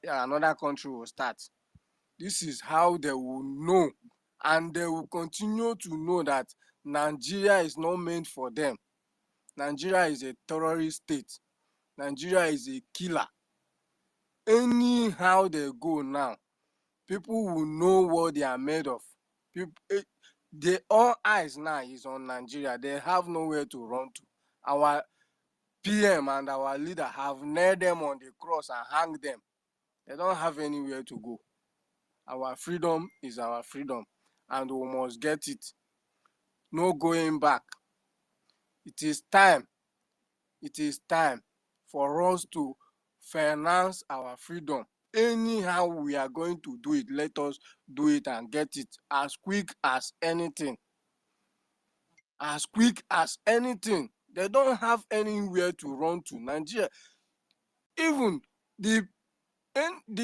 another country will start. This is how they will know, and they will continue to know that Nigeria is not meant for them. Nigeria is a terrorist state. Nigeria is a killer. Anyhow they go now, people will know what they are made of. All eyes now is on Nigeria. They have nowhere to run to. Our PM and our leader have nailed them on the cross and hanged them. They don't have anywhere to go. Our freedom is our freedom, and we must get it. No going back. It is time for us to finance our freedom. Anyhow we are going to do it, let us do it and get it as quick as anything. As quick as anything. They don't have anywhere to run to. Nigeria, even the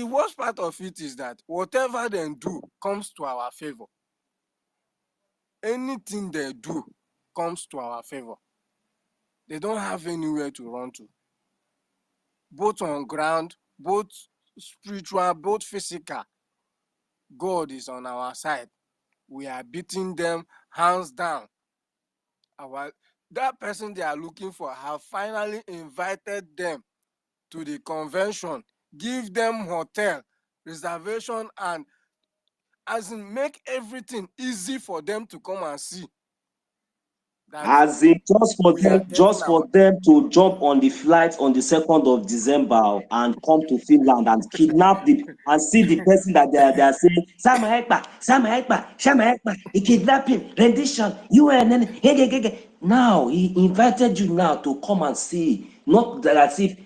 worst part of it is that whatever they do comes to our favor. Anything they do comes to our favor. They don't have anywhere to run to. Both on ground, both spiritual, both physical. God is on our side. We are beating them hands down. That person they are looking for have finally invited them to the convention, give them hotel, reservation, and as in make everything easy for them to come and see. As in just for them to jump on the flight on the 2nd of December and come to Finland and kidnap and see the person that they are saying, Sama Ekpa, he kidnapped him, rendition, UN. Now he invited you now to come and see, not that as if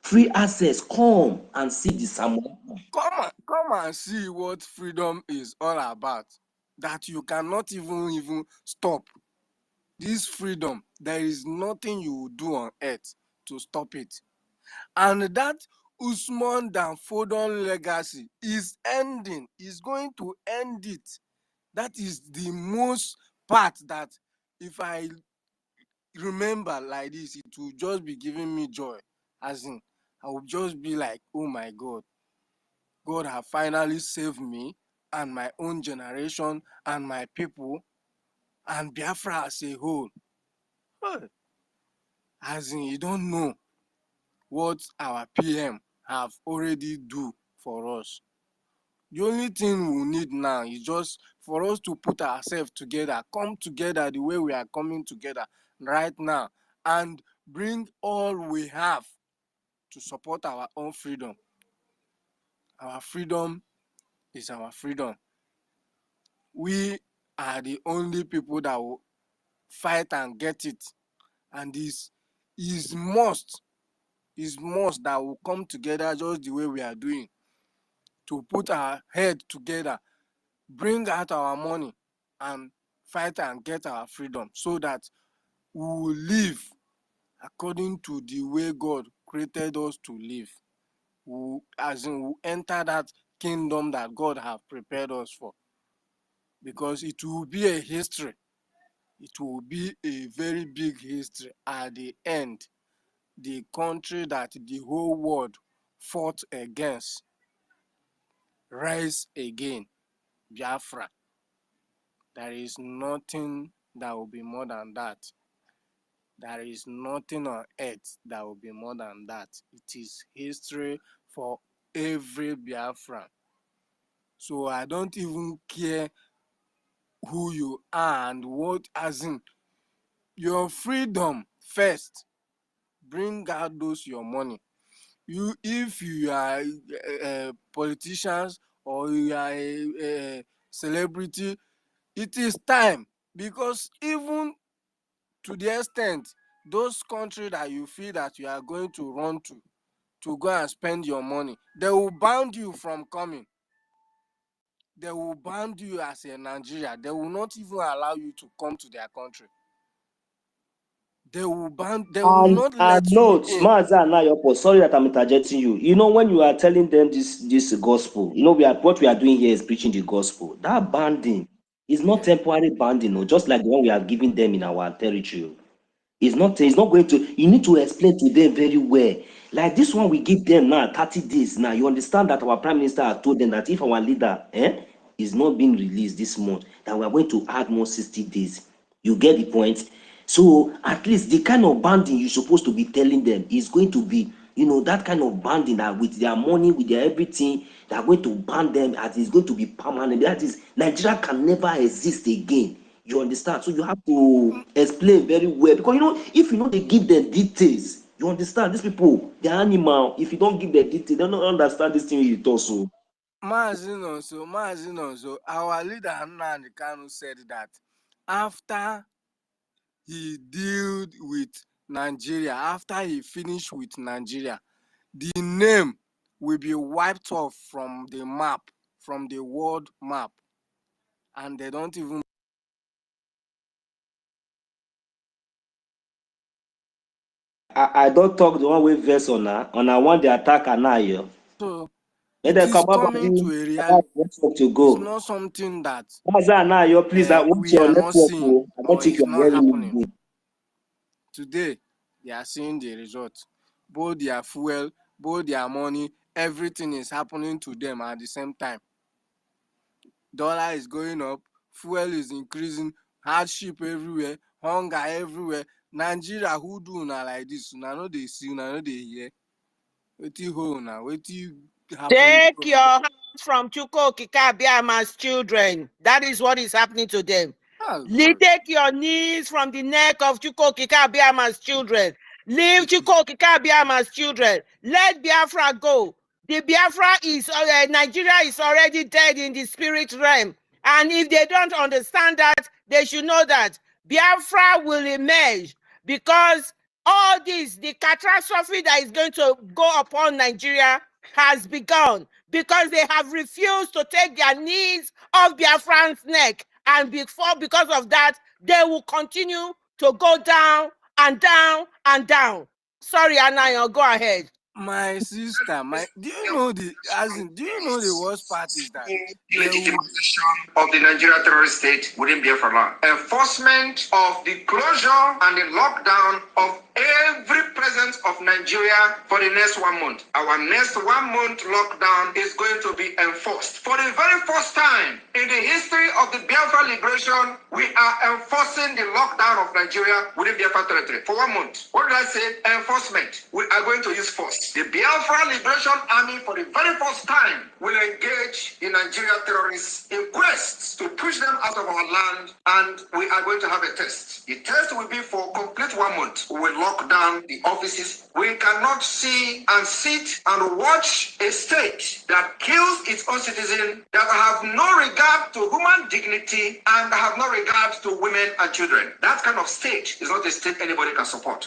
free access, come and see the Samoa. Come and see what freedom is all about. That you cannot even stop. This freedom, there is nothing you will do on earth to stop it. And that Usman Dan Fodio legacy is ending, is going to end it. That is the most part that if I remember like this, it will just be giving me joy. As in, I will just be like, oh my God, God have finally saved me and my own generation and my people and Biafra as a whole. As in, you don't know what our PM have already do for us. The only thing we need now is just for us to put ourselves together, come together the way we are coming together right now, and bring all we have to support our own freedom. Our freedom is our freedom. We are the only people that will fight and get it, and is must that will come together just the way we are doing, to put our head together, bring out our money and fight and get our freedom, so that we will live according to the way God created us to live. We enter that kingdom that God have prepared us for, because it will be a history. It will be a very big history at the end. The country that the whole world fought against rise again, Biafra. There is nothing that will be more than that. There is nothing on earth that will be more than that. It is history for every Biafran. So I don't even care who you are and what, as in your freedom first. Bring out those your money. If you are politicians or you are a celebrity, it is time, because even to the extent those countries that you feel that you are going to run to go and spend your money, they will ban you from coming. They will ban you as a Nigeria. They will not even allow you to come to their country. They will not let you in. Sorry that I'm interjecting you. You know, when you are telling them this gospel, you know, what we are doing here is preaching the gospel. That banding is not temporary banding, no, just like the one we are giving them in our territory. It's not going to, you need to explain to them very well. Like this one we give them now 30 days. Now you understand that our prime minister has told them that if our leader is not being released this month, then we are going to add more 60 days. You get the point? So at least the kind of banding you're supposed to be telling them is going to be, you know, that kind of banding that with their money, with their everything, they are going to ban them, and it's going to be permanent. That is, Nigeria can never exist again. You understand? So you have to explain very well, because you know, if you know they give them details, you understand, these people, they're animal. If you don't give them details, they don't understand this thing you talk. So Mazino, our leader Annang said that after he dealt with Nigeria, after he finished with Nigeria, the name will be wiped off from the map, from the world map, and they don't even. I don't talk the one way verse on her one the attack and now. So And it then is come up coming to a reality. to It's go. not something that Please, I want we your are not network. seeing I don't or think is you're not hearing happening. me. Today, they are seeing the result. Both their fuel, both their money, everything is happening to them at the same time. Dollar is going up, fuel is increasing, hardship everywhere, hunger everywhere. Nigeria, who do una like this? Una no dey see, una no dey hear. Wetin hold una? Wetin happen? Take your hands from Chuko Kikabiama's children. That is what is happening to them. Take your knees from the neck of Chuko Kikabiama's children. Leave Chuko Kikabiama's children. Let Biafra go. The Biafra is, Nigeria is already dead in the spirit realm. And if they don't understand that, they should know that Biafra will emerge, because all this, the catastrophe that is going to go upon Nigeria has begun, because they have refused to take their knees off Biafran's neck. And because of that, they will continue to go down and down and down. Sorry, Anayo, go ahead. My sister, do you know the worst part is that of the Nigeria terrorist state within Biafra land. Enforcement of the closure and the lockdown of every presence of Nigeria for the next 1 month. Our next 1 month lockdown is going to be enforced. For the very first time in the history of the Biafra liberation, we are enforcing the lockdown of Nigeria within Biafra territory for 1 month. What did I say? Enforcement. We are going to use force. The Biafra Liberation Army, for the very first time, will engage the Nigeria terrorists in quests to push them out of our land, and we are going to have a test. The test will be for complete 1 month. We will lock down the offices. We cannot see and sit and watch a state that kills its own citizens, that have no regard to human dignity and have no regard to women and children. That kind of state is not a state anybody can support.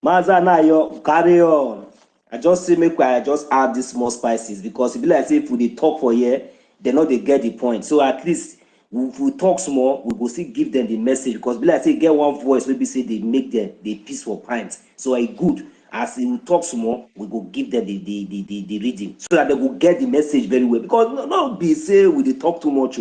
Mazanayo, carry on. I just say I just add this more spices, because if like say if we talk for here, they know they get the point. So at least if we talk small, we will still give them the message, because like say get one voice, maybe say they make them the peace for pints. So I good. As we talk small, we go give them the reading, so that they will get the message very well. Because no be say we talk too much.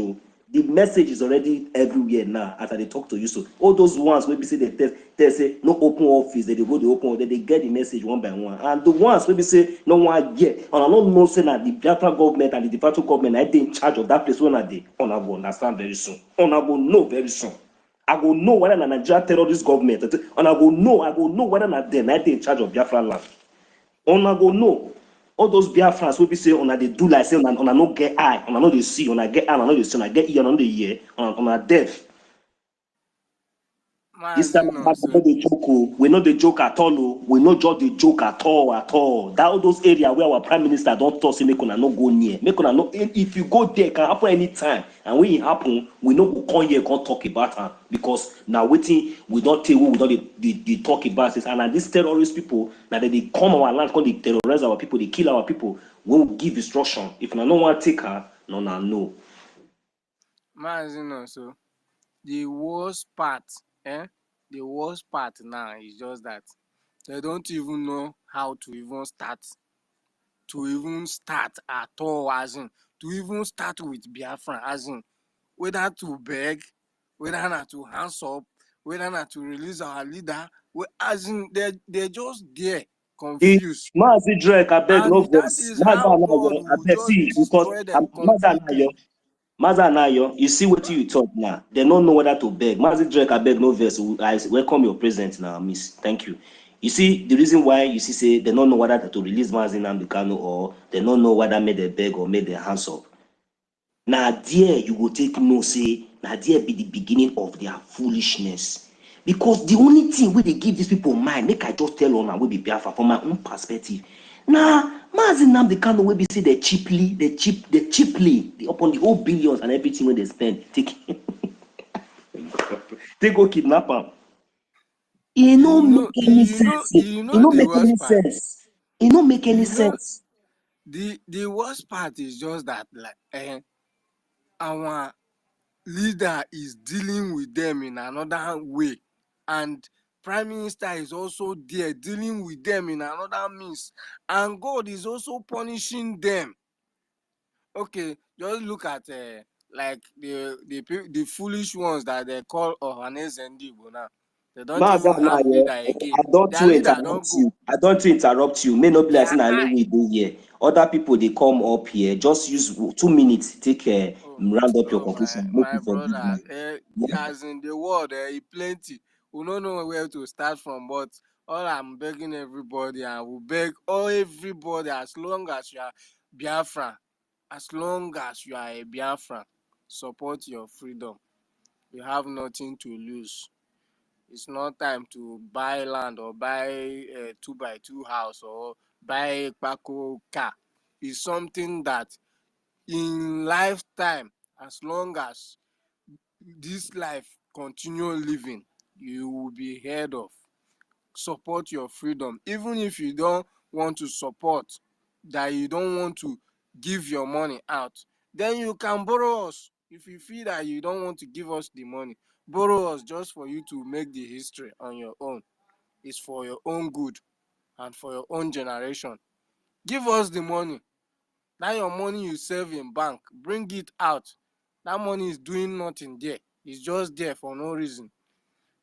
The message is already everywhere now as I talk to you. So all those ones maybe say they say no open office, they go the open, they get the message one by one. And the ones maybe say no one yet, and I don't know say that the Biafra government and the de facto government are in charge of that place when are they. I will understand very soon. I will know very soon. I will know whether the Nigeria terrorist government, and I will know whether they're in charge of Biafra land. I will know. All those Biafrans will be say on they do like say on no get eye, on no they see, on get eye, on no they see, on get ear, on the ear, on deaf. This time we know the joke. We know the joke at all. We know just the joke at all. That all those areas where our prime minister don't talk, say make una no go near. Make una no. If you go there, it can happen anytime. And when it happen, we know we come here can't talk about her, because now waiting we don't tell we don't they talk about this. And these terrorist people now they come our land, they terrorize our people, they kill our people. We will give instruction. If no one take her, no. Mazino, so the worst part, the worst part now is just that they don't even know how to even start at all, as in to even start with Biafra, as in whether to beg whether not to hands up, whether not to release our leader, as in they're just there, confused. Mazi Drake, I beg no And that verse. is Mazi how God Anayo, I will beg just see because destroy them Mazi completely. Anayo, you see what you talk now. They don't know whether to beg. Mazi Drake, I beg no verse. I welcome your presence now, Miss. Thank you. You see the reason why you see say they don't know whether to release Mazi Nnamdi or they don't know whether made they beg or made their hands up. Now there you will take no say. Now there be the beginning of their foolishness. Because the only thing where they give these people mind, make I just tell on and will be Biafra from my own perspective. Now, Mazi Nnamdi Kanu will be say they cheaply upon the whole billions and everything where they spend. They go kidnap them. It don't make any sense. It don't make any sense. It don't make any sense. The worst part is just that like our leader is dealing with them in another way, and Prime Minister is also there dealing with them in another means, and God is also punishing them. Okay, just look at like the foolish ones that they call Ohanes and Igbo now. They don't even have leader again. I don't Their to leader interrupt don't go. you. I don't to interrupt you. May not be like Their saying eye. we do here. Other people they come up here. Just use 2 minutes. Take round up your Oh conclusion. Make my you forgive brother, me. Yeah. as in the world, plenty. We don't know where to start from, but all I'm begging everybody, and will beg all everybody, as long as you are Biafra, as long as you are a Biafra, support your freedom. You have nothing to lose. It's not time to buy land or buy a 2x2 house or buy a Paco car. It's something that in lifetime, as long as this life continue living, you will be heard of. Support your freedom. Even if you don't want to support, that you don't want to give your money out, then you can borrow us. If you feel that you don't want to give us the money, borrow us just for you to make the history on your own. It's for your own good and for your own generation. Give us the money. That your money you save in bank, bring it out. That money is doing nothing there. It's just there for no reason.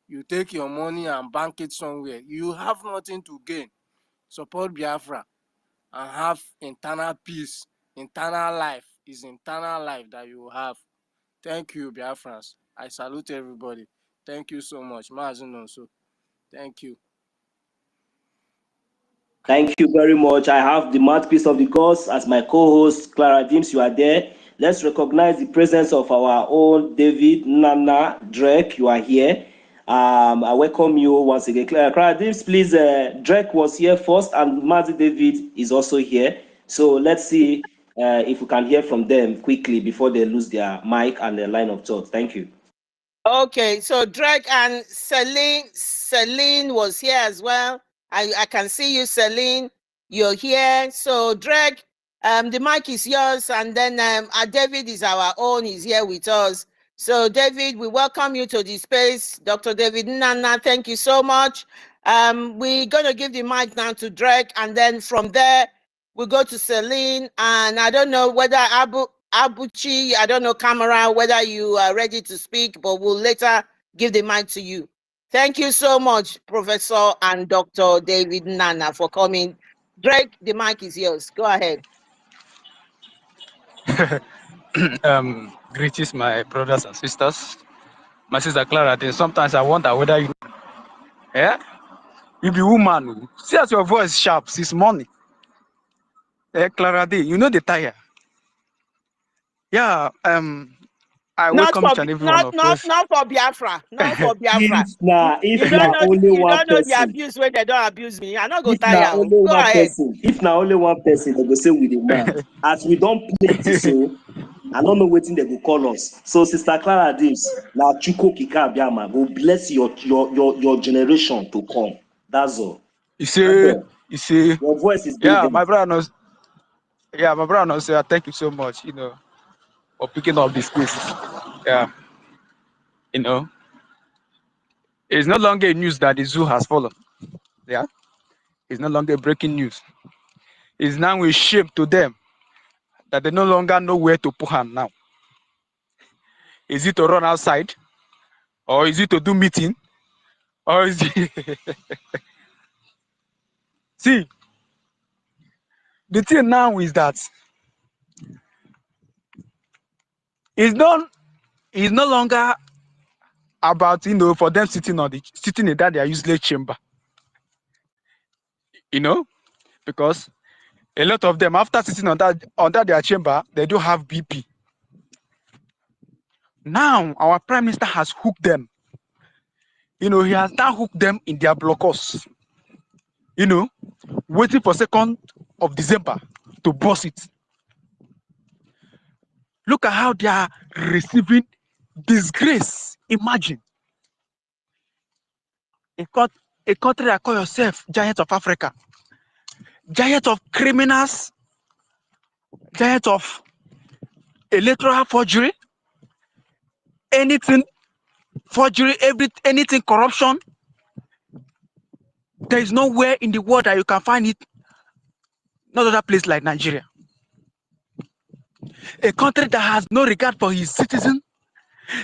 You take your money and bank it somewhere. You have nothing to gain. Support Biafra and have internal peace. Internal life is internal life that you have. Thank you, Biafrans. I salute everybody. Thank you so much. Mazinonso. Thank you. Thank you very much. I have the mouthpiece of the gods as my co-host, Clara Dims. You are there. Let's recognize the presence of our own David Nana Drake. You are here. I welcome you once again. Clara Dims, please. Drake was here first, and Mazi David is also here. So let's see if we can hear from them quickly before they lose their mic and their line of thought. Thank you. Okay, so Drake and Celine was here as well. I can see you, Celine. You're here. So Drake, the mic is yours, and then David is our own. He's here with us. So David, we welcome you to the space. Dr. David Nana, thank you so much. We're gonna give the mic now to Drake, and then from there we go to Celine. And I don't know whether Abuchi, I don't know, Camera, whether you are ready to speak, but we'll later give the mic to you. Thank you so much, Professor and Dr. David Nana, for coming. Drake, the mic is yours. Go ahead. Greetings, my brothers and sisters. My sister Clara, sometimes I wonder whether you be woman. See as your voice sharp since morning. Clara, you know the tire. Yeah, I Not welcome for each and every one of us. not for Biafra. Not for Biafra. If now only You one don't know the person. abuse when they don't abuse me. I'm not go If now tire. only Go one ahead. person, they go say we the man. As we don't plenty, so I don't know what they will call us. So Sister Clara Dims, now Chuko Kika Biama, go bless your generation to come. That's all. You see, Your voice is yeah, good. my brother knows. Yeah, my brother knows. Thank you so much. For picking up this case. Yeah, it's no longer a news that the zoo has fallen. Yeah, it's no longer breaking news. It's now a shame to them that they no longer know where to put hand now. Is it to run outside Or is it to do meeting? Or is it... See, the thing now is that it's no longer about, for them sitting in that their useless chamber. Because a lot of them, after sitting on that their chamber, they do have BP. Now our prime minister has hooked them. He has now hooked them in their blockers. Waiting for 2nd of December to boss it. Look at how they are receiving disgrace. Imagine a country that call yourself giant of Africa, giant of criminals, giant of electoral forgery, anything forgery, anything corruption. There is nowhere in the world that you can find it, not other place like Nigeria. A country that has no regard for his citizen,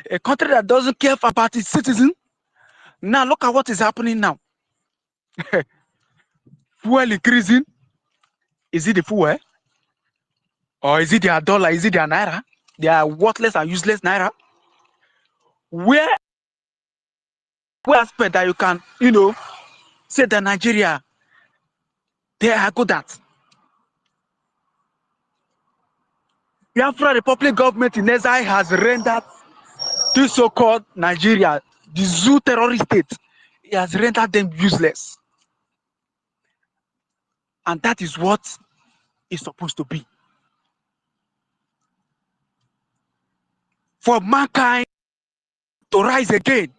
a country that doesn't care about its citizen. Now look at what is happening now. Fuel increasing. Is it the fuel? Or is it their dollar? Is it their naira? They are worthless and useless naira. Where aspect that you can, say that Nigeria, they are good at. Biafra Republic government in exile has rendered this so-called Nigeria, the zoo terrorist state, it has rendered them useless. And that is what it's supposed to be. For mankind to rise again,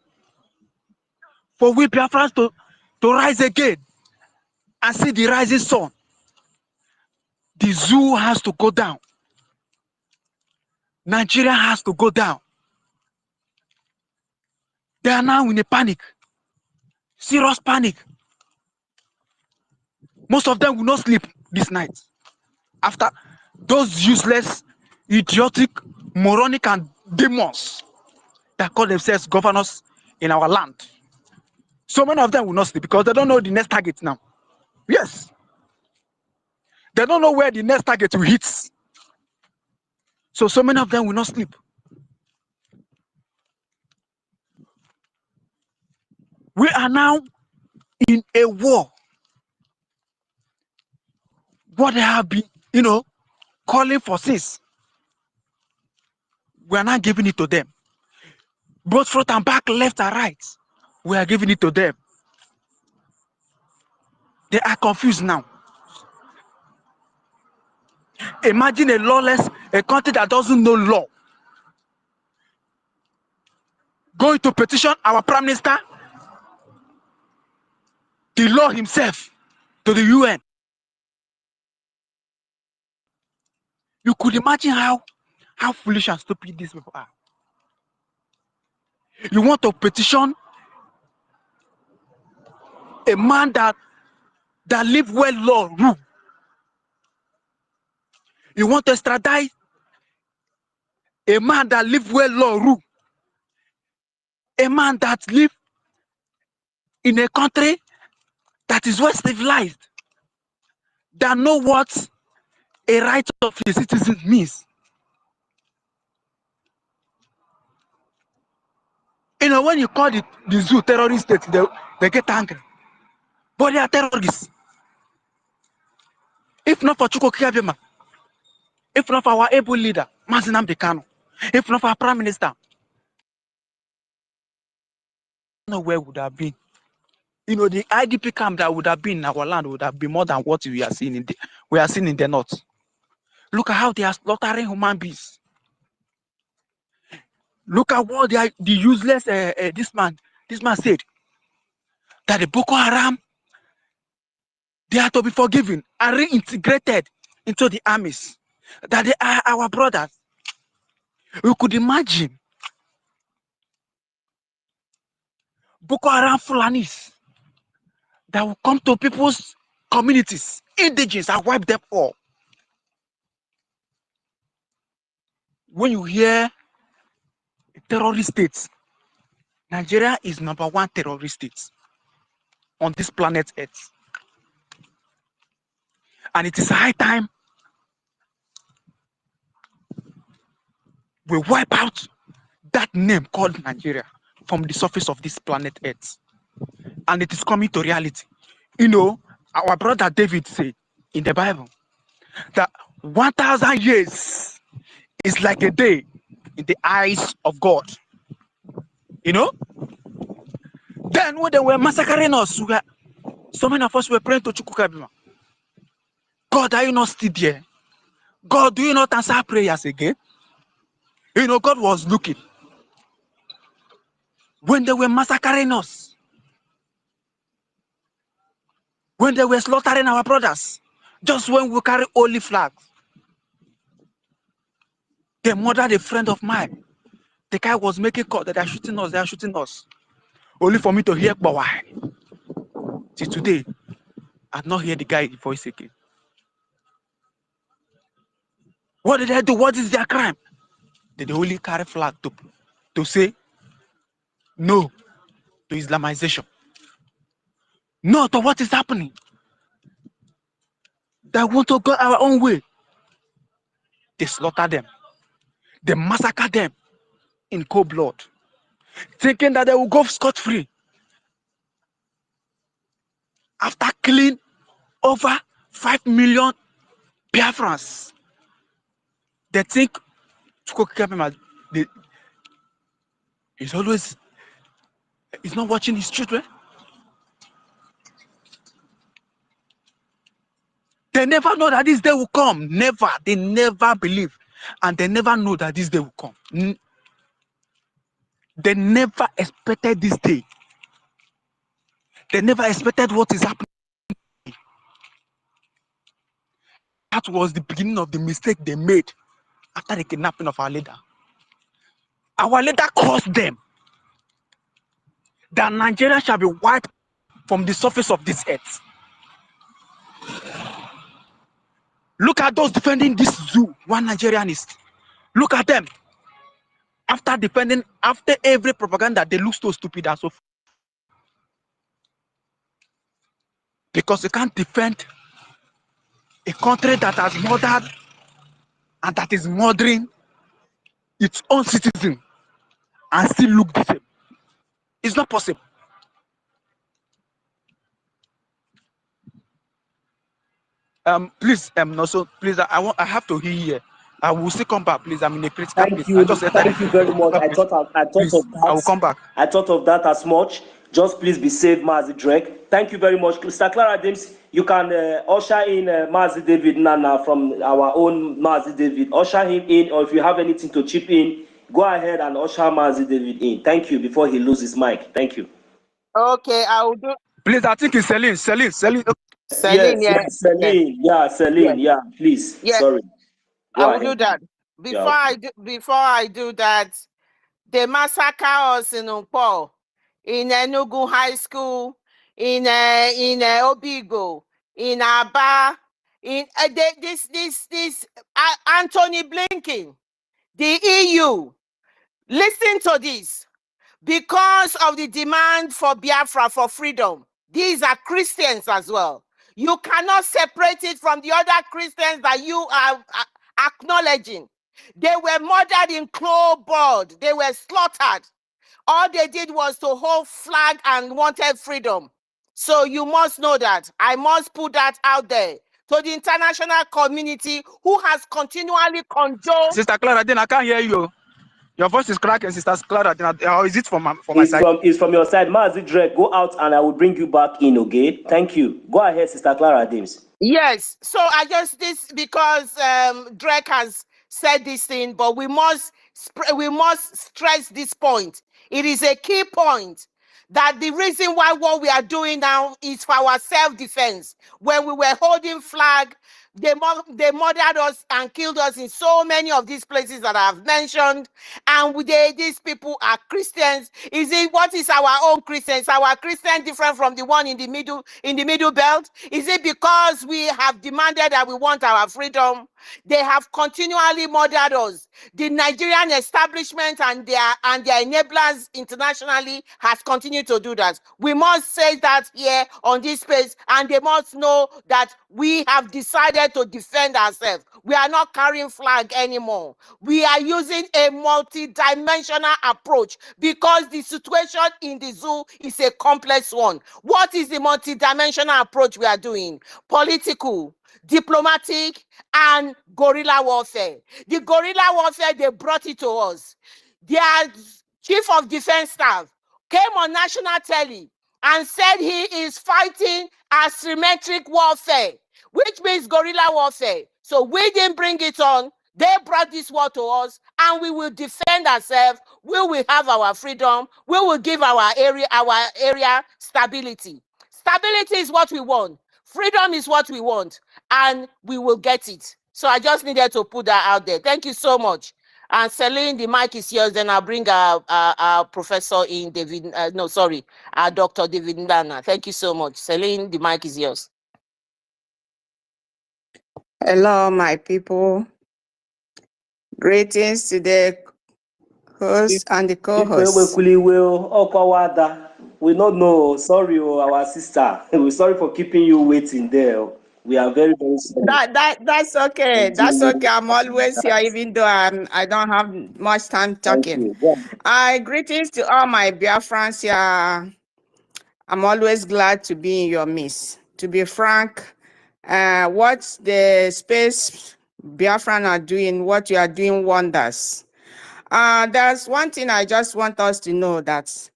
for we Biafrans to rise again and see the rising sun, the zoo has to go down. Nigeria has to go down. They are now in a panic, serious panic. Most of them will not sleep this night after those useless, idiotic, moronic, and demons that call themselves governors in our land. So many of them will not sleep because they don't know the next target now. Yes. They don't know where the next target will hit. So many of them will not sleep. We are now in a war. What they have been, calling for since. We are not giving it to them. Both front and back, left and right. We are giving it to them. They are confused now. Imagine a country that doesn't know law going to petition our prime minister, the law himself, to the UN. You could imagine how foolish and stupid these people are. You want to petition a man that live where law rule. You want to extradite a man that live where law rule. A man that live in a country that is well civilized, that know what a right of a citizen means. When you call the zoo terrorist state, they get angry. But they are terrorists. If not for Chukwu Kiabima, if not for our able leader, Mazi Nnamdi Kanu, if not for our prime minister, I don't know where would have been. The IDP camp that would have been in our land would have been more than what we are seeing in the north. Look at how they are slaughtering human beings. Look at what the useless this man said, that the Boko Haram, they are to be forgiven and reintegrated into the armies, that they are our brothers. We could imagine Boko Haram Fulanis that will come to people's communities, indigenous, and wipe them all. When you hear terrorist states Nigeria is #1 terrorist state on this planet Earth. And it is high time we wipe out that name called Nigeria from the surface of this planet Earth. And it is coming to reality. You know, our brother David said in the Bible that 1,000 years is like a day in the eyes of God. You know? Then when they were massacring us, so many of us were praying to Chukwukabima. God, are you not still there? God, do you not answer prayers again? You know, God was looking. When they were massacring us, when they were slaughtering our brothers, just when we carry holy flags, they murdered a friend of mine. The guy was making call that they are shooting us. Only for me to hear why. Till today, I've not heard the guy's voice again. What did they do? What is their crime? They only carry flag to say no to Islamization. No to what is happening. They want to go our own way. They slaughter them. They massacre them in cold blood, thinking that they will go scot-free. After killing over 5 million Biafrans, they think he's not watching his children. They never know that this day will come. Never. They never believe. And they never know that this day will come. They never expected this day. They never expected what is happening. That was the beginning of the mistake they made after the kidnapping of our leader. Our leader caused them that Nigeria shall be wiped from the surface of this earth. Look at those defending this zoo, one Nigerianist. Look at them. After every propaganda, they look so stupid and so. Because you can't defend a country that has murdered and that is murdering its own citizen and still look the same. It's not possible. Please, please, I have to hear here. I will still come back, please. I'm in a critical place. Thank you very much. I thought of that. I will come back. I thought of that as much. Just please be safe, Mazi Drake. Thank you very much. Mr. Clara James, you can usher in Mazi David Nana from our own Mazi David. Usher him in, or if you have anything to chip in, go ahead and usher Mazi David in. Thank you, before he loses his mic. Thank you. Okay, I will do. Please, I think it's Celine. Celine, yes. Celine. Yeah, Celine. Yeah, please. Yes. Sorry. I will do that. Before I do that, they massacre us in Nkwo, in Enugu High School, in Obigo, in Aba, in Anthony Blinken, the EU. Listen to this. Because of the demand for Biafra, for freedom, these are Christians as well. You cannot separate it from the other Christians that you are acknowledging. They were murdered in cold blood. They were slaughtered. All they did was to hold flag and wanted freedom. So you must know that. I must put that out there to the international community who has continually condoned. Sister Clara, then I can't hear you. Your voice is cracking, Sister Clara. Or is it from my side? It's from your side. Mazi Drake, go out and I will bring you back in, okay? Thank you. Go ahead, Sister Clara James. Yes. So because Drake has said this thing, but we must stress this point. It is a key point that the reason why what we are doing now is for our self-defense. When we were holding flag, they murdered us and killed us in so many of these places that I have mentioned. And these people are Christians. What is our own Christians? Our Christian different from the one in the middle belt? Is it because we have demanded that we want our freedom? They have continually murdered us. The Nigerian establishment and their enablers internationally has continued to do that. We must say that here on this space, and they must know that we have decided to defend ourselves. We are not carrying flag anymore. We are using a multi-dimensional approach because the situation in the zoo is a complex one. What is the multi-dimensional approach we are doing? Political, diplomatic, and guerrilla warfare. The guerrilla warfare, they brought it to us. Their chief of defense staff came on national telly and said he is fighting asymmetric warfare, which means guerrilla warfare. So we didn't bring it on. They brought this war to us, and we will defend ourselves. We will have our freedom. We will give our area stability. Stability is what we want. Freedom is what we want, and we will get it. So I just needed to put that out there. Thank you so much. And Celine, the mic is yours. Then I'll bring our professor in, David. Our Dr. David Ndana. Thank you so much. Celine, the mic is yours. Hello, my people. Greetings to the host and the co-host. We don't know. Sorry, our sister. We're sorry for keeping you waiting there. We are very, very sorry. That's okay. That's okay. I'm always here, even though I don't have much time talking. Greetings to all my Biafrans here. I'm always glad to be in your midst. To be frank, what the space Biafran are doing, what you are doing wonders. There's one thing I just want us to know, that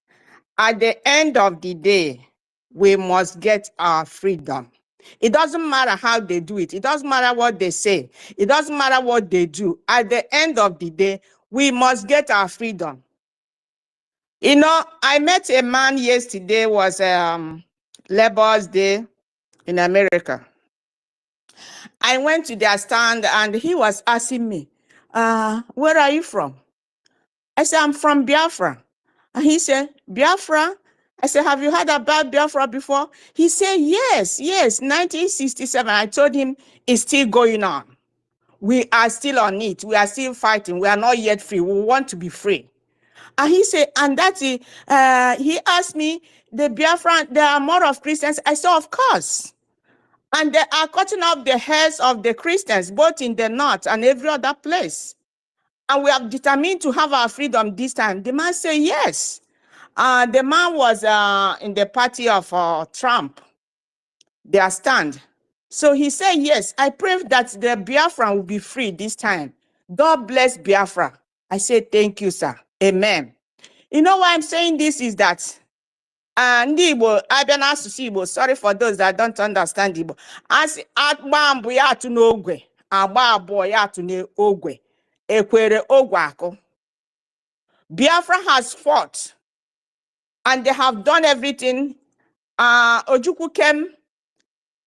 at the end of the day, we must get our freedom. It doesn't matter how they do it. It doesn't matter what they say. It doesn't matter what they do. At the end of the day, we must get our freedom. You know, I met a man yesterday, was Labor's Day in America. I went to their stand and he was asking me, where are you from? I said, I'm from Biafra. And he said, Biafra? I said, have you heard about Biafra before? He said, yes, 1967. I told him it's still going on. We are still on it. We are still fighting. We are not yet free. We want to be free. And he said, and that's it. He asked me, the Biafra, there are more of Christians. I said, of course. And they are cutting off the heads of the Christians, both in the north and every other place. And we have determined to have our freedom this time. The man said, yes. The man was in the party of Trump, their stand. So he said, yes, I pray that the Biafra will be free this time. God bless Biafra. I said, thank you, sir. Amen. You know why I'm saying this is that, Igbo, I've asked to see Igbo. Sorry for those that don't understand Igbo. As Agba ya tu n'ogwe, agba abo ya tu n'ogwe, ekwere ogwako. Biafra has fought, and they have done everything. Ojukwu came,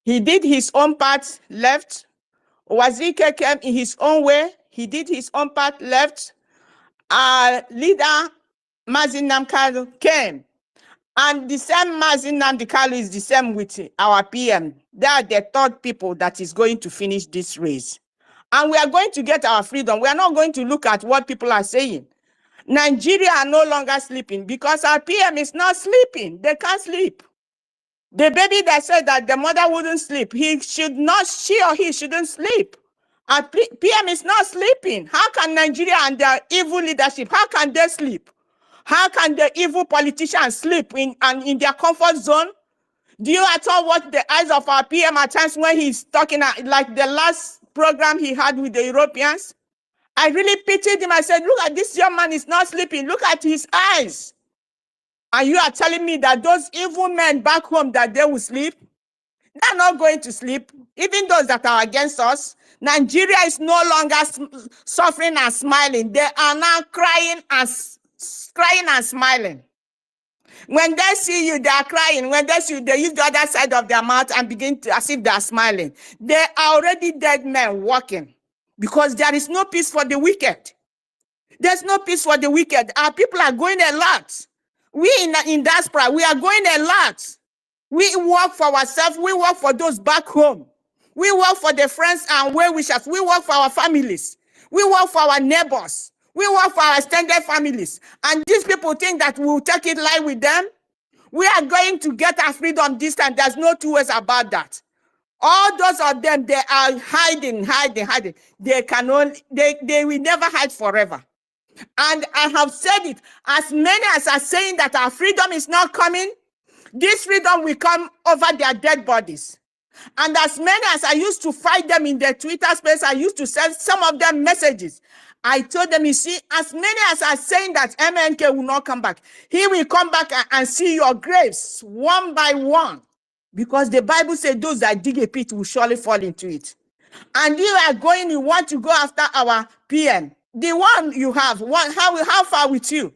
he did his own part, left. Wazike came in his own way, he did his own part, left. Leader Mazi Nnamdi Kanu came. And the same Mazi Nnamdi Kanu is the same with our PM. They are the third people that is going to finish this race. And we are going to get our freedom. We are not going to look at what people are saying. Nigeria are no longer sleeping because our PM is not sleeping. They can't sleep. The baby that said that the mother wouldn't sleep, she or he shouldn't sleep. Our PM is not sleeping. How can Nigeria and their evil leadership, how can they sleep? How can the evil politicians sleep in their comfort zone? Do you at all watch the eyes of our PM at times when he's talking like the last program he had with the Europeans? I really pitied him. I said, look at this young man, is not sleeping. Look at his eyes. And you are telling me that those evil men back home, that they will sleep? They're not going to sleep. Even those that are against us. Nigeria is no longer suffering and smiling. They are now crying and smiling. When they see you, they are crying. When they see you, they use the other side of their mouth and begin to, as if they are smiling. They are already dead men walking. Because there is no peace for the wicked. There's no peace for the wicked. Our people are going a lot. We in diaspora, we are going a lot. We work for ourselves. We work for those back home. We work for the friends and well-wishers. We work for our families. We work for our neighbors. We work for our extended families. And these people think that we'll take it live with them. We are going to get our freedom this time. There's no two ways about that. All those of them, they are hiding. They will never hide forever. And I have said it, as many as are saying that our freedom is not coming, this freedom will come over their dead bodies. And as many as I used to fight them in their Twitter space, I used to send some of them messages. I told them, you see, as many as are saying that MNK will not come back, he will come back and see your graves one by one. Because the Bible said those that dig a pit will surely fall into it. And you want to go after our PM. The one you have, how far with you?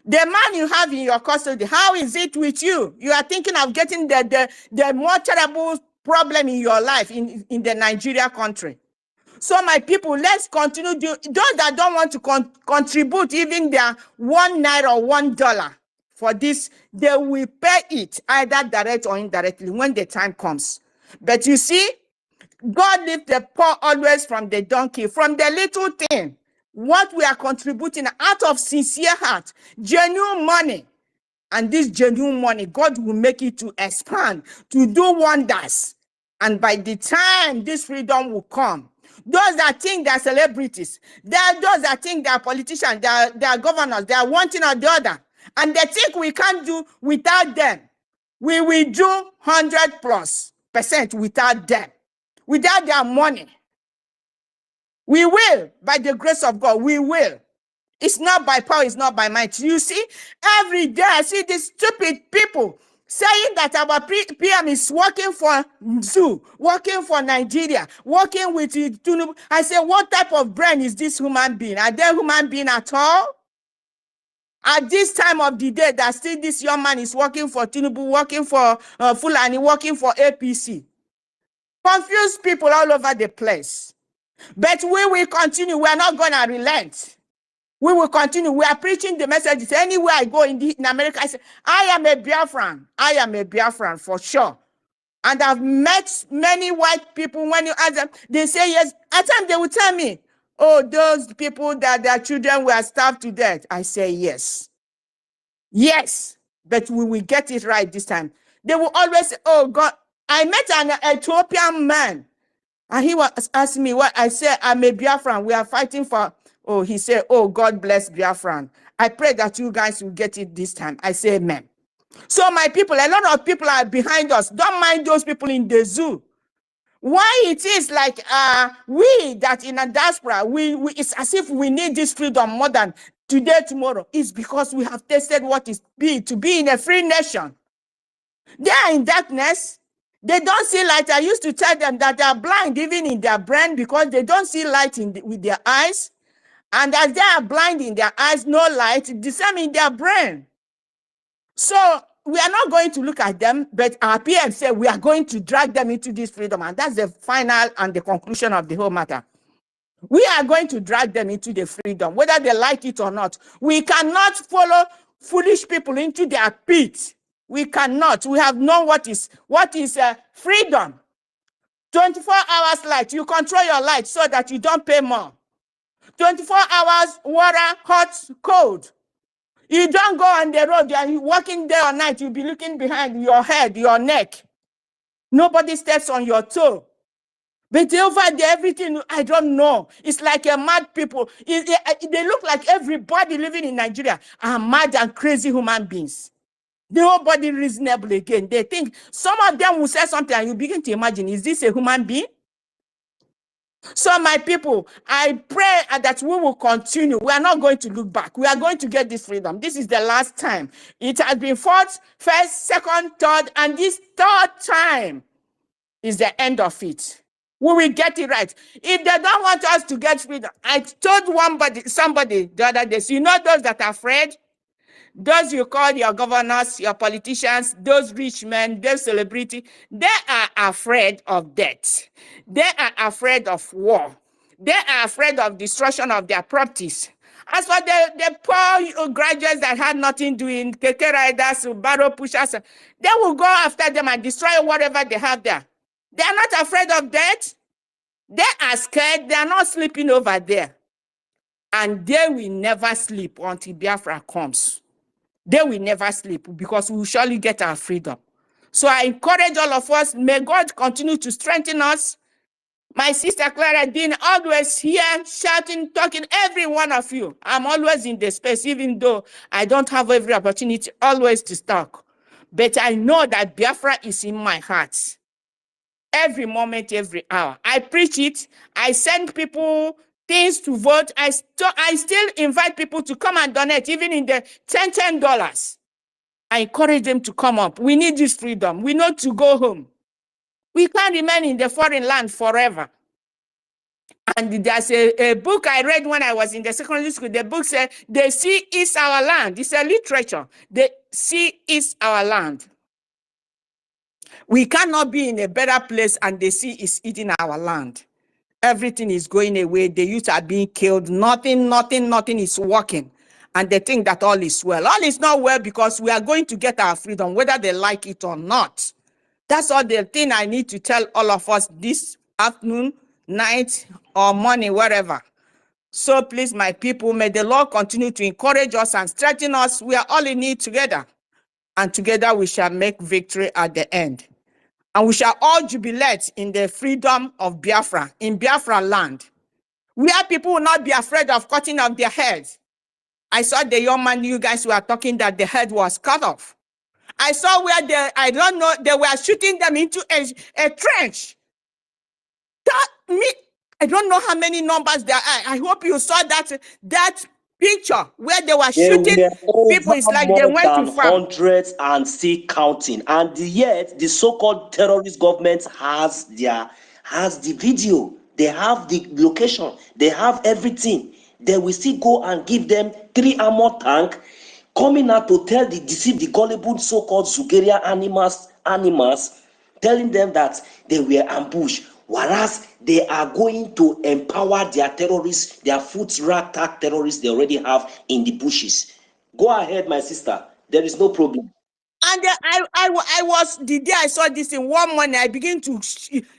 The man you have in your custody, how is it with you? You are thinking of getting the more terrible problem in your life in the Nigeria country. So my people, let's continue. Those that don't want to contribute even their 1 naira or $1 for this, they will pay it either direct or indirectly when the time comes. But you see, God lifts the poor always from the donkey, from the little thing. What we are contributing out of sincere heart, genuine money. And this genuine money, God will make it to expand, to do wonders. And by the time this freedom will come, those that think they're celebrities, those that think they're politicians, they're governors, they're one thing or the other, and they think we can't do without them. We will do 100+% without them, without their money. We will, by the grace of God, we will. It's not by power, it's not by might. You see, every day I see these stupid people saying that our PM is working for Zoo, working for Nigeria, working with Tinubu. I say, what type of brain is this human being? Are they human being at all? At this time of the day, that still this young man is working for Tinubu, working for Fulani, working for APC. Confused people all over the place. But we will continue. We are not going to relent. We will continue. We are preaching the messages. Anywhere I go in America, I say, I am a Biafran. I am a Biafran for sure. And I've met many white people. When you ask them, they say yes. At times they will tell me, oh, those people that their children were starved to death. I say yes. Yes. But we will get it right this time. They will always say, oh, God. I met an Ethiopian man. And he was asking me what I said. I'm a Biafran. We are fighting for. Oh, he said, oh, God bless Biafran. I pray that you guys will get it this time. I say amen. So my people, a lot of people are behind us. Don't mind those people in the zoo. Why it is like we that in a diaspora, it's as if we need this freedom more than today, tomorrow. It's because we have tasted what it be to be in a free nation. They are in darkness. They don't see light. I used to tell them that they are blind even in their brain because they don't see light with their eyes. And as they are blind in their eyes, no light, the same in their brain. So we are not going to look at them, but our PM said we are going to drag them into this freedom. And that's the final and the conclusion of the whole matter. We are going to drag them into the freedom, whether they like it or not. We cannot follow foolish people into their pit. We cannot. We have known what is freedom. 24 hours light. You control your light so that you don't pay more. 24 hours water, hot, cold. You don't go on the road. You're walking day or night. You'll be looking behind your head, your neck. Nobody steps on your toe. But over there, everything, I don't know. It's like a mad people. They look like everybody living in Nigeria are mad and crazy human beings. Nobody reasonable again. They think some of them will say something and you begin to imagine, is this a human being? So my people, I pray that we will continue. We are not going to look back. We are going to get this freedom. This is the last time. It has been fought first, second, third, and this third time is the end of it. We will get it right. If they don't want us to get freedom, I told somebody the other day, so you know those that are afraid? Those you call your governors, your politicians, those rich men, those celebrities, they are afraid of death. They are afraid of war. They are afraid of destruction of their properties. As for the poor graduates that had nothing doing, keke riders, barrow pushers, they will go after them and destroy whatever they have there. They are not afraid of death. They are scared. They are not sleeping over there. And they will never sleep until Biafra comes. They will never sleep because we will surely get our freedom. So I encourage all of us, may God continue to strengthen us. My sister Clara Dean always here, shouting, talking, every one of you. I'm always in the space, even though I don't have every opportunity always to talk. But I know that Biafra is in my heart. Every moment, every hour. I preach it. I send people things to vote. I still invite people to come and donate, even in the $10. I encourage them to come up. We need this freedom. We need to go home. We can't remain in the foreign land forever. And there's a book I read when I was in the secondary school. The book said, the sea is our land. It's a literature. The sea is our land. We cannot be in a better place and the sea is eating our land. Everything is going away. The youth are being killed. Nothing is working. And they think that all is well. All is not well because we are going to get our freedom, whether they like it or not. That's all the thing I need to tell all of us this afternoon, night, or morning, wherever. So please, my people, may the Lord continue to encourage us and strengthen us. We are all in it together. And together we shall make victory at the end. And we shall all jubilate in the freedom of Biafra, in Biafra land. Where people will not be afraid of cutting off their heads. I saw the young man you guys were talking that the head was cut off. I saw where I don't know, they were shooting them into a trench. I don't know how many numbers there are. I hope you saw that picture where they were shooting people. It's like they went to farm. Hundreds and still counting. And yet, the so-called terrorist government has the video. They have the location. They have everything. They will still go and give them 3 armored tanks, coming out to deceive the gullible so-called Zugeria animals, telling them that they were ambushed, whereas they are going to empower their terrorists, their foot ragtag terrorists they already have in the bushes. Go ahead, my sister. There is no problem. And I was, the day I saw this in one morning, I began to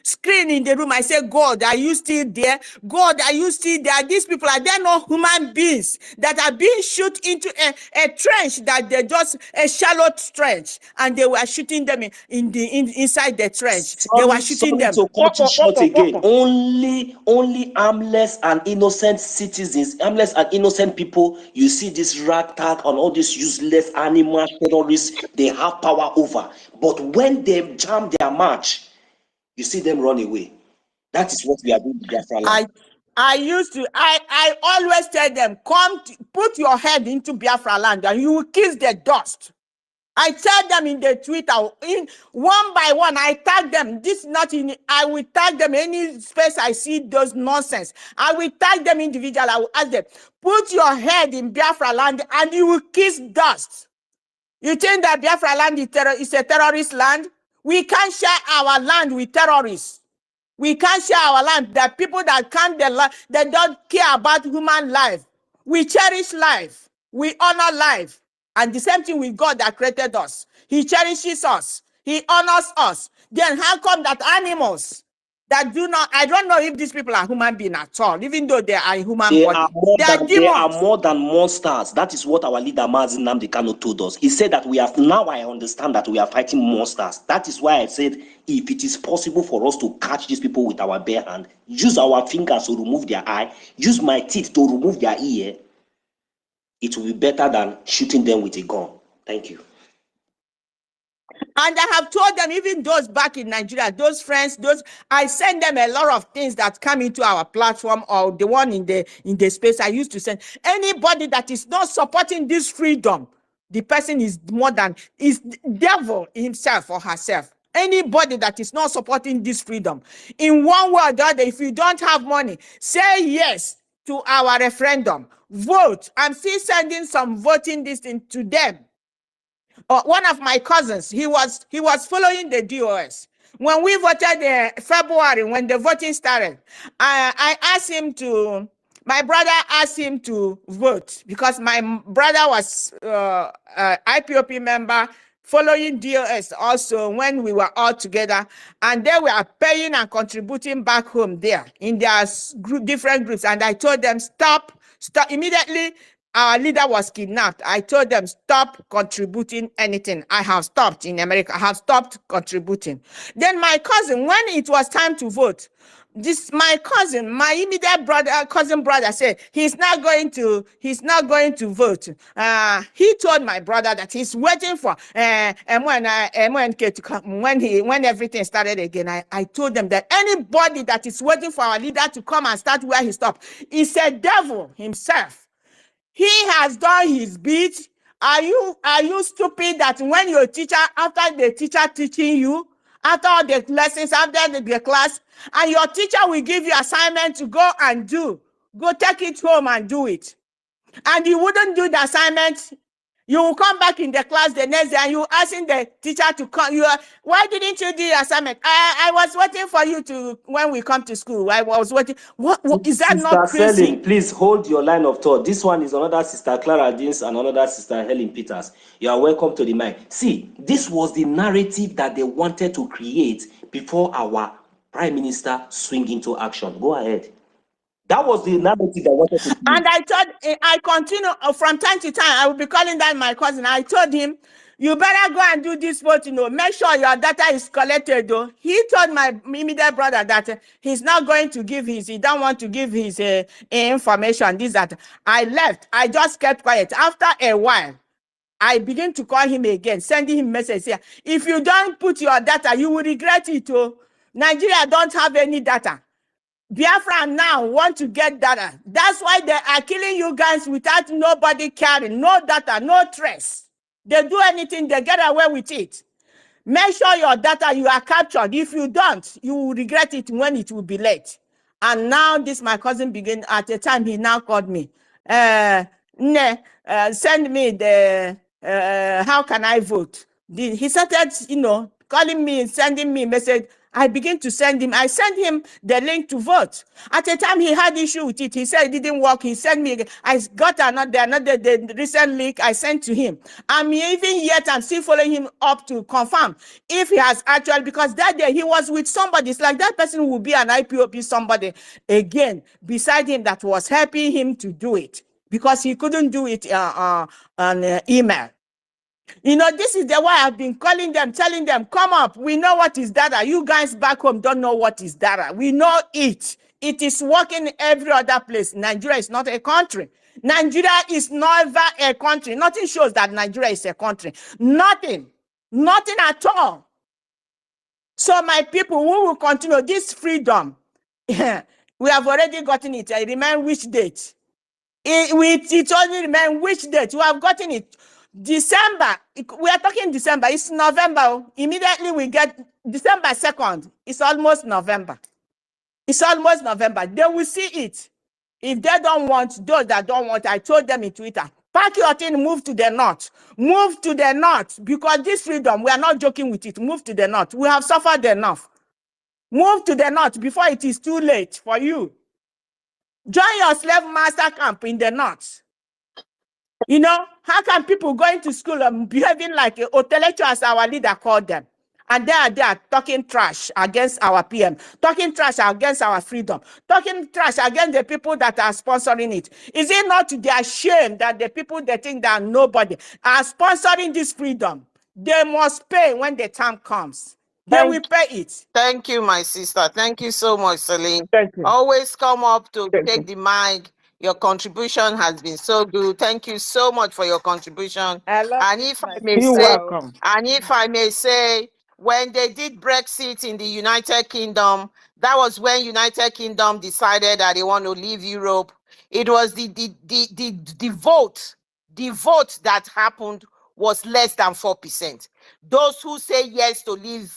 scream in the room. I said, God, are you still there? God, are you still there? These people, are they not human beings that are being shot into a trench that they're just a shallow trench, and they were shooting them inside the trench. They were shooting them. To cut you short again. Only harmless and innocent citizens, harmless and innocent people. You see this ragtag and all these useless animal terrorists. They have power over, but when they jam their march, you see them run away. That is what we are doing in Biafra land. I always tell them, come put your head into Biafra land and you will kiss the dust. I tell them in the Twitter, one by one, I tag them. This is not in, I will tag them any space I see those nonsense. I will tag them individually. I will ask them, put your head in Biafra land and you will kiss dust. You think that Biafra land is a terrorist land? We can't share our land with terrorists. We can't share our land. There are people that can't, they don't care about human life. We cherish life. We honor life. And the same thing with God that created us. He cherishes us. He honors us. Then how come that animals that do not, I don't know if these people are human beings at all, even though they are human body. They are more than monsters. That is what our leader Mazi Nnamdi Kanu told us. He said that now I understand that we are fighting monsters. That is why I said, if it is possible for us to catch these people with our bare hand, use our fingers to remove their eye, use my teeth to remove their ear, it will be better than shooting them with a gun. Thank you. And I have told them, even those back in Nigeria, those friends, I send them a lot of things that come into our platform, or the one in the space I used to send. Anybody that is not supporting this freedom, the person is devil himself or herself. Anybody that is not supporting this freedom, in one way or the other, if you don't have money, say yes to our referendum. Vote. I'm still sending some voting this thing to them. One of my cousins, he was following the DOS. When we voted in February, when the voting started, I asked him to, my brother asked him to vote because my brother was IPOP member following DOS also when we were all together, and they were paying and contributing back home there in their different groups. And I told them, stop. Immediately, our leader was kidnapped. I told them, stop contributing anything. I have stopped in America. I have stopped contributing. Then my cousin, when it was time to vote, my cousin, my immediate cousin brother said he's not going to vote. He told my brother that he's waiting for MNK to come. When everything started again, I told them that anybody that is waiting for our leader to come and start where he stopped is a devil himself. He has done his bit. Are you stupid that when your teacher, after the teacher teaching you, after all the lessons, after the class, and your teacher will give you assignment to go and do, go take it home and do it. And you wouldn't do the assignment, you will come back in the class the next day and you asking the teacher to come. Why didn't you do your assignment? I was waiting for you to, when we come to school. I was waiting. What is that? Sister not crazy? Selin, please hold your line of thought. This one is another Sister Clara Deans and another Sister Helen Peters. You are welcome to the mic. See, this was the narrative that they wanted to create before our Prime Minister swing into action. Go ahead. That was the narrative that wanted to create. And I thought, I continue from time to time. I will be calling that my cousin. I told him, you better go and do this vote, make sure your data is collected, though. He told my immediate brother that he's not going to give he don't want to give his information, this, that. I left. I just kept quiet. After a while, I began to call him again, sending him message here. If you don't put your data, you will regret it, oh. Nigeria don't have any data. Biafra now want to get data. That's why they are killing you guys without nobody caring. No data, no trace. They do anything, they get away with it. Make sure your data, you are captured. If you don't, you will regret it when it will be late. And now this, my cousin began, at the time he now called me. Send me the, how can I vote? He started, calling me, sending me a message. I began to send him. I sent him the link to vote. At the time, he had issue with it. He said it didn't work. He sent me again. I got another the recent link I sent to him. I'm still following him up to confirm if he has actually, because that day he was with somebody. It's like that person will be an IPOP somebody again beside him that was helping him to do it because he couldn't do it on email. This is the way I've been calling them, telling them, come up. We know what is data. You guys back home don't know what is data. We know it. It is working every other place. Nigeria is not a country. Nigeria is never a country. Nothing shows that Nigeria is a country. Nothing. Nothing at all. So my people, we will continue this freedom. We have already gotten it. I remember which date. It only remains which date. You have gotten it. December, we are talking December, it's November. Immediately we get December 2nd, it's almost November. It's almost November. They will see it. If they don't want, those that don't want, I told them in Twitter, pack your thing, move to the north. Move to the north, because this freedom, we are not joking with it. Move to the north. We have suffered enough. Move to the north before it is too late for you. Join your slave master camp in the north. How can people going to school and behaving like intellectual, as our leader called them? And they are talking trash against our PM, talking trash against our freedom, talking trash against the people that are sponsoring it. Is it not to their shame that the people they think that nobody are sponsoring this freedom? They must pay when the time comes. They will pay it. Thank you, my sister. Thank you so much, Celine. Thank you. Always come up to take the mic. Your contribution has been so good. Thank you so much for your contribution. And if I may say, when they did Brexit in the United Kingdom, that was when United Kingdom decided that they want to leave Europe. It was the vote that happened was less than 4%. Those who say yes to leave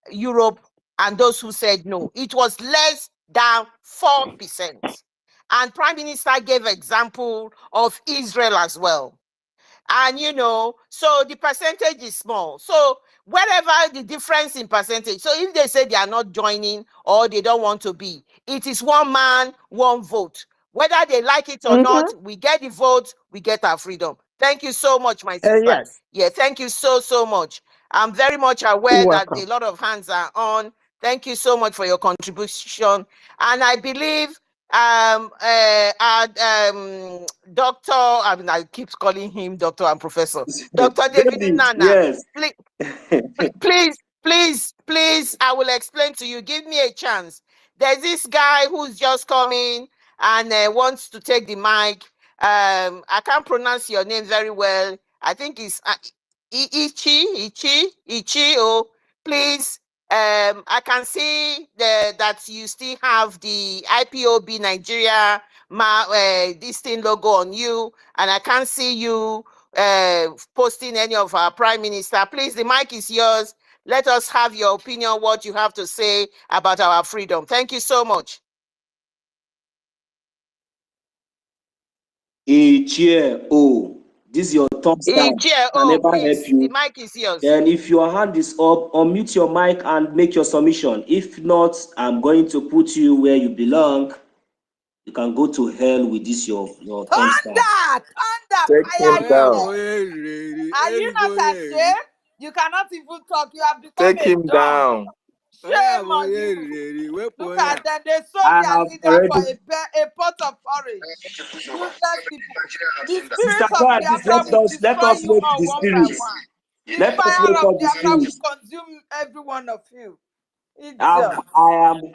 Europe and those who said no, it was less than 4%. And Prime Minister gave example of Israel as well. And, so the percentage is small. So wherever the difference in percentage, so if they say they are not joining or they don't want to be, it is one man, one vote. Whether they like it or not, we get the vote, we get our freedom. Thank you so much, my sister. Yes. Yeah, thank you so much. I'm very much aware that a lot of hands are on. Thank you so much for your contribution. And I believe Doctor, I mean, I keep calling him Doctor and Professor. Dr. David Nana, yes. please, I will explain to you. Give me a chance. There's this guy who's just coming and wants to take the mic. I can't pronounce your name very well. I think it's Ichi. Oh, please. I can see that you still have the IPOB Nigeria this thing logo on you, and I can't see you posting any of our prime minister. Please, the mic is yours. Let us have your opinion, what you have to say about our freedom. Thank you so much. This is your thumbs down. Can never help you. The mic is yours. Then if your hand is up, unmute your mic and make your submission. If not, I'm going to put you where you belong. You can go to hell with this your thumbs down. Thunder, fire down. Are you not ashamed? You cannot even talk. You have become Take him down. Shame on you. Look at them. They sold their leader for a pot of porridge. Useless people. The spirit of Biafra will destroy you all one by one. The fire of Biafra will consume every one of you. I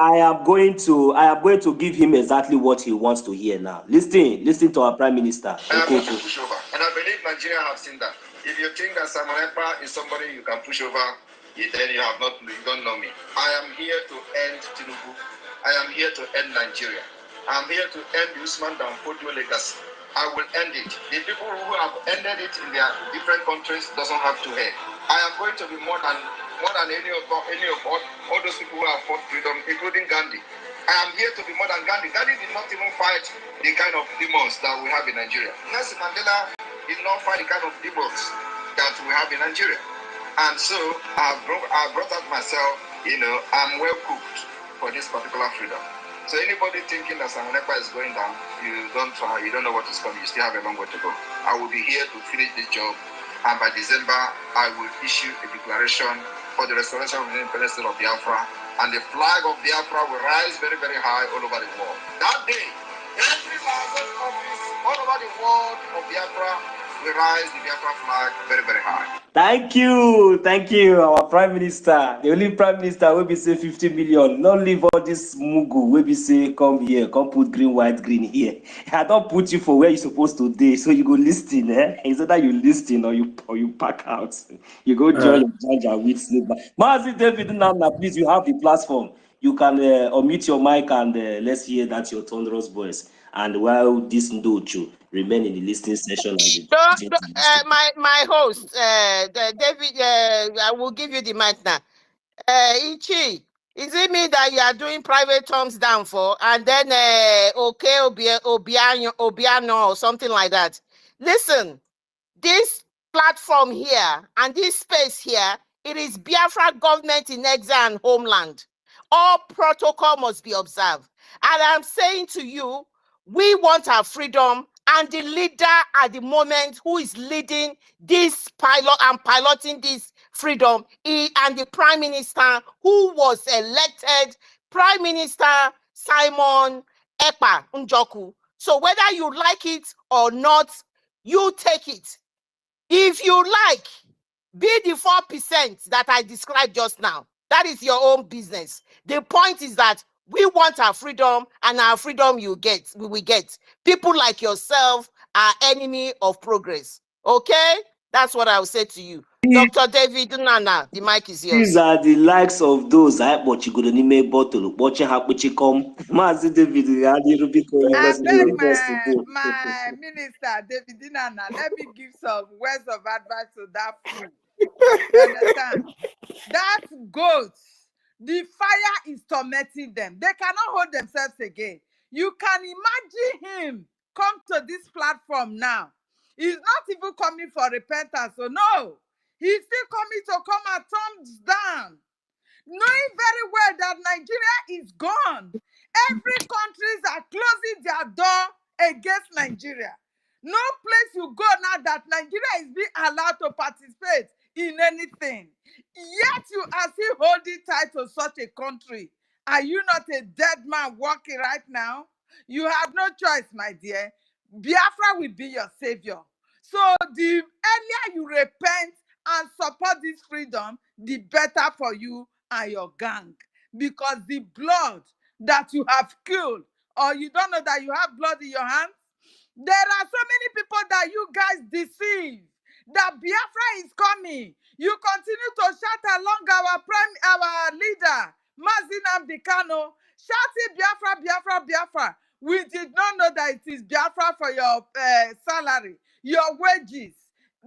am going to give him exactly what he wants to hear now. Listen to our Prime Minister. I am going to push over, and I believe Nigeria have seen that. If you think that Simon Ekpa is somebody you can push over, then you don't know me. I am here to end Tinubu. I am here to end Nigeria. I am here to end the Usman Danfodio legacy. I will end it. The people who have ended it in their different countries doesn't have to end. I am going to be more than any of all those people who have fought freedom, including Gandhi. I am here to be more than Gandhi. Gandhi did not even fight the kind of demons that we have in Nigeria. Nelson Mandela did not fight the kind of demons that we have in Nigeria. And so I brought out myself, I'm well cooked for this particular freedom. So anybody thinking that Simon Ekpa is going down, you don't know what is coming. You still have a long way to go. I will be here to finish this job, and by December I will issue a declaration for the restoration of the independence of Biafra, and the flag of Biafra will rise very, very high all over the world. That day, every license office all over the world of Biafra will rise the Biafra flag very, very high. Thank you, our Prime Minister. The only Prime Minister will be say 50 million. Not leave all this mugu. Will be say come here, come put green, white, green here. I don't put you for where you're supposed to be, so you go listen. It's either you listen or you pack out. You go join the judge with sleep. Mazi David Nana, please, you have the platform. You can unmute your mic and let's hear that your thunderous voice. And while this Ndochu remain in the listening session. My host, David, I will give you the mic now. Ichi, is it me that you are doing private thumbs down for? And then, Obiano or something like that. Listen, this platform here and this space here, it is Biafra government in exile and homeland. All protocol must be observed. And I'm saying to you, we want our freedom, and the leader at the moment who is leading this piloting this freedom and the Prime Minister who was elected, Prime Minister Simon Ekpa Njoku. So whether you like it or not, you take it. If you like, be the 4% that I described just now. That is your own business. The point is that we want our freedom, and our freedom we will get. People like yourself are enemy of progress. Okay? That's what I will say to you. Dr. David Nana, the mic is yours. These are the likes of those but you could only bottle, watching how much come. Mazi David, my minister, David Nana, let me give some words of advice to that fool. You understand? That goat, the fire is tormenting them. They cannot hold themselves again. You can imagine him come to this platform now. He's not even coming for repentance. So no, he's still coming to come and thumbs down, knowing very well that Nigeria is gone. Every countries are closing their door against Nigeria. No place you go now that Nigeria is being allowed to participate in anything. Yet you are still holding tight to such a country. Are you not a dead man walking right now? You have no choice, my dear. Biafra will be your savior. So the earlier you repent and support this freedom, the better for you and your gang. Because the blood that you have killed, or you don't know that you have blood in your hands, there are so many people that you guys deceive. That Biafra is coming. You continue to shout along our leader, Mazi Nnamdi Kanu, shouting Biafra, Biafra, Biafra. We did not know that it is Biafra for your salary, your wages.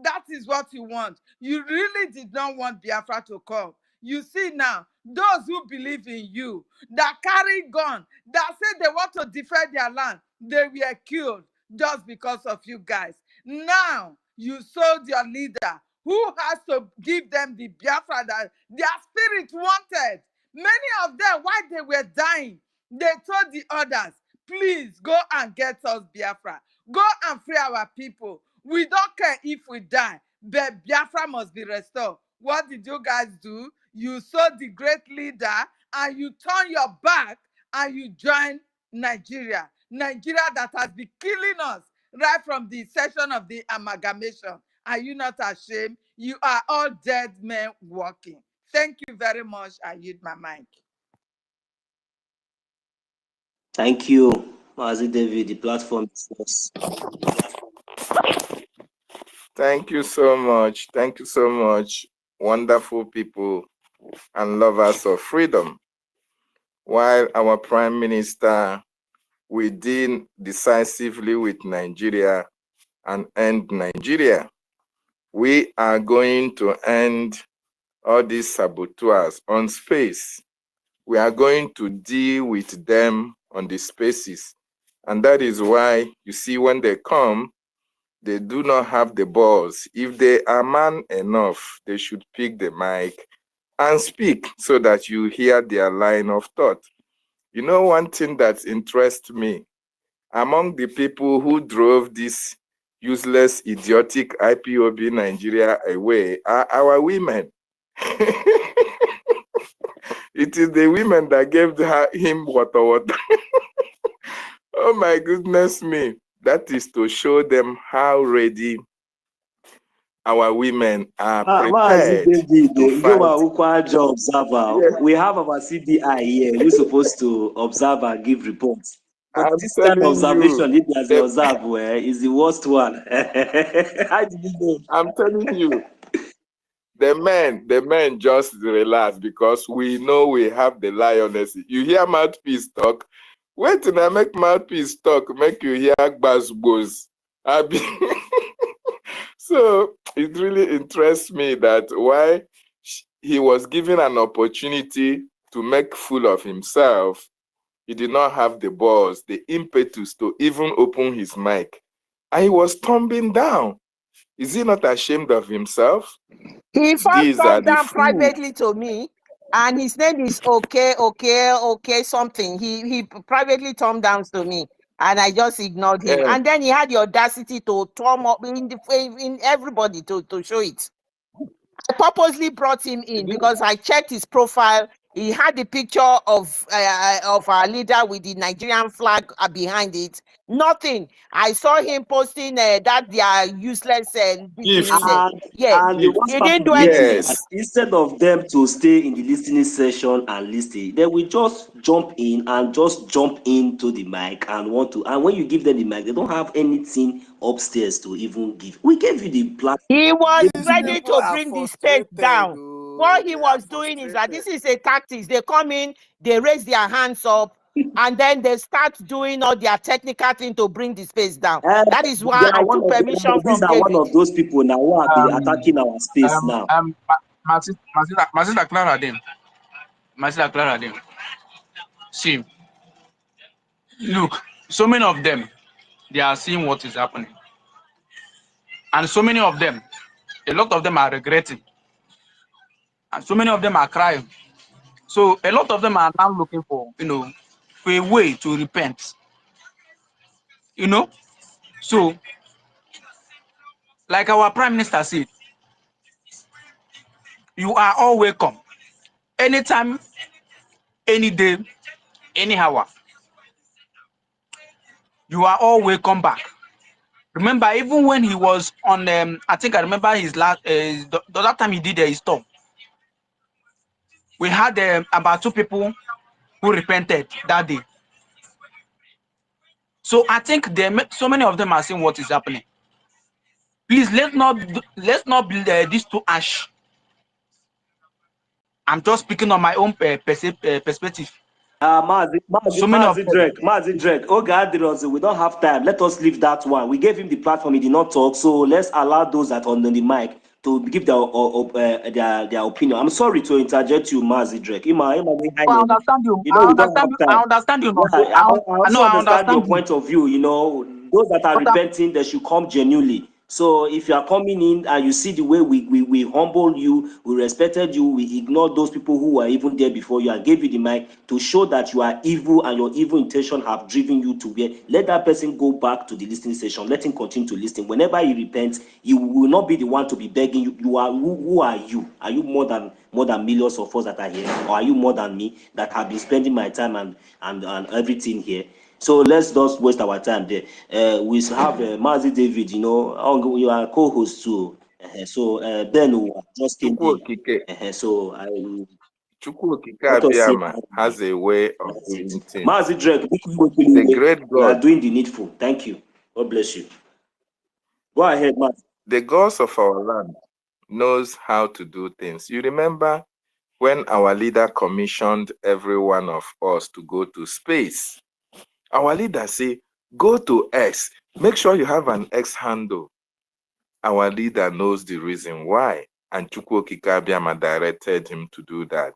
That is what you want. You really did not want Biafra to come. You see now, those who believe in you, that carry gun, that say they want to defend their land, they were killed just because of you guys. Now, you sold your leader, who has to give them the Biafra that their spirit wanted. Many of them, while they were dying, they told the others, please go and get us Biafra. Go and free our people. We don't care if we die, but Biafra must be restored. What did you guys do? You saw the great leader and you turn your back and you join Nigeria. Nigeria that has been killing us right from the session of the amalgamation. Are you not ashamed? You are all dead men walking. Thank you very much. I yield my mic. Thank you, Mazi David. The platform is yours. Thank you so much. Thank you so much, wonderful people and lovers of freedom. While our Prime Minister will deal decisively with Nigeria and end Nigeria, we are going to end all these saboteurs on space. We are going to deal with them on the spaces. And that is why you see when they come, they do not have the balls. If they are man enough, they should pick the mic and speak so that you hear their line of thought. You know, one thing that interests me, among the people who drove this useless, idiotic IPOB Nigeria away are our women. It is the women that gave him WOTOWOTO. Oh my goodness me. That is to show them how ready our women are prepared to fight. Observer. Yes. We have our CBI here. We're supposed to observe and give reports. But this kind of observation, if there's the observe, is the worst one. How did you know? I'm telling you, the men just relax because we know we have the lioness. You hear mouthpiece talk. Wait till I make mouthpiece talk, make you hear gbas. So it really interests me that why he was given an opportunity to make fool of himself, he did not have the balls, the impetus to even open his mic. And he was tumbling down. Is he not ashamed of himself? He first come down privately to me, and his name is okay something. He privately turned down to me, and I just ignored him. And then he had the audacity to turn up in everybody to show it. I purposely brought him in because I checked his profile. He had the picture of our leader with the Nigerian flag behind it. Nothing. I saw him posting that they are useless. And he didn't do anything. Instead of them to stay in the listening session and listen, they will just jump into the mic and want to. And when you give them the mic, they don't have anything upstairs to even give. We gave you the platform. He was ready to bring the space down. What he was doing is that this is a tactics. They come in, they raise their hands up, and then they start doing all their technical thing to bring the space down. That is why I took permission from David. One of those people now who are attacking our space now. Masila Clara them. See, look, so many of them, they are seeing what is happening. And so many of them, a lot of them are regretting. And so many of them are crying. So a lot of them are now looking for, for a way to repent. So Like our Prime Minister said, you are all welcome. Anytime, any day, any hour. You are all welcome back. Remember, even when he was on, I think I remember his last, the other time he did his talk, we had about 2 people who repented that day. So I think so many of them are seeing what is happening. Please let's not build this to ash. I'm just speaking on my own perspective. So many of them. Mazi Drake. Okay, we don't have time. Let us leave that one. We gave him the platform. He did not talk. So let's allow those that are on the mic to give their opinion. I'm sorry to interject you, Mazi Drake. I understand you. You know, we don't have time. I understand you. Yeah, I know. I understand your you. point of view. You know, those that are repenting, they should come genuinely. So if you are coming in and you see the way we humble you, we respected you, we ignored those people who were even there before you and gave you the mic to show that you are evil and your evil intention have driven you to where, let that person go back to the listening session. Let him continue to listen. Whenever he repents, he will not be the one to be begging you. You are who are you? Are you more than millions of us that are here, or are you more than me that have been spending my time and everything here? So let's not waste our time there. We have Mazi David, you know, you are co-host too. So Ben who just came in. So let us say has a way of doing things. Mazi Drake, the great God, you are doing the needful. Thank you. God bless you. Go ahead, Mazi. The gods of our land knows how to do things. You remember when our leader commissioned every one of us to go to space? Our leader say, go to X. Make sure you have an X handle. Our leader knows the reason why. And Chukwu Okike Abiama directed him to do that.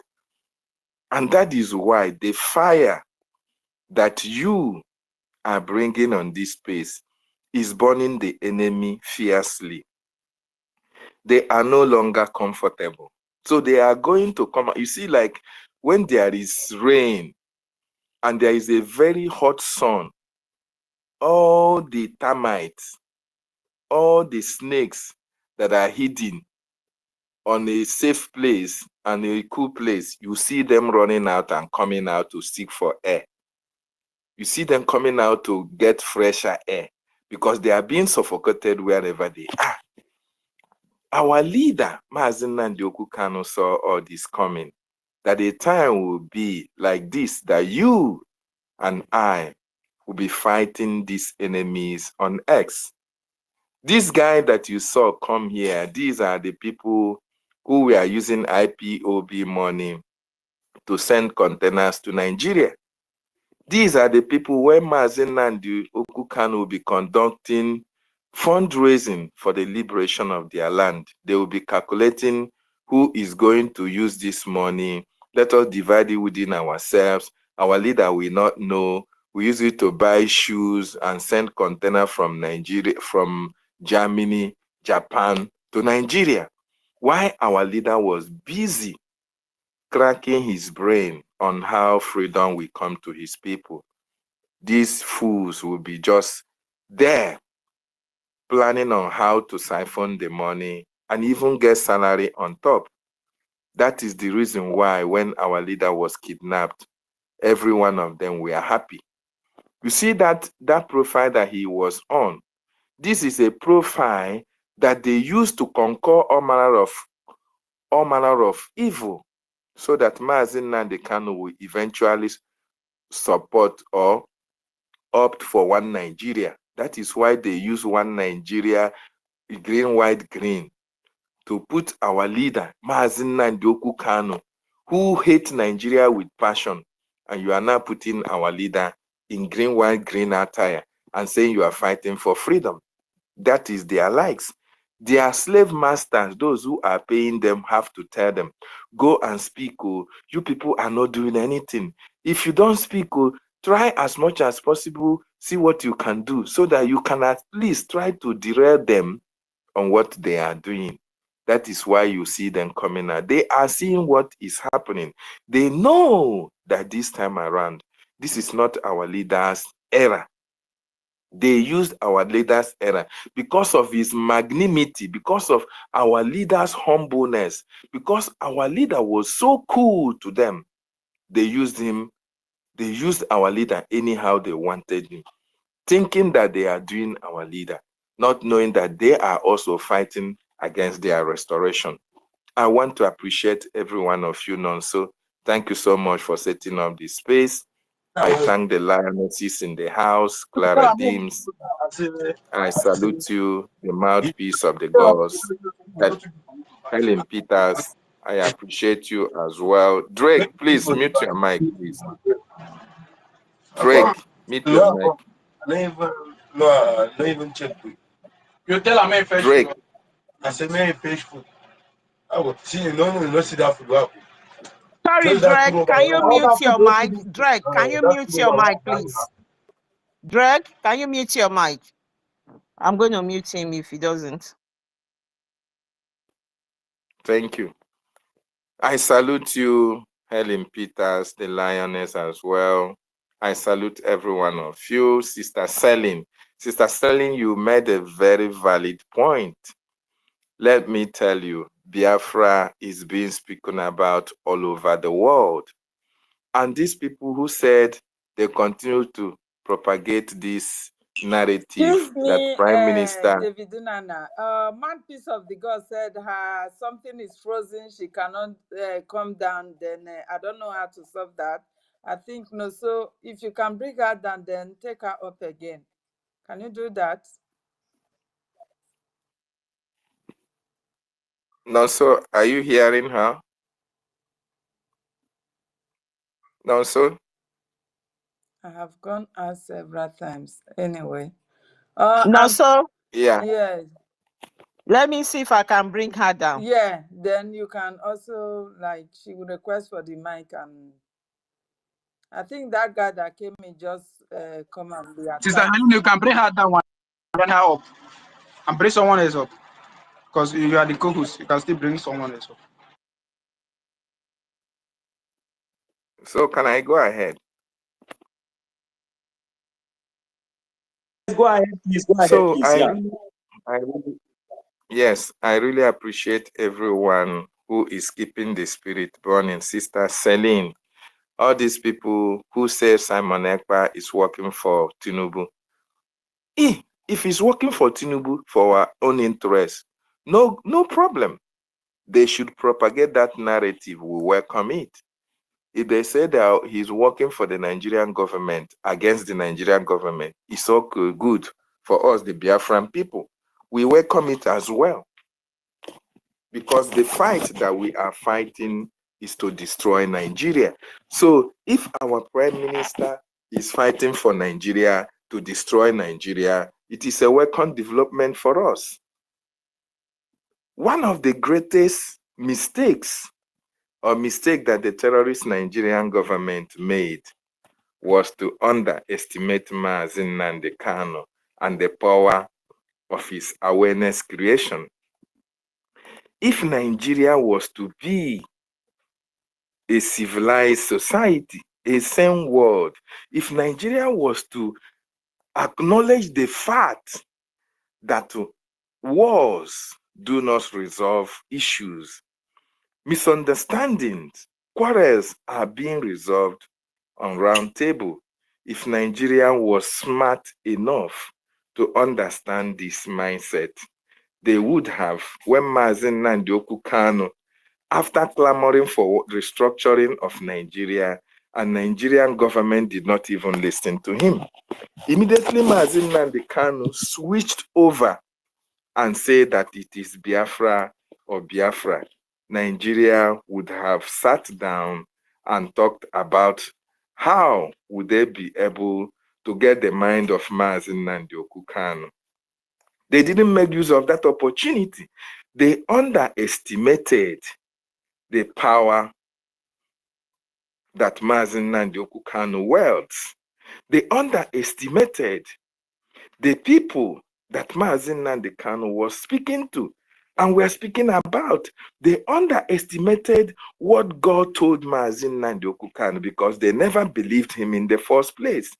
And that is why the fire that you are bringing on this space is burning the enemy fiercely. They are no longer comfortable. So they are going to come. You see, like when there is rain and there is a very hot sun, all the termites, all the snakes that are hidden on a safe place and a cool place, you see them running out and coming out to seek for air. You see them coming out to get fresher air because they are being suffocated wherever they are. Our leader, Mazi Nnamdi Kanu, saw all this coming, that a time will be like this, that you and I will be fighting these enemies on X. This guy that you saw come here, these are the people who were using IPOB money to send containers to Nigeria. These are the people where Mazi Nnamdi Kanu will be conducting fundraising for the liberation of their land. They will be calculating who is going to use this money. Let us divide it within ourselves. Our leader will not know. We use it to buy shoes and send container from Nigeria, from Germany, Japan to Nigeria. Why our leader was busy cracking his brain on how freedom will come to his people. These fools will be just there planning on how to siphon the money and even get salary on top. That is the reason why when our leader was kidnapped, every one of them were happy. You see that profile that he was on, this is a profile that they used to conquer all manner of evil, so that Mazi Nnamdi Kanu will eventually support or opt for one Nigeria. That is why they use one Nigeria, green, white, green, to put our leader, Mazi Nnamdi Kanu, who hates Nigeria with passion. And you are now putting our leader in green, white, green attire and saying you are fighting for freedom. That is their likes. Their slave masters, those who are paying them, have to tell them, go and speak. Oh, you people are not doing anything. If you don't speak, oh, try as much as possible, see what you can do so that you can at least try to derail them on what they are doing. That is why you see them coming out. They are seeing what is happening. They know that this time around, this is not our leader's era. They used our leader's error because of his magnanimity, because of our leader's humbleness, because our leader was so cool to them. They used him, they used our leader anyhow they wanted him, thinking that they are doing our leader, not knowing that they are also fighting against their restoration. I want to appreciate every one of you, Nonso. Thank you so much for setting up this space. I thank the lionesses in the house, Clara Deems. I salute you, the mouthpiece of the gods. Helen Peters, I appreciate you as well. Drake, please mute your mic, please. Drake, mute your mic. No, even check. You tell me fresh Drake. Food. I said, man, fresh food. I will see, no, see that food. Sorry, Drake, can you mute your mic? Drake, can you mute your mic, please? Drake, can you mute your mic? I'm going to mute him if he doesn't. Thank you. I salute you, Helen Peters, the lioness as well. I salute every one of you. Sister Selin. Sister Selin, you made a very valid point. Let me tell you, Biafra is being spoken about all over the world. And these people who said they continue to propagate this narrative that Prime Minister... David Nana, Mouthpiece of the God said something is frozen, she cannot come down, then I don't know how to solve that. I think, no, so if you can bring her down, then take her up again. Can you do that? No, so are you hearing her? No, so? I have gone out several times. Anyway. No, so? Yeah. Yeah. Let me see if I can bring her down. Yeah, then you can also, like, she will request for the mic, and I think that guy that came in just come and be attacked. Sister Helen, you can bring her down one, bring her up, and bring someone else up. Because you are the co-host, you can still bring someone else up. So can I go ahead? Go ahead, please. Go ahead, so please. I really appreciate everyone who is keeping the spirit burning. Sister Celine, all these people who say Simon Ekpa is working for Tinubu. If he's working for Tinubu for our own interest, no problem. They should propagate that narrative. We welcome it. If they say that he's working for the Nigerian government, against the Nigerian government, it's so good for us, the Biafran people. We welcome it as well. Because the fight that we are fighting is to destroy Nigeria. So if our Prime Minister is fighting for Nigeria to destroy Nigeria, it is a welcome development for us. One of the greatest mistakes that the terrorist Nigerian government made was to underestimate Mazi Nnamdi Kanu and the power of his awareness creation. If Nigeria was to be a civilized society, a sane world, if Nigeria was to acknowledge the fact that wars do not resolve issues, misunderstandings, quarrels are being resolved on round table. If Nigeria was smart enough to understand this mindset, they would have, when Mazi Nnamdi Kanu, after clamoring for restructuring of Nigeria, and Nigerian government did not even listen to him, immediately Mazi Nnamdi Kanu switched over and said that it is Biafra or Biafra. Nigeria would have sat down and talked about how would they be able to get the mind of Mazi Nnamdi Kanu. They didn't make use of that opportunity. They underestimated the power that Mazi Nnamdi Kanu wields. They underestimated the people that Mazi Nnamdi Kanu was speaking to and we're speaking about. They underestimated what God told Mazi Nnamdi Kanu because they never believed him in the first place.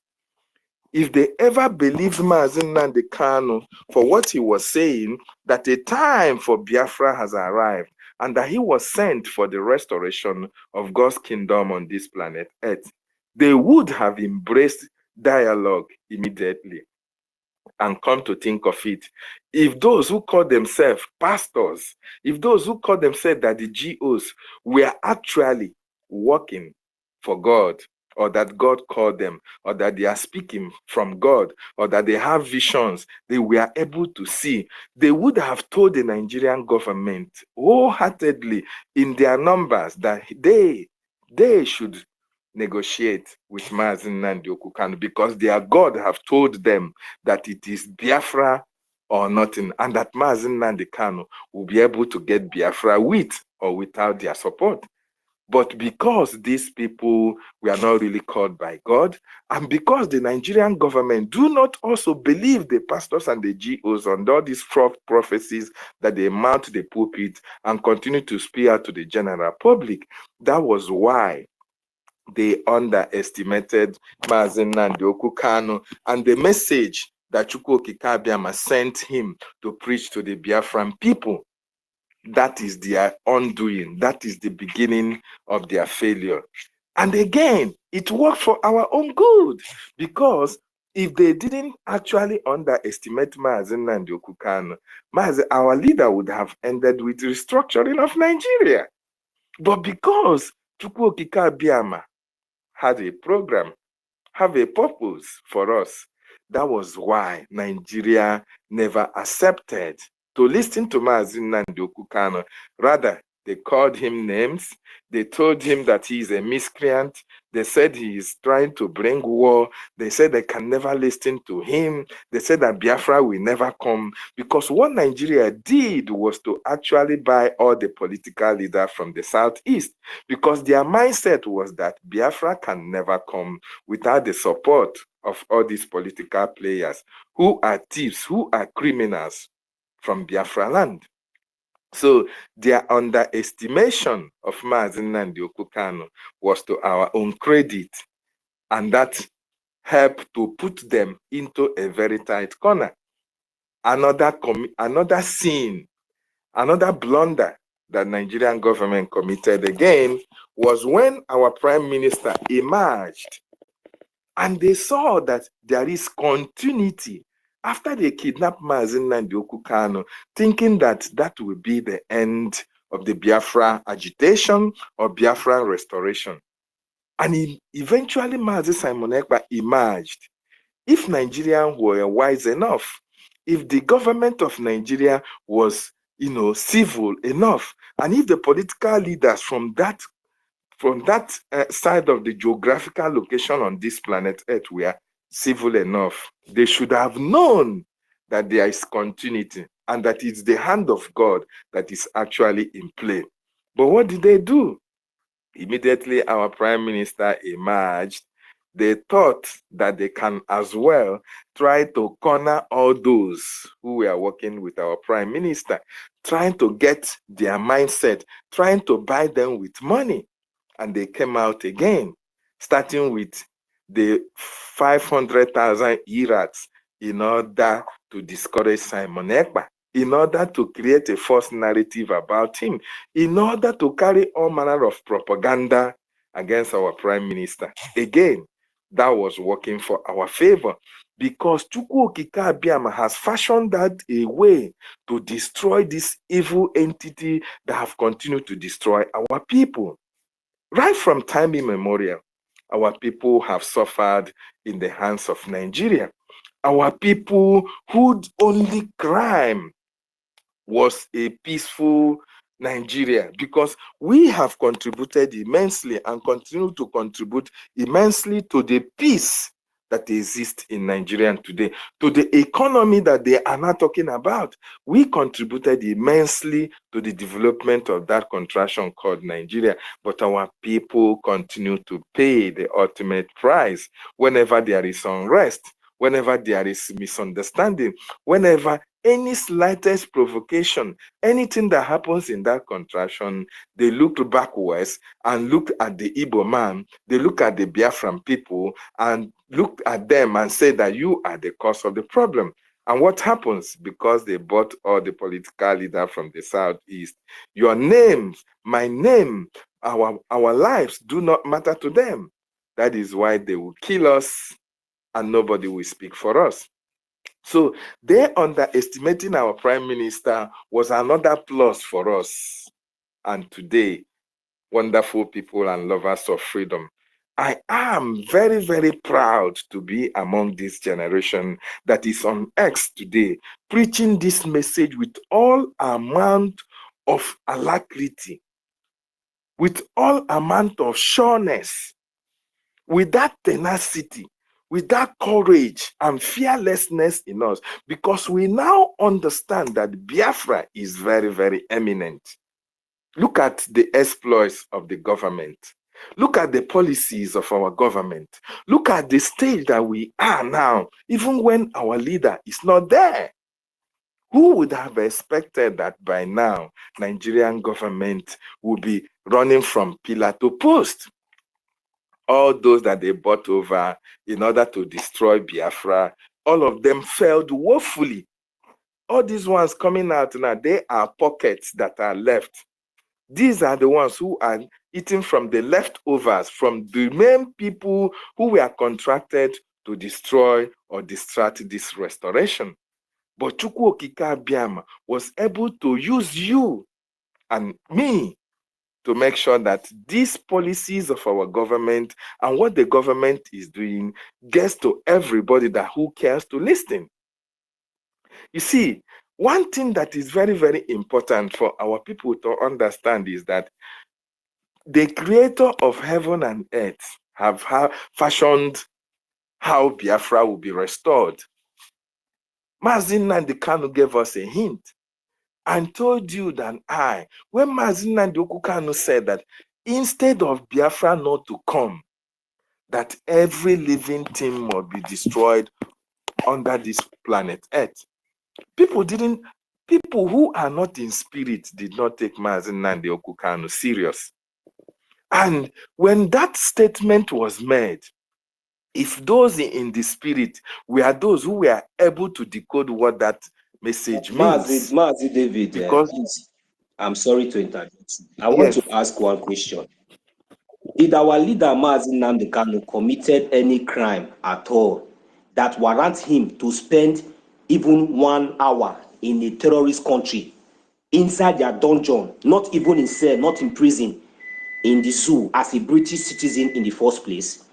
if they ever believed Mazi Nnamdi Kanu for what he was saying, that a time for Biafra has arrived and that he was sent for the restoration of God's kingdom on this planet Earth, they would have embraced dialogue immediately. And come to think of it, if those who call themselves pastors, if those who call themselves that the GOs were actually working for God, or that God called them, or that they are speaking from God, or that they have visions they were able to see, they would have told the Nigerian government wholeheartedly in their numbers that they should negotiate with Mazi Nnamdi Kanu, because their God have told them that it is Biafra or nothing, and that Mazi Nnamdi Kanu will be able to get Biafra with or without their support. But because these people were not really called by God, and because the Nigerian government do not also believe the pastors and the GOs on all these false prophecies that they mount the pulpit and continue to speak out to the general public, that was why they underestimated Mazi Nnamdi Kanu and the message that Chukwu Okike Abiama sent him to preach to the Biafran people. That is their undoing. That is the beginning of their failure. And again, it worked for our own good, because if they didn't actually underestimate Mazi Nnamdi Kanu, our leader would have ended with restructuring of Nigeria. But because Chukwu Okike Abiama had a program, have a purpose for us, that was why Nigeria never accepted to listen to Mazi Nnamdi Kanu. Rather, they called him names. They told him that he is a miscreant. They said he is trying to bring war. They said they can never listen to him. They said that Biafra will never come, because what Nigeria did was to actually buy all the political leaders from the Southeast, because their mindset was that Biafra can never come without the support of all these political players who are thieves, who are criminals from Biafra land. So their underestimation of Mazi Nnamdi Kanu was to our own credit, and that helped to put them into a very tight corner. Another sin, another blunder that Nigerian government committed again was when our prime minister emerged and they saw that there is continuity after they kidnapped Mazi Nnamdi Kanu, thinking that that will be the end of the Biafra agitation or Biafra restoration. And eventually Mazi Simon Ekpa emerged. If Nigerians were wise enough, if the government of Nigeria was, civil enough, and if the political leaders from that side of the geographical location on this planet Earth were civil enough, they should have known that there is continuity and that it's the hand of God that is actually in play. But what did they do? Immediately our prime minister emerged, they thought that they can as well try to corner all those who were working with our prime minister, trying to get their mindset, trying to buy them with money. And they came out again, starting with the 500,000 irats in order to discourage Simon Ekpa, in order to create a false narrative about him, in order to carry all manner of propaganda against our prime minister. Again, that was working for our favor, because Chukwu Okike Abiama has fashioned that a way to destroy this evil entity that have continued to destroy our people. Right from time immemorial, our people have suffered in the hands of Nigeria. Our people whose only crime was a peaceful Nigeria, because we have contributed immensely and continue to contribute immensely to the peace that exists in Nigeria today, to the economy that they are not talking about. We contributed immensely to the development of that contraction called Nigeria, but our people continue to pay the ultimate price whenever there is unrest, whenever there is misunderstanding, whenever any slightest provocation, anything that happens in that contraction, they looked backwards and looked at the Igbo man, they look at the Biafran people and looked at them and said that you are the cause of the problem. And what happens? Because they bought all the political leaders from the southeast, your names, my name, our lives do not matter to them. That is why they will kill us and nobody will speak for us. So they underestimating our prime minister was another plus for us. And today, wonderful people and lovers of freedom, I am very, very proud to be among this generation that is on X today, preaching this message with all amount of alacrity, with all amount of sureness, with that tenacity, with that courage and fearlessness in us, because we now understand that Biafra is very, very eminent. Look at the exploits of the government. Look at the policies of our government. Look at the stage that we are now, even when our leader is not there. Who would have expected that by now, Nigerian government would be running from pillar to post? All those that they bought over in order to destroy Biafra, all of them failed woefully. All these ones coming out now, they are pockets that are left. These are the ones who are eating from the leftovers, from the main people who were contracted to destroy or distract this restoration. But Chukwu Okike Abiama was able to use you and me to make sure that these policies of our government and what the government is doing gets to everybody that who cares to listen. You see, one thing that is very, very important for our people to understand is that the creator of heaven and earth have fashioned how Biafra will be restored. Mazi Nnamdi Kanu gave us a hint and told you that when Mazi Nnamdi Kanu said that instead of Biafra not to come, that every living thing must be destroyed under this planet Earth. People who are not in spirit did not take Mazi Nnamdi Kanu serious. And when that statement was made, if those in the spirit were those who were able to decode what that message means. Mazi David, because please, I'm sorry to interrupt you. I want to ask one question. Did our leader Mazi Nnamdi Kanu committed any crime at all that warrants him to spend even 1 hour in a terrorist country, inside their dungeon, not even in cell, not in prison, in the zoo as a British citizen in the first place?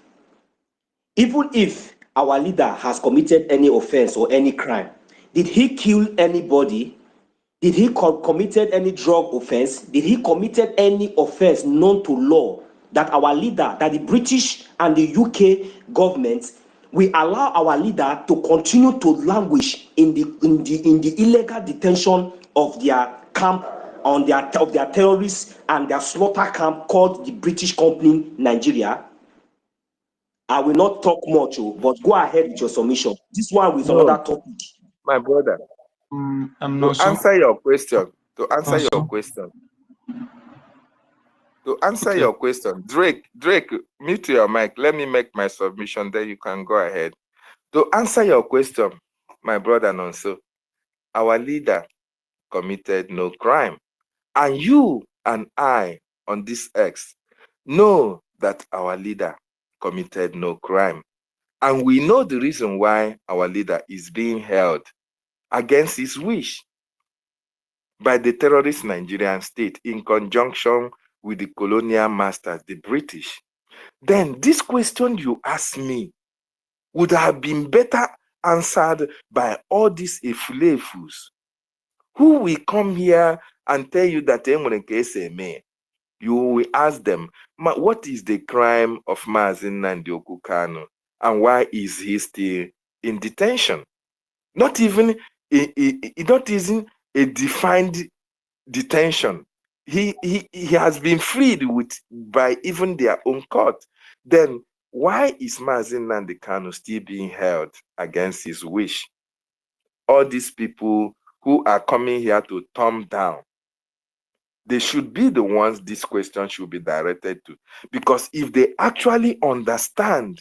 Even if our leader has committed any offense or any crime, did he kill anybody? Did he committed any drug offense? Did he committed any offense known to law that our leader, that the British and the UK governments will allow our leader to continue to languish in the illegal detention of their camp of their terrorists and their slaughter camp called the British Company Nigeria? I will not talk much, but go ahead with your submission. This one is another topic. My brother, to answer your question, Drake, mute your mic. Let me make my submission, then you can go ahead. To answer your question, my brother Nonso, our leader committed no crime. And you and I on this X know that our leader committed no crime. And we know the reason why our leader is being held against his wish by the terrorist Nigerian state in conjunction with the colonial masters, the British. Then this question you asked me would have been better answered by all these efulefus who will come here and tell you that you will ask them, what is the crime of Mazi Nnamdi Kanu and why is he still in detention? Not even a defined detention. He has been freed by even their own court. Then why is Mazi Nnamdi Kanu still being held against his wish? All these people who are coming here to thumb down. They should be the ones this question should be directed to. Because if they actually understand,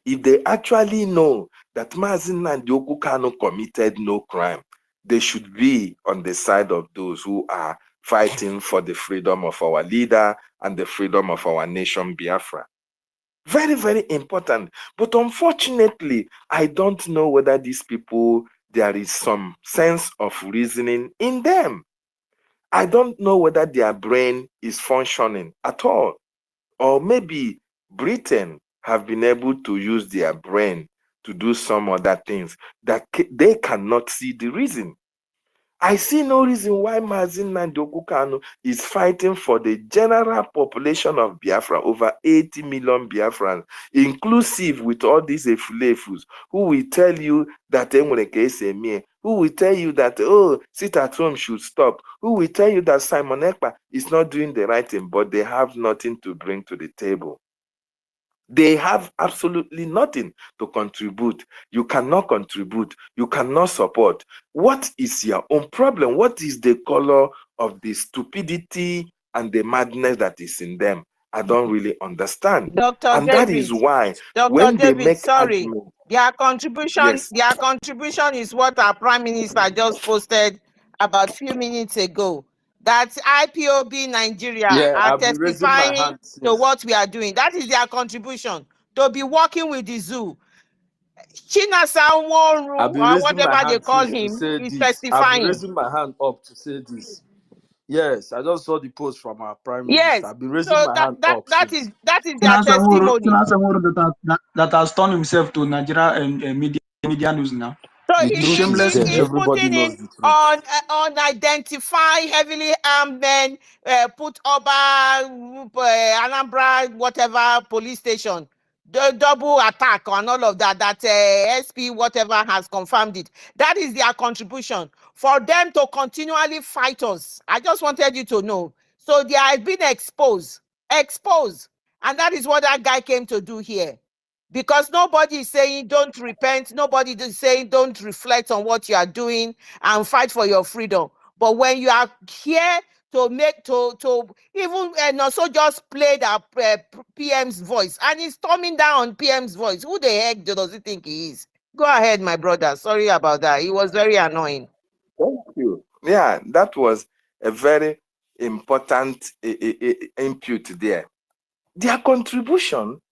if they actually know that Mazi Nnamdi Kanu committed no crime, they should be on the side of those who are fighting for the freedom of our leader and the freedom of our nation, Biafra. Very, very important. But unfortunately, I don't know whether these people, there is some sense of reasoning in them. I don't know whether their brain is functioning at all. Or maybe Britain have been able to use their brain to do some other things that they cannot see the reason. I see no reason why Mazi Nnamdi Kanu is fighting for the general population of Biafra, over 80 million Biafrans, inclusive with all these efulefus, who will tell you that who will tell you that, oh, sit at home should stop, who will tell you that Simon Ekpa is not doing the right thing, but they have nothing to bring to the table. They have absolutely nothing to contribute. You cannot contribute. You cannot support. What is your own problem? What is the color of the stupidity and the madness that is in them? I don't really understand. Dr. And David, that is why Dr. when David, they make sorry, argument, their contribution is what our Prime Minister just posted about a few minutes ago. That IPOB Nigeria are testifying to what we are doing. That is their contribution, to be working with the zoo. Chinasa Nworu, or whatever they call him, is testifying. I've been raising my hand up to say this. Yes, I just saw the post from our Prime Minister. Yes, I've been raising my hand up. that is their testimony. That has turned himself to Nigeria and media news now. So he's putting in on unidentified, heavily armed men, put Oba, Anambra, whatever police station, the double attack and all of that, that SP whatever has confirmed it. That is their contribution. For them to continually fight us, I just wanted you to know. So they have been exposed. And that is what that guy came to do here. Because nobody is saying don't repent, nobody is saying don't reflect on what you are doing and fight for your freedom. But when you are here to make to even and also just play the PM's voice, and he's storming down on PM's voice, who the heck does he think he is? Go ahead, my brother. Sorry about that. It was very annoying. Thank you. Yeah, that was a very important input there. Their contribution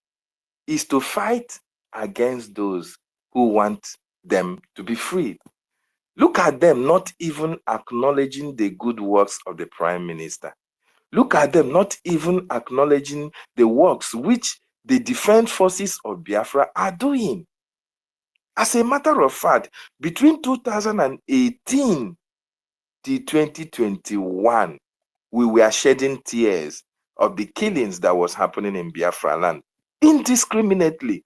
is to fight against those who want them to be freed. Look at them not even acknowledging the good works of the Prime Minister. Look at them not even acknowledging the works which the defense forces of Biafra are doing. As a matter of fact, between 2018 to 2021, we were shedding tears of the killings that was happening in Biafra land. Indiscriminately,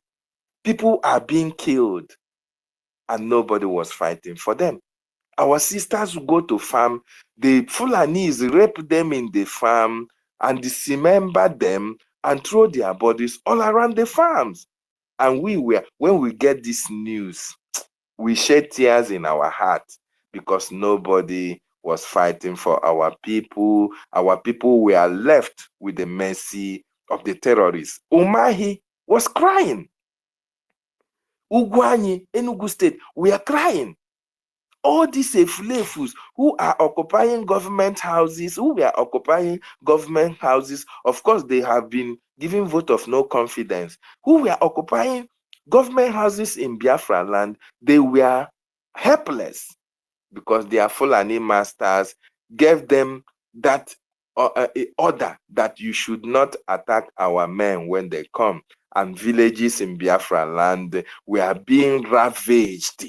people are being killed and nobody was fighting for them. Our sisters go to farm, the Fulanis rape them in the farm and dismember them and throw their bodies all around the farms. And when we get this news, we shed tears in our heart because nobody was fighting for our people. Our people were left with the mercy of the terrorists. Umahi was crying. Ugwanyi, Enugu State, we are crying. All these efulefus who are occupying government houses, of course, they have been given vote of no confidence, who were occupying government houses in Biafra land, they were helpless because their Fulani masters gave them that order that you should not attack our men when they come. And villages in Biafra land were being ravaged.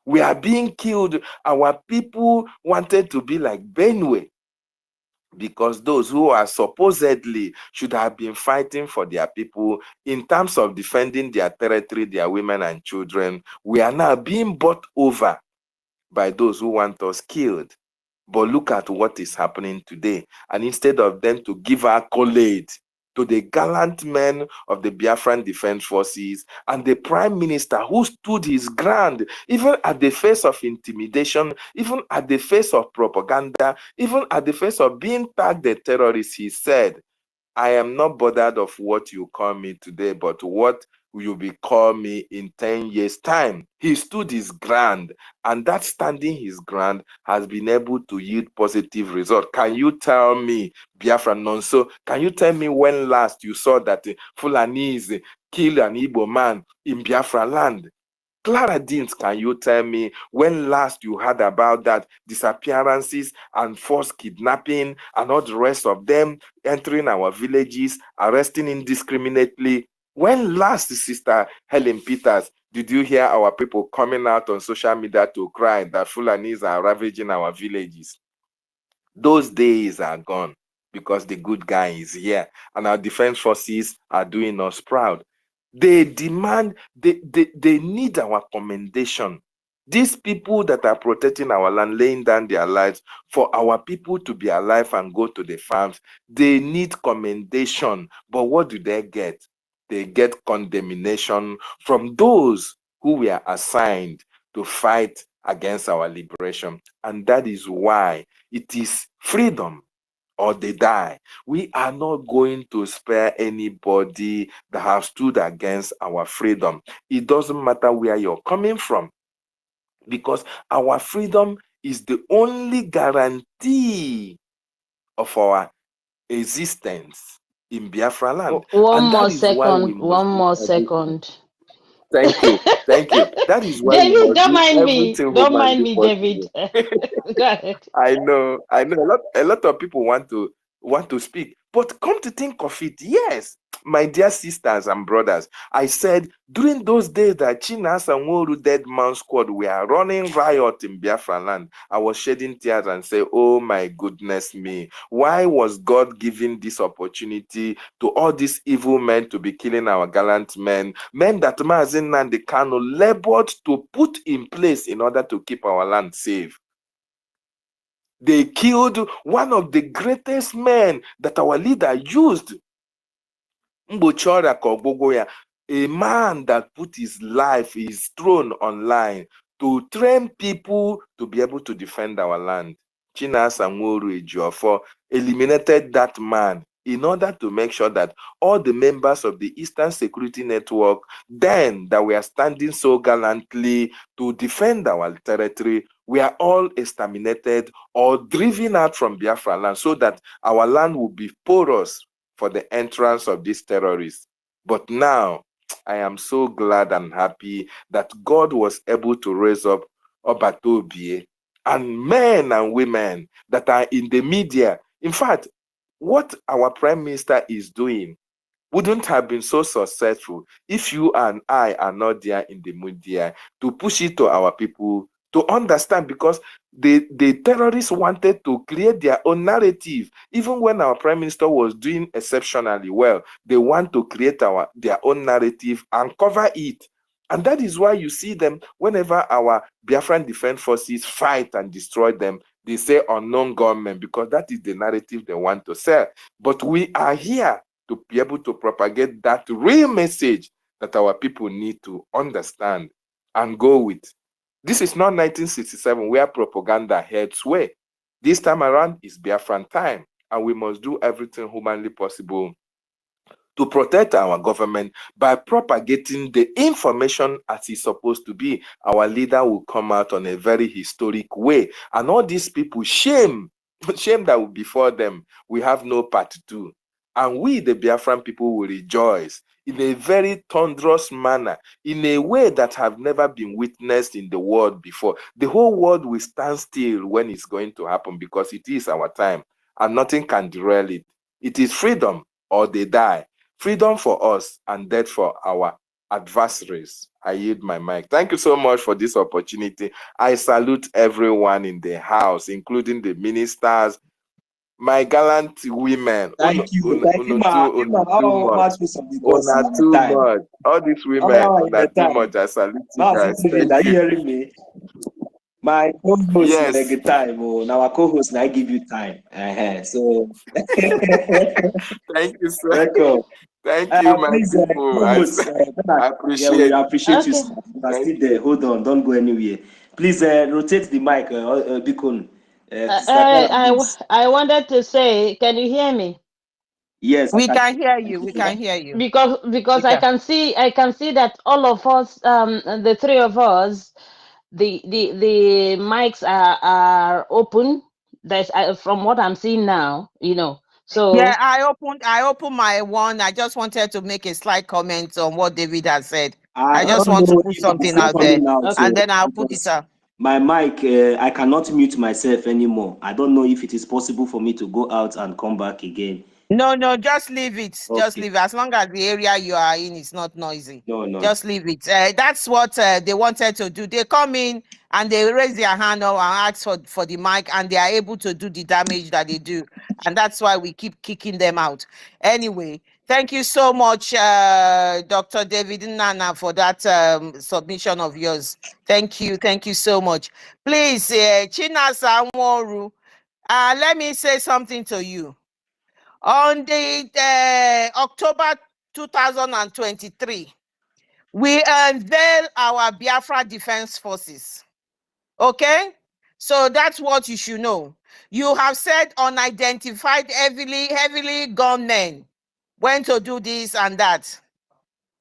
We are being killed. Our people wanted to be like Benue because those who are supposedly should have been fighting for their people in terms of defending their territory, their women and children, we are now being bought over by those who want us killed. But look at what is happening today. And instead of them to give accolade to the gallant men of the Biafran Defense Forces and the Prime Minister who stood his ground, even at the face of intimidation, even at the face of propaganda, even at the face of being tagged a terrorist. He said, I am not bothered of what you call me today, but what will be call me in 10 years' time. He stood his ground, and that standing his ground has been able to yield positive results. Can you tell me, Biafra Nonso, can you tell me when last you saw that Fulanese kill an Igbo man in Biafra land? Clara Deans, can you tell me when last you heard about that disappearances and forced kidnapping and all the rest of them entering our villages, arresting indiscriminately? When last, Sister Helen Peters, did you hear our people coming out on social media to cry that Fulanis are ravaging our villages? Those days are gone because the good guy is here and our defense forces are doing us proud. They demand, they need our commendation. These people that are protecting our land, laying down their lives for our people to be alive and go to the farms, they need commendation. But what do they get? They get condemnation from those who were assigned to fight against our liberation. And that is why it is freedom or they die. We are not going to spare anybody that have stood against our freedom. It doesn't matter where you're coming from, because our freedom is the only guarantee of our existence in Biafra land. One And more that is why we second. must One do more everything. second. Thank you. Thank you. That is why we David, must don't do mind me. everything Don't mind humanly me, David. possible. Go ahead. I know. A lot of people want to speak, but come to think of it, yes, my dear sisters and brothers, I said during those days that Chinas and Woru Dead Man Squad were running riot in Biafra land, I was shedding tears and say, oh my goodness me, why was God giving this opportunity to all these evil men to be killing our gallant men that Mazen Nnamdi Kanu labored to put in place in order to keep our land safe? They killed one of the greatest men that our leader used, Mbochora Kogogoya, a man that put his life, his throne online to train people to be able to defend our land. Chinas Nworu Ejiofor eliminated that man in order to make sure that all the members of the Eastern Security Network, then that were standing so gallantly to defend our territory, we are all exterminated or driven out from Biafra land so that our land will be porous for the entrance of these terrorists. But now, I am so glad and happy that God was able to raise up Obatobie and men and women that are in the media. In fact, what our Prime Minister is doing wouldn't have been so successful if you and I are not there in the media to push it to our people to understand, because the terrorists wanted to create their own narrative. Even when our Prime Minister was doing exceptionally well, they want to create their own narrative and cover it. And that is why you see them, whenever our Biafran Defense Forces fight and destroy them, they say unknown gunmen, because that is the narrative they want to sell. But we are here to be able to propagate that real message that our people need to understand and go with. This is not 1967 where propaganda held sway. This time around is Biafran time, and we must do everything humanly possible to protect our government by propagating the information as it's supposed to be. Our leader will come out on a very historic way, and all these people, shame that will befall them, we have no part to do. And we, the Biafran people, will rejoice in a very thunderous manner, in a way that have never been witnessed in the world before. The whole world will stand still when it's going to happen, because it is our time, and nothing can derail it. It is freedom or they die. Freedom for us and death for our adversaries. I yield my mic. Thank you so much for this opportunity. I salute everyone in the house, including the ministers, my gallant women. Thank you. Thank you, Too much. All these women, too much. I salute you guys. Thank Are you you. hearing me? My co-host Yes. like time. Oh, now our co-host I give you time. So Thank you, sir. welcome. Thank you, my Please, people. co-host, I yeah, we appreciate. appreciate you, Okay. sir. You are Thank still you. there. Hold on, don't go anywhere. Please rotate the mic, Bikon. Uh, Scatter I, and this. I wanted to say, can you hear me? Yes, We can hear I you. can We hear can you. hear you. Because We can. I can see that all of us, the three of us, the mics are open. There's from what I'm seeing now, Yeah, So I opened my one. I just wanted to make a slight comment on what David has said. I I just don't want to know put if it is something still out there, coming out, okay. and then I'll put it because up. my mic, I cannot mute myself anymore. I don't know if it is possible for me to go out and come back again. No, just leave it. Just Okay. leave it. As long as the area you are in is not noisy. No. Just leave it. That's what they wanted to do. They come in and they raise their hand up and ask for the mic, and they are able to do the damage that they do. And that's why we keep kicking them out. Anyway, thank you so much, Dr. David Nana, for that submission of yours. Thank you. Thank you so much. Please, Chinasa Nworu, let me say something to you. On the October 2023, we unveil our Biafra Defense Forces. Okay? So that's what you should know. You have said unidentified heavily gunmen went to do this and that.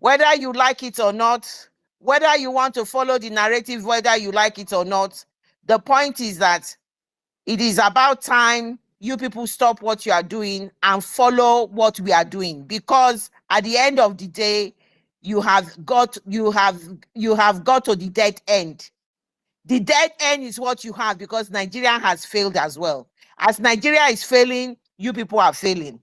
Whether you like it or not, whether you want to follow the narrative, whether you like it or not, the point is that it is about time you people stop what you are doing and follow what we are doing, because at the end of the day, you have got to the dead end. The dead end is what you have, because Nigeria has failed as well. As Nigeria is failing, you people are failing.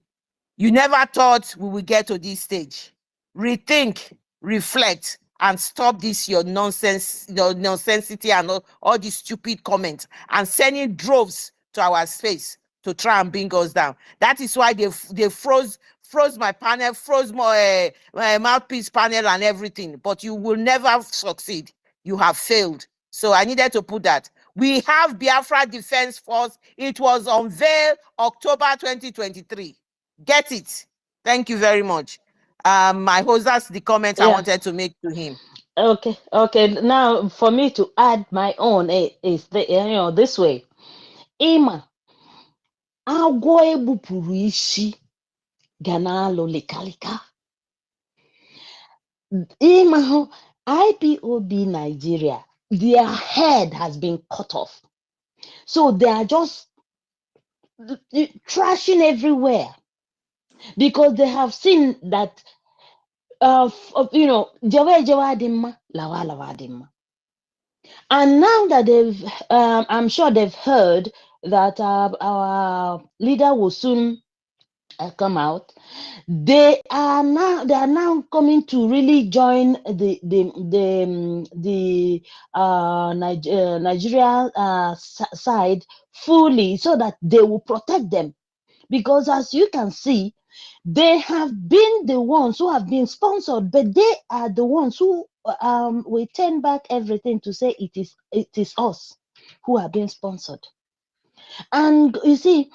You never thought we would get to this stage. Rethink, reflect, and stop this your nonsense, your nonsensity and all these stupid comments, and sending droves to our space to try and bring us down. That is why they froze my panel, froze my mouthpiece panel and everything. But you will never succeed. You have failed. So I needed to put that. We have Biafra Defense Force. It was unveiled October 2023. Get it. Thank you very much. My host, that's the comment I wanted to make to him. Okay. Now, for me to add my own is this way. Ima agwọ egbupụrụ isi ga na-alụ likalika. Ima IPOB Nigeria, their head has been cut off. So they are just trashing everywhere, because they have seen that jewa dị mma, lawa dị mma. And now that I'm sure they've heard that our leader will soon come out. They are now coming to really join the Nigeria side fully, so that they will protect them. Because as you can see, they have been the ones who have been sponsored, but they are the ones who will turn back everything to say it is us who are being sponsored. And you see,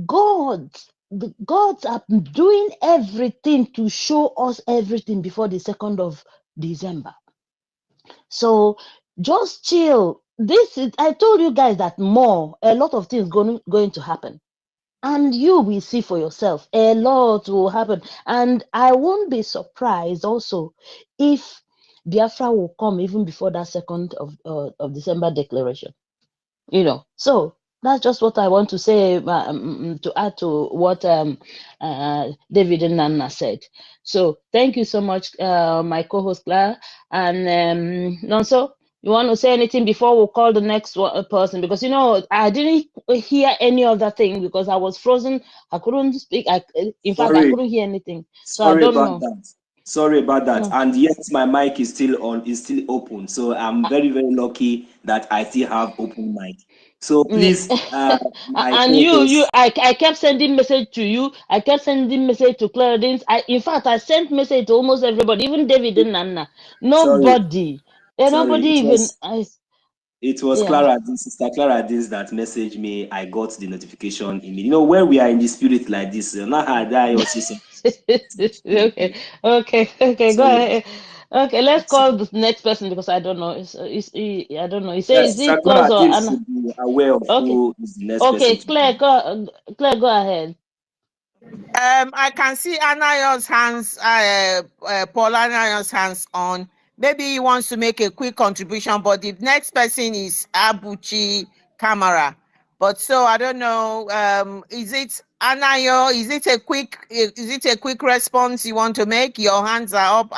gods are doing everything to show us everything before the 2nd of December. So just chill. I told you guys that a lot of things going to happen. And you will see for yourself, a lot will happen. And I won't be surprised also if Biafra will come even before that 2nd of December declaration. So that's just what I want to say, to add to what David and Nana said. So thank you so much, my co-host Clara. And Nonso, you want to say anything before we call the next person? Because I didn't hear any other thing because I was frozen. I couldn't speak. In fact, I couldn't hear anything. So I don't know. Sorry about that. And yes, my mic is still on, is still open. So I'm very, very lucky that I still have open mic. So please, I kept sending message to you. I kept sending message to Clarence. In fact, I sent message to almost everybody, even David and Nana. Nobody. Sorry, Nobody even. It was Clara, Sister Clara, this that messaged me. I got the notification immediately. You know, when we are in the spirit like this, not how I also say. Okay. Go So, ahead. Okay, let's call the next person because I don't know. I don't know. He says, yes, is Sister it Clara close or this Anna? should be aware of Okay. who is the next person Okay, to Claire, be. Go ahead. I can see Anayo's hands, Paul Anayo's hands on. Maybe he wants to make a quick contribution, but the next person is Abuchi Kamara. But so I don't know. Is it Anayo? Is it a quick response you want to make? Your hands are up.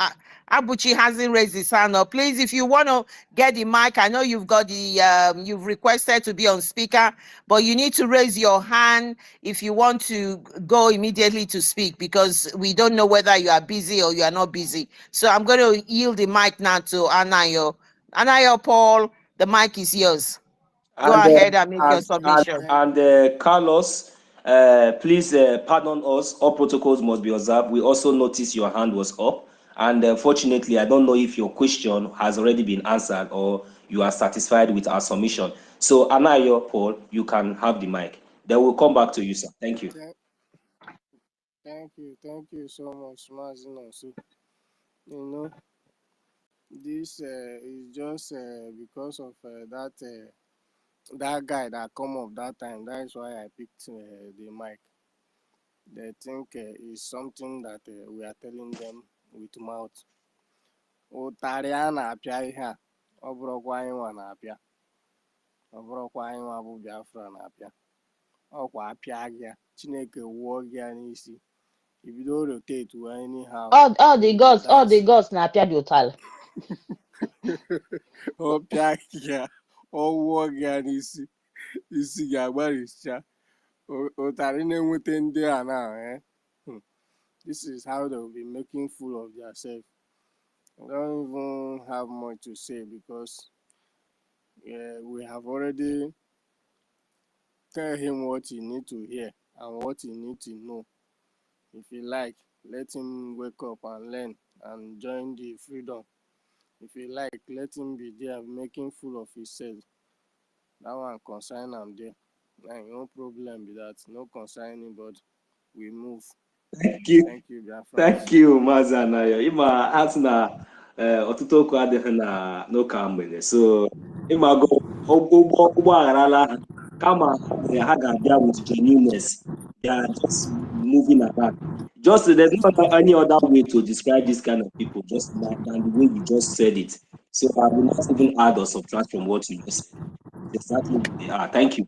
Abuchi hasn't raised his hand up. Please, if you want to get the mic, I know you've got you've requested to be on speaker, but you need to raise your hand if you want to go immediately to speak, because we don't know whether you are busy or you are not busy. So I'm going to yield the mic now to Anayo. Anayo, Paul, the mic is yours. Go And ahead and make your submission. Carlos, please pardon us. All protocols must be observed. We also noticed your hand was up, and fortunately, I don't know if your question has already been answered or you are satisfied with our submission. So, Anayo, Paul, you can have the mic. Then we'll come back to you, sir. Thank you. Thank you so much, Mazino. So, you know, this is just because of that guy that come up that time. That is why I picked the mic. They think it's something that we are telling them with mouth. Ụtarị a na-apịa ihe a, ọ bụrụkwa anyị nwa na-apịa, ọ bụrụkwa anyị nwa bụ Biafra na-apịa, ọkwa apịa gị ya, Chineke wụọ gị ya n'isi, ibido rotate wee anyhow, All the dance. na-apịa dị ụtalị. Ọ pịa gị ya, ọ wụọ gị ya n'isi, isi gị agbarịsịa. Ụtarị na-enweta ndị a na this is how they will be making fool of themselves. I don't even have much to say because we have already tell him what he need to hear and what he need to know. If he like, let him wake up and learn and join the freedom. If he like, let him be there making fool of himself. That one concern am there. No problem with that. No concern anybody. We move. Thank you. Thank you, Biafra. Thank you, Maazị Anayo. Ịma asị na ọtụtụ okwu adịghị na n'ụka mgbede. So ịma ụgbọ agharala ha kama ha ga-abịa with genuineness. They are just moving around. Just there's not any other way to describe this kind of people just than the way you just said it. So I will not even add or subtract from what you just said. It's exactly what they are. Thank you.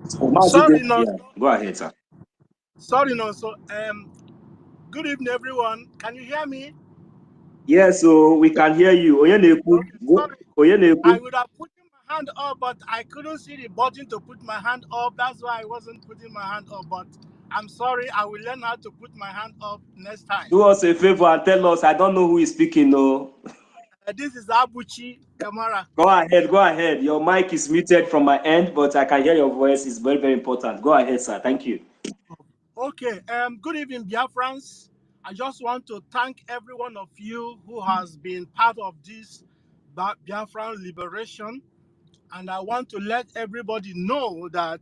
So Sorry, no. Go ahead, sir. Sorry, no. So, good evening, everyone. Can you hear me? Yes, so we can hear you. Sorry. I would have put my hand up, but I couldn't see the button to put my hand up. That's why I wasn't putting my hand up. But I'm sorry. I will learn how to put my hand up next time. Do us a favor and tell us. I don't know who is speaking. No. This is Abuchi Kamara. Go ahead. Your mic is muted from my end, but I can hear your voice. It's very, very important. Go ahead, sir. Thank you. Okay. Good evening, Biafrans. I just want to thank every one of you who has been part of this Biafran liberation. And I want to let everybody know that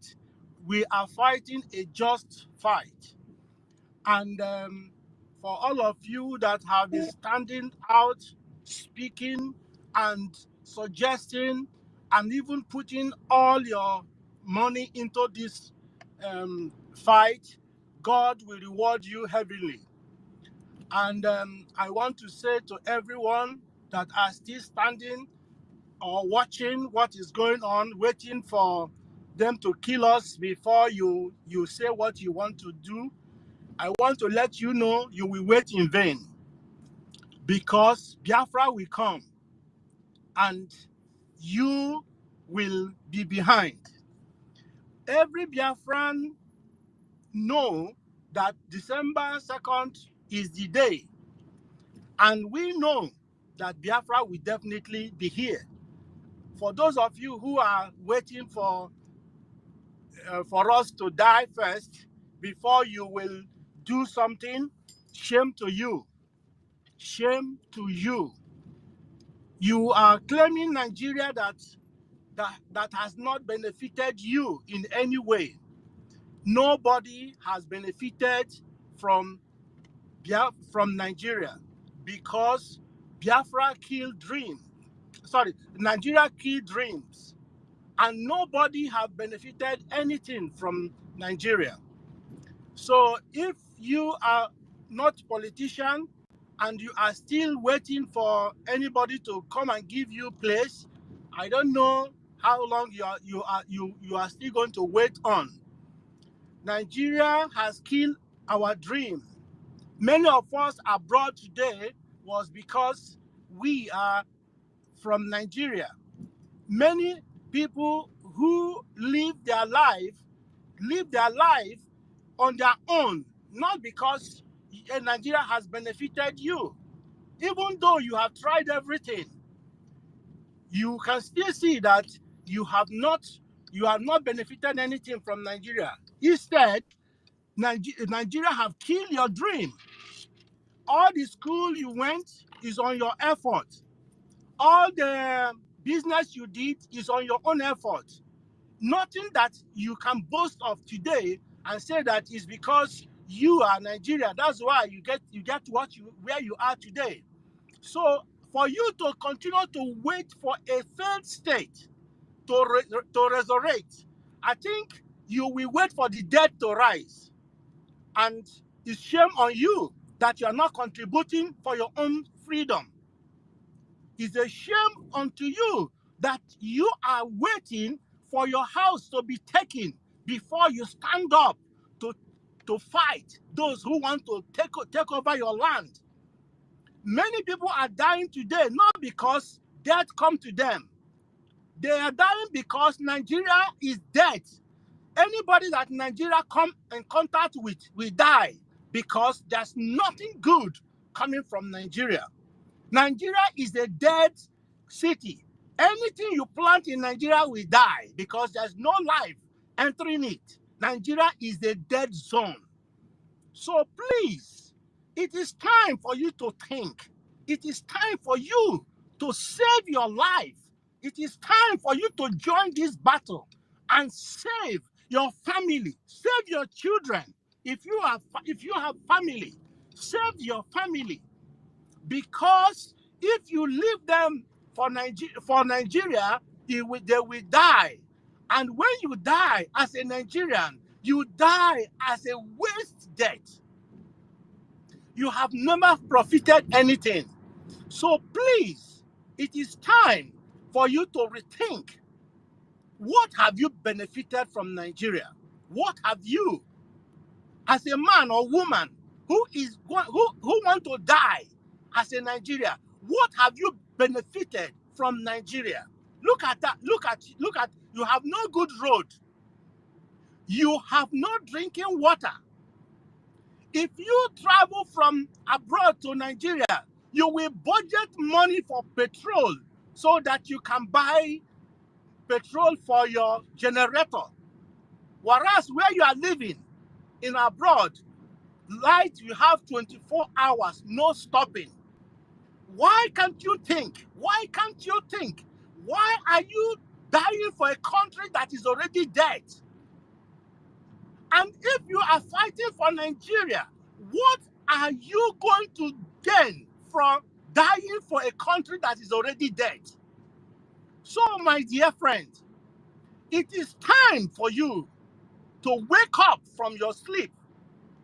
we are fighting a just fight. And for all of you that have been standing out, speaking and suggesting and even putting all your money into this fight, God will reward you heavily. And I want to say to everyone that are still standing or watching what is going on, waiting for them to kill us before you say what you want to do, I want to let you know you will wait in vain, because Biafra will come and you will be behind. Every Biafran know that December 2nd is the day, and we know that Biafra will definitely be here. For those of you who are waiting for us to die first before you will do something, shame to you. Shame to you. You are claiming Nigeria that that has not benefited you in any way. Nobody has benefited from Nigeria, because Biafra killed dreams. Sorry, Nigeria killed dreams, and nobody have benefited anything from Nigeria. So if you are not politician and you are still waiting for anybody to come and give you place, I don't know how long you are still going to wait on. Nigeria has killed our dream. Many of us abroad today was because we are from Nigeria. Many people who live their life on their own, not because Nigeria has benefited you. Even though you have tried everything, you can still see that you have not benefited anything from Nigeria. Instead, Nigeria have killed your dream. All the school you went is on your effort. All the business you did is on your own effort. Nothing that you can boast of today and say that is because you are Nigeria. That's why you get where you are today. So for you to continue to wait for a third state to resurrect, I think you will wait for the dead to rise. And it's shame on you that you are not contributing for your own freedom. It's a shame unto you that you are waiting for your house to be taken before you stand up to fight those who want to take over your land. Many people are dying today not because death come to them. They are dying because Nigeria is dead. Anybody that Nigeria come in contact with will die, because there's nothing good coming from Nigeria. Nigeria is a dead city. Anything you plant in Nigeria will die because there's no life entering it. Nigeria is a dead zone. So please, it is time for you to think. It is time for you to save your life. It is time for you to join this battle and save your family, save your children. If you have family, save your family. Because if you leave them for Nigeria, they will die. And when you die as a Nigerian, you die as a waste death. You have never profited anything. So please, it is time for you to rethink. What have you benefited from Nigeria? What have you, as a man or woman who want to die as a Nigerian, what have you benefited from Nigeria? Look at that. Look at. You have no good road. You have no drinking water. If you travel from abroad to Nigeria, you will budget money for petrol so that you can buy petrol for your generator. Whereas where you are living in abroad, light you have 24 hours, no stopping. Why can't you think? Why can't you think? Why are you dying for a country that is already dead? And if you are fighting for Nigeria, what are you going to gain from dying for a country that is already dead? So, my dear friend, it is time for you to wake up from your sleep.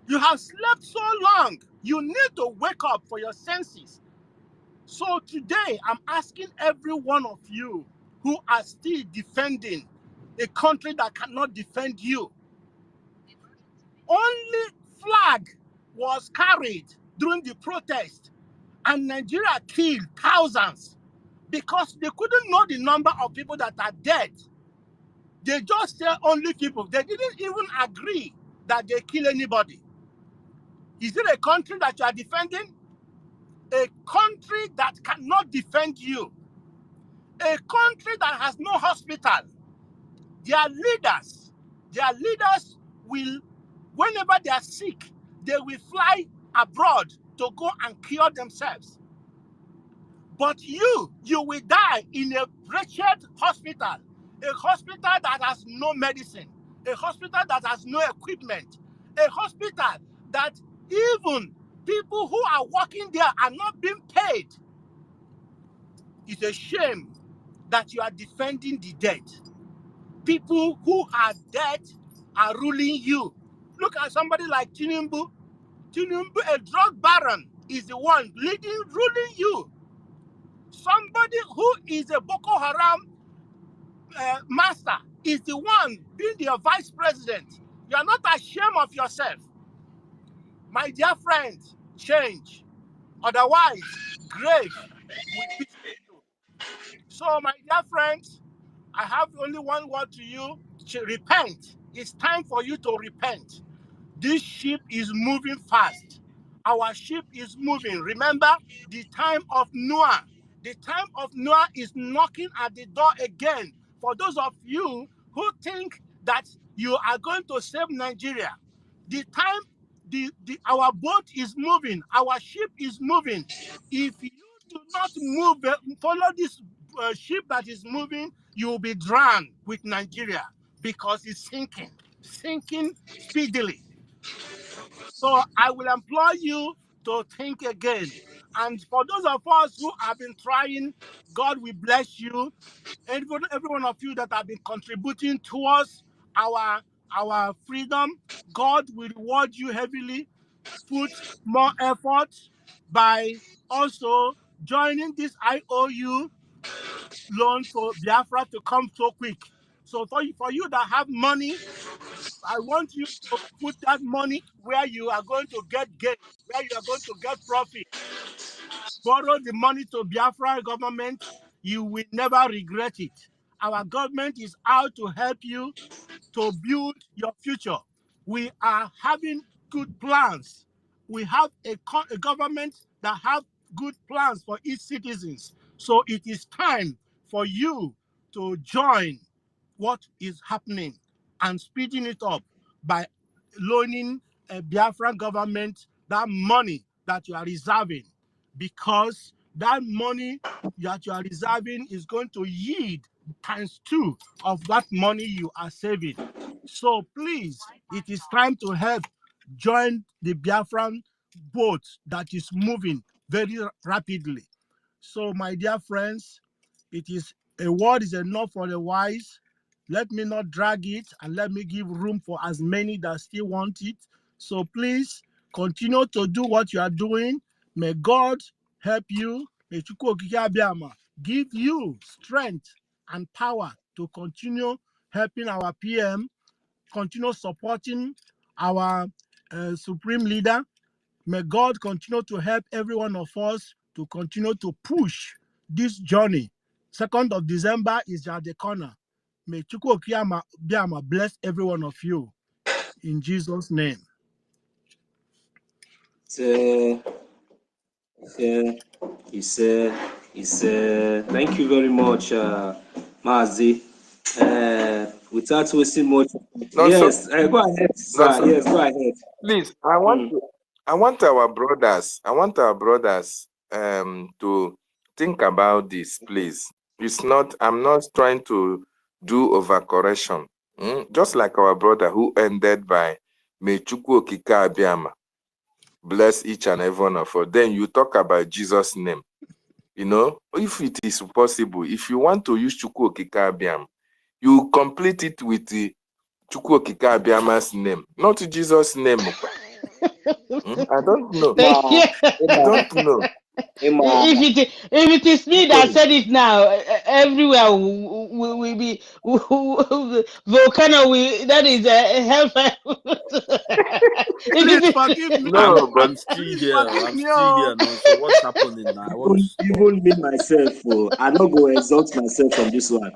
You have slept so long, you need to wake up for your senses. So today, I'm asking every one of you who are still defending a country that cannot defend you. Only flag was carried during the protest, and Nigeria killed thousands because they couldn't know the number of people that are dead. They just say only people. They didn't even agree that they kill anybody. Is it a country that you are defending? A country that cannot defend you. A country that has no hospital. Their leaders will, whenever they are sick, they will fly abroad to go and cure themselves. But you will die in a wretched hospital. a hospital that has no medicine, a hospital that has no equipment, a hospital that even people who are working there are not being paid. It's a shame that you are defending the dead. People who are dead are ruling you. Look at somebody like Tinubu. Tinubu, a drug baron, is the one ruling you. Somebody who is a Boko Haram master is the one being the vice president. You are not ashamed of yourself. My dear friends, change. Otherwise, grave will be you. So, my dear friends, I have only one word to you: repent. It's time for you to repent. This ship is moving fast. Our ship is moving. Remember the time of Noah. The time of Noah is knocking at the door again. For those of you who think that you are going to save Nigeria, the time our boat is moving, our ship is moving. If you do not move, follow this ship that is moving, you will be drowned with Nigeria because it's sinking speedily. So I will implore you to think again. And for those of us who have been trying, God will bless you. Every one of you that have been contributing towards our freedom, God will reward you heavily. Put more effort by also joining this IOU loan for Biafra to come so quick. So for you that have money, I want you to put that money where you are going to get gain, where you are going to get profit. Borrow the money to Biafra government, you will never regret it. Our government is out to help you to build your future. We are having good plans. We have a government that have good plans for its citizens. So it is time for you to join what is happening and speeding it up by loaning a Biafran government that money that you are reserving, because that money that you are reserving is going to yield ×2 of that money you are saving. So please, it is time to help join the Biafran boat that is moving very rapidly. So my dear friends, it is a word is enough for the wise. Let me not drag it, and let me give room for as many that still want it. So please continue to do what you are doing. May God help you. May Chukwu Okike Abiama give you strength and power to continue helping our PM, continue supporting our supreme leader. May God continue to help every one of us to continue to push this journey. 2nd of December is at the corner. May Chukwu Okike Abiama bless every one of you. In Jesus' name. Thank you very much, Mazi. Without wasting much, yes, go ahead, sir. Yes, go ahead. Please, I want our brothers to think about this, please. I'm not trying to do overcorrection. Just like our brother who ended by May Chukwu Okike Abiama bless each and every one of us. Then you talk about Jesus' name. You know, if it is possible, if you want to use Chukwu Okike Abiama, you complete it with the Chukwu Okike Abiama's name, not Jesus' name. I don't know. I don't know. If it is me that said it now, everywhere will be volcano. That is hellfire. Please forgive me. No, but I'm still here. I'm still here now. So what's happening now? I want to stop. Even me myself, I don't go exalt myself from this one.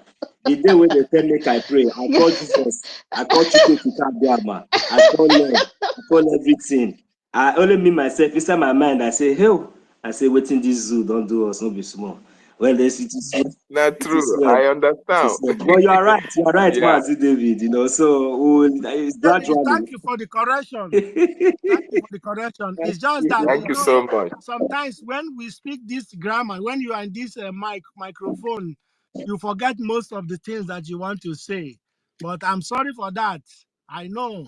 The day when they tell me I pray, I call Jesus, I call Chukwu Okike Abiama, I call Lord, I call everything. I only me myself inside my mind. I say, hell, I say, waiting this zoo don't do us, not be small. Well, this it is not true. I understand. But you are right, Yeah. Mazi David. You know, so it's gradually. Thank you for the correction. Thank you for the correction. It's just that Thank you so much. sometimes when we speak this grammar, when you are in this microphone, you forget most of the things that you want to say. But I'm sorry for that. I know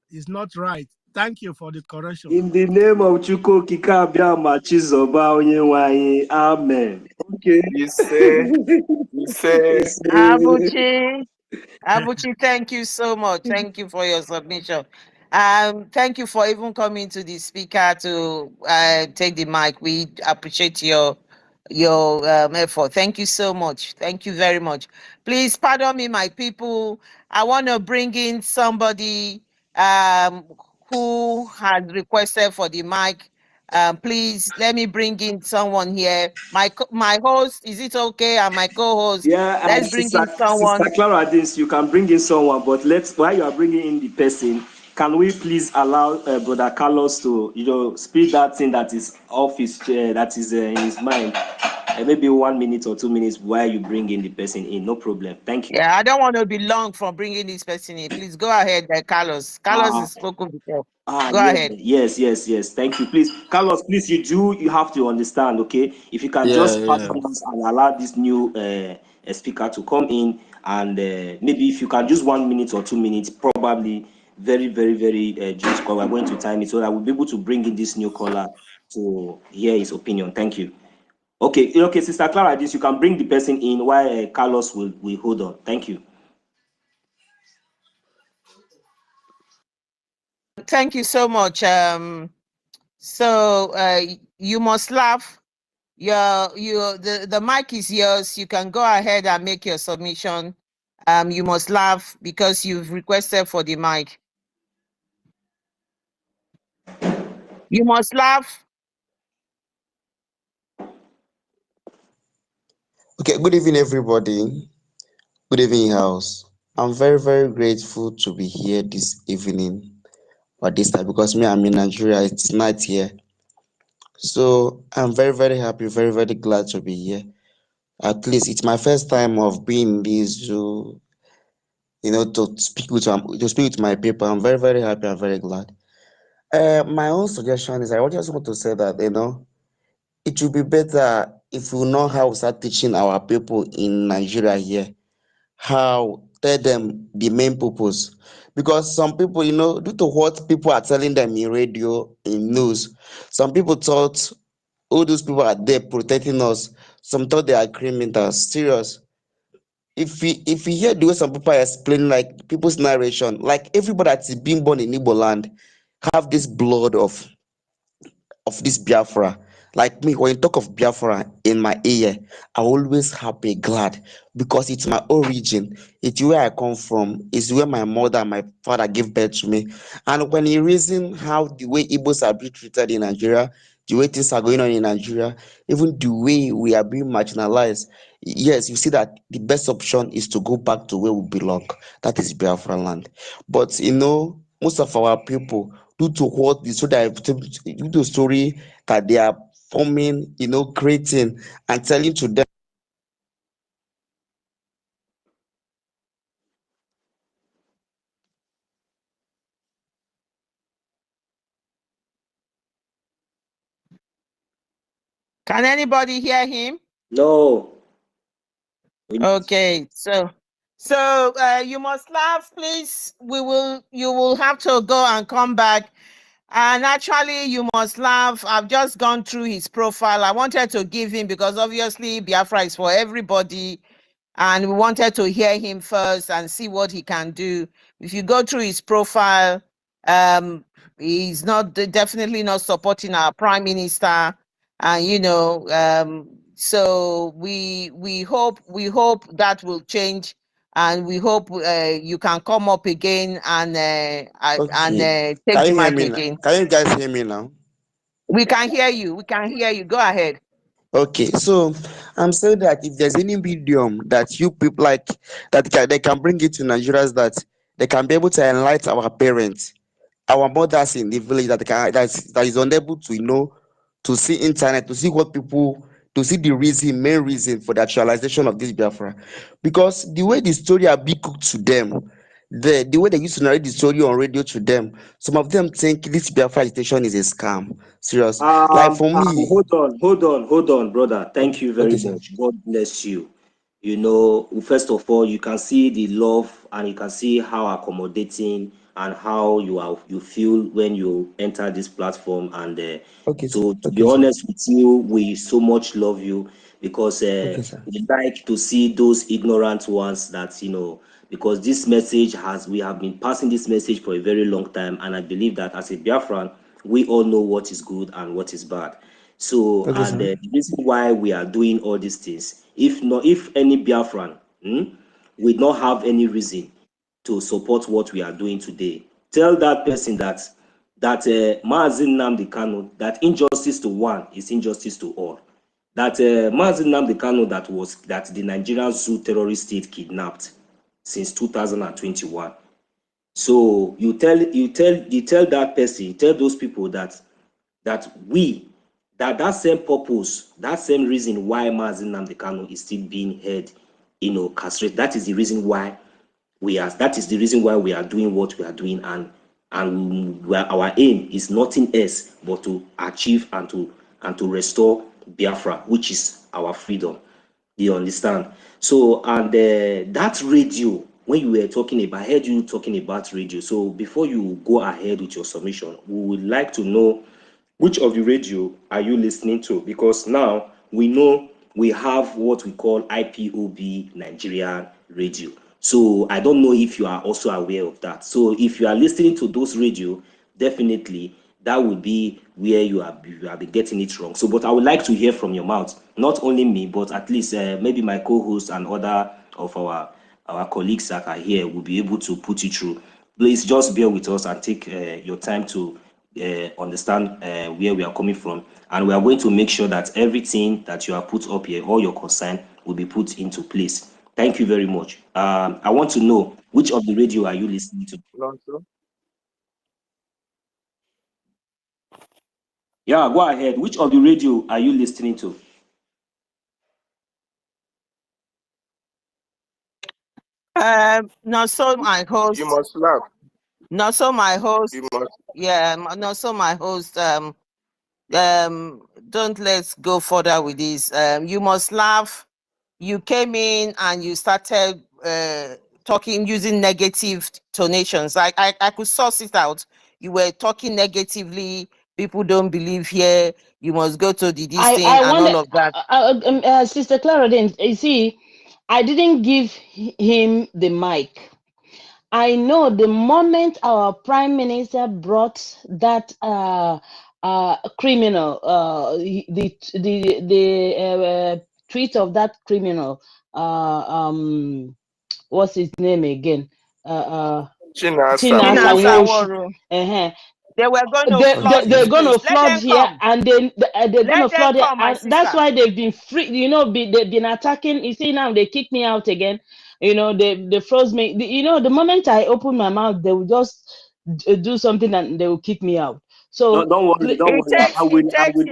it's not right. Thank you for the correction. In the name of Chukwu Kikabia Machizoba Onyenwe, amen. Okay. You say, Abuchi, Abuchi, thank you so much. Thank you for your submission. Thank you for even coming to the speaker to take the mic. We appreciate your effort. Thank you so much. Thank you very much. Please pardon me, my people. I want to bring in somebody who has requested for the mic. Please let me bring in someone here. My host, is it okay? And my co-host, Yeah, let's bring in Sister someone. Clara Dins, you can bring in someone, but while you are bringing in the person, can we please allow Brother Carlos to, speak that thing that is off his chair, that is in his mind, maybe 1 minute or 2 minutes while you bring in the person in, no problem. Thank you. Yeah, I don't want to be long for bringing this person in. Please go ahead, Carlos. Carlos is spoken before. Go ahead. Yes. Thank you. Please, Carlos, please, you have to understand, okay? If you can Yeah, just pass yeah. on us and allow this new speaker to come in, and maybe if you can just 1 minute or 2 minutes, probably very, very, very just because we're going to time it so that we'll be able to bring in this new caller to hear his opinion. Thank you. Okay, Sister Clara, you can bring the person in while Carlos will hold on. Thank you. Thank you so much. So you must laugh. The mic is yours. You can go ahead and make your submission. You must laugh because you've requested for the mic. You must laugh. Okay, good evening, everybody. Good evening, house. I'm very, very grateful to be here this evening or this time because I'm in Nigeria. It's night here. So I'm very, very happy, very, very glad to be here. At least it's my first time of being in this to speak with my people. I'm very, very happy and very glad. My own suggestion is I just want to say that it would be better if we know how to start teaching our people in Nigeria here how tell them the main purpose, because some people due to what people are telling them in radio, in news, some people thought all those people are there protecting us. Some thought they are criminals. Serious. If we hear the way some people are explaining, like people's narration, like everybody that's been born in Igbo land have this blood of this Biafra. Like me, when you talk of Biafra in my ear, I always happy, glad, because it's my origin. It's where I come from. It's where my mother and my father gave birth to me. And when you reason how the way Igbos are being treated in Nigeria, the way things are going on in Nigeria, even the way we are being marginalized, yes, you see that the best option is to go back to where we belong. That is Biafra land. But most of our people, due to what due to story that they are forming, creating and telling to them. Can anybody hear him? No. Okay, so you must laugh, please. You will have to go and come back. And actually, you must laugh. I've just gone through his profile. I wanted to give him because obviously Biafra is for everybody. And we wanted to hear him first and see what he can do. If you go through his profile, he's definitely not supporting our prime minister. And so we hope that will change, and we hope you can come up again and Okay. take Can the you hear mic me now? again. Can you guys hear me now? We can hear you. We can hear you. Go ahead. Okay, so I'm saying that if there's any medium that you people like they can bring it to Nigerians, that they can be able to enlighten our parents, our mothers in the village, that is unable to to see internet, to see what people, to see the main reason for the actualization of this Biafra, because the way the story are being cooked to them, the way they used to narrate the story on radio to them, some of them think this Biafra agitation is a scam. Serious. Like for me. Hold on, brother. Thank you very Okay, sir. much. God bless you. you know, first of all, you can see the love and you can see how accommodating and how you feel when you enter this platform. And Okay, to be okay, sir. honest with you, we so much love you because Okay, sir. we like to see those ignorant ones that, you know, because this message we have been passing this message for a very long time, and I believe that as a Biafran, we all know what is good and what is bad. So, Okay, and sir. the reason why we are doing all these things, if any Biafran would not have any reason to support what we are doing today, tell that person that Mazi Nnamdi Kanu, that injustice to one is injustice to all. That Mazi Nnamdi Kanu that the Nigerian zoo terrorist state kidnapped since 2021. So you tell that person, you tell those people that that same purpose, that same reason why Mazi Nnamdi Kanu is still being held, you know, castrated. That is the reason why we are doing what we are doing, and our aim is nothing else but to achieve and to restore Biafra, which is our freedom. You understand? So, and that radio, when you were talking about, I heard you talking about radio. So before you go ahead with your submission, we would like to know which of the radio are you listening to? Because now we know we have what we call IPOB Nigerian radio. So I don't know if you are also aware of that. So if you are listening to those radio, definitely that would be where you have been getting it wrong. So, but I would like to hear from your mouth, not only me, but at least maybe my co-host and other of our colleagues that are here will be able to put it through. Please just bear with us and take your time to understand where we are coming from, and we are going to make sure that everything that you have put up here, all your concern, will be put into place. Thank you very much. I want to know, which of the radio are you listening to? Yeah, go ahead. Which of the radio are you listening to? Not so my host. You must laugh. Not so my host. You must. Yeah, not so my host. Don't let's go further with this. You must laugh. You came in and you started talking using negative tonations. I could source it out. You were talking negatively. People don't believe here. You must go to this thing I and all of that. Sister Clara, you see, I didn't give him the mic. I know the moment our prime minister brought that criminal, the tweet of that criminal, what's his name again? Chinasa Aworu. They were going to flood they're this going place. to flood here, and they're going to flood here, and that's why they've been free. You know, they've been attacking. You see, now they kick me out again. You know, they froze me. You know, the moment I open my mouth, they will just do something and they will kick me out. So don't worry, I will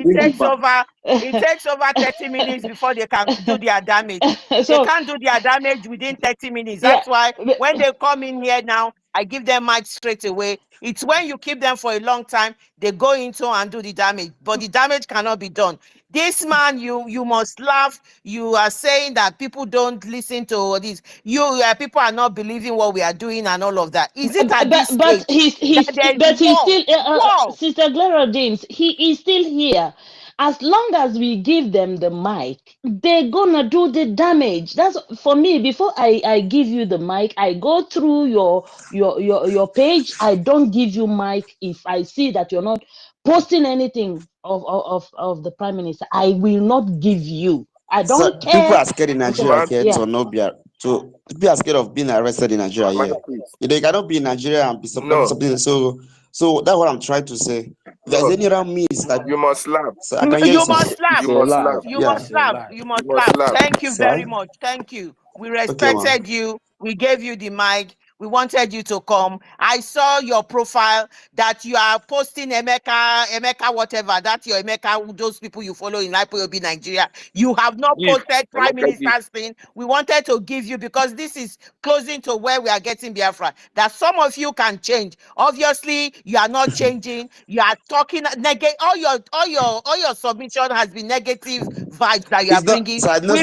bring you back. It takes over 30 minutes before they can do their damage. So, they can't do their damage within 30 minutes. That's why when they come in here now, I give them mic straight away. It's when you keep them for a long time, they go into and do the damage. But the damage cannot be done. This man, you must laugh. You are saying that people don't listen to this. People are not believing what we are doing and all of that. Is it at this stage? He's still Sister Clara James, he is still here. As long as we give them the mic, they're gonna do the damage. That's for me. Before I give you the mic, I go through your page. I don't give you mic if I see that you're not posting anything of the prime minister. I will not give you. I don't care. People are scared in Nigeria to not be so people are scared of being arrested in Nigeria here. They cannot be in Nigeria and be supporting something. So that's what I'm trying to say. If there's any other means that you must laugh. So I can hear you must laugh. You must laugh. You must laugh. You must laugh. Thank you very much. Thank you. We respected you. We gave you the mic. We wanted you to come. I saw your profile that you are posting Emeka, whatever. That's your Emeka, those people you follow in IPOB Nigeria. You have not posted Prime Minister's thing. We wanted to give you, because this is closing to where we are getting Biafra, that some of you can change. Obviously, you are not changing. You are talking all your submission has been negative vibes that you are It's not, bringing. so I know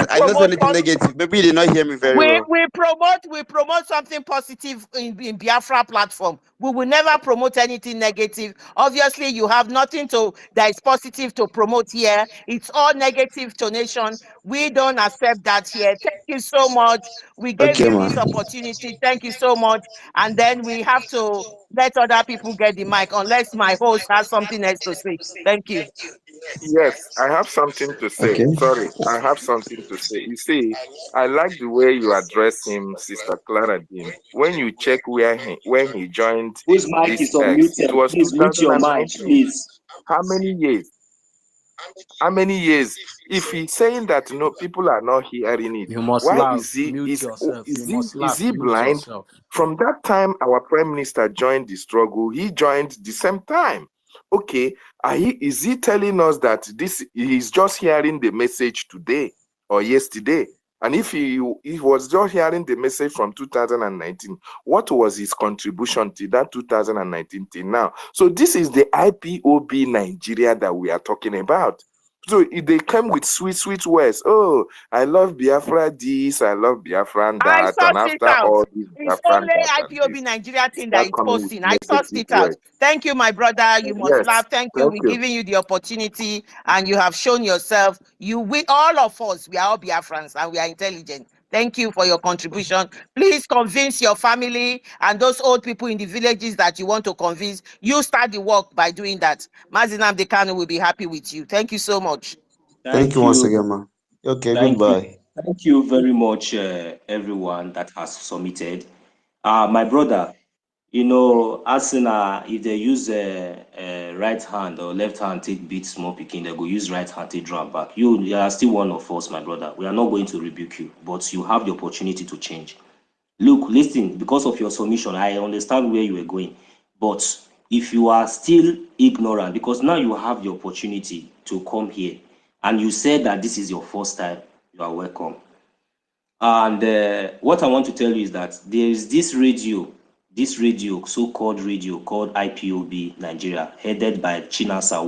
anything negative. Maybe you did not hear me very well. We promote something positive in Biafra platform. We will never promote anything negative. Obviously, you have nothing that is positive to promote here. It's all negative donation. We don't accept that here. Thank you so much. We gave you this opportunity. Thank you so much. And then we have to let other people get the mic unless my host has something else to say. Thank you. Yes, I have something to say. Okay. Sorry, I have something to say. You see, I like the way you address him, Sister Clara Dean. When you check when he joined Whose mic this is X, it unmuted? was Please mute your mic, 2019. please. How many years? How many years? If he's saying that no, people are not hearing it, You must why laugh. is he Mute yourself. You must laugh. he Mute blind? yourself. From that time our Prime Minister joined the struggle, he joined the same time. Okay, is he telling us that he's just hearing the message today or yesterday? And if he was just hearing the message from 2019, what was his contribution to that 2019 till now? So this is the IPOB Nigeria that we are talking about. So they come with sweet words. Oh, I love Biafra this, I love Biafra I that, and sussed it after out. all this It's Biafra only that and IPOB this, Nigeria thing that start is coming with posting. I sussed negative it out. words. Thank you, my brother. You must Yes, laugh. Thank you. We're giving you the opportunity, and you have shown yourself. All of us, we are all Biafrans, and we are intelligent. Thank you for your contribution. Please convince your family and those old people in the villages that you want to convince. You start the work by doing that. Mazinam Dekano will be happy with you. Thank you so much. Thank you once again, man. Okay, goodbye. Thank you very much, everyone that has submitted. My brother, you know, Arsenal, if they use right hand or left hand take beat small picking, they go use right hand take drum back. You are still one of us, my brother. We are not going to rebuke you, but you have the opportunity to change. Look, listen, because of your submission, I understand where you are going. But if you are still ignorant, because now you have the opportunity to come here, and you said that this is your first time, you are welcome. And what I want to tell you is that there is this radio, so-called radio called IPOB Nigeria, headed by Chinasa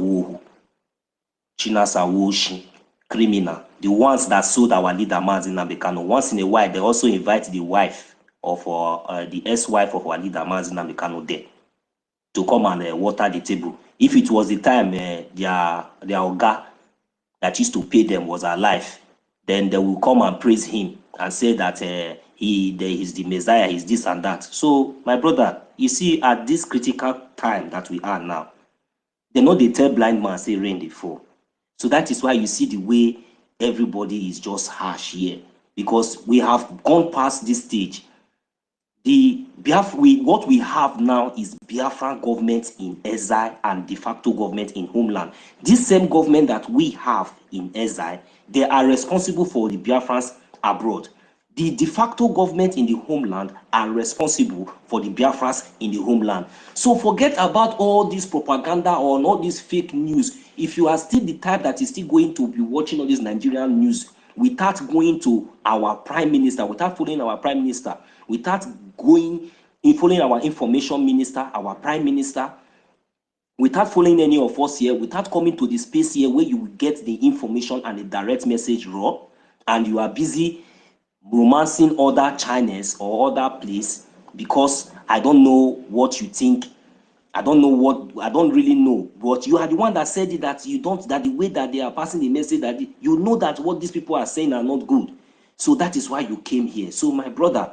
Woshi, criminal, the ones that sold our leader Mazi Nnamdi Kanu. Once in a while, they also invite the wife of the ex-wife of our leader Mazi Nnamdi Kanu there to come and water the table. If it was the time their oga that used to pay them was alive, then they will come and praise him and say that he is the Messiah, he's this and that. So, my brother, you see, at this critical time that we are now, they know they tell blind man say rain they fall. So that is why you see the way everybody is just harsh here, because we have gone past this stage. What we have now is Biafran government in exile and de facto government in homeland. This same government that we have in exile, they are responsible for the Biafrans abroad. The de facto government in the homeland are responsible for the Biafrans in the homeland. So forget about all this propaganda or all this fake news. If you are still the type that is still going to be watching all this Nigerian news without going to our prime minister, without following our prime minister, without following our information minister, our prime minister, without following any of us here, without coming to the space here where you will get the information and the direct message raw, and you are busy romancing other channels or other place because I don't know what you think. I don't really know, but you are the one that said it, that that the way that they are passing the message, that you know that what these people are saying are not good. So that is why you came here. So my brother,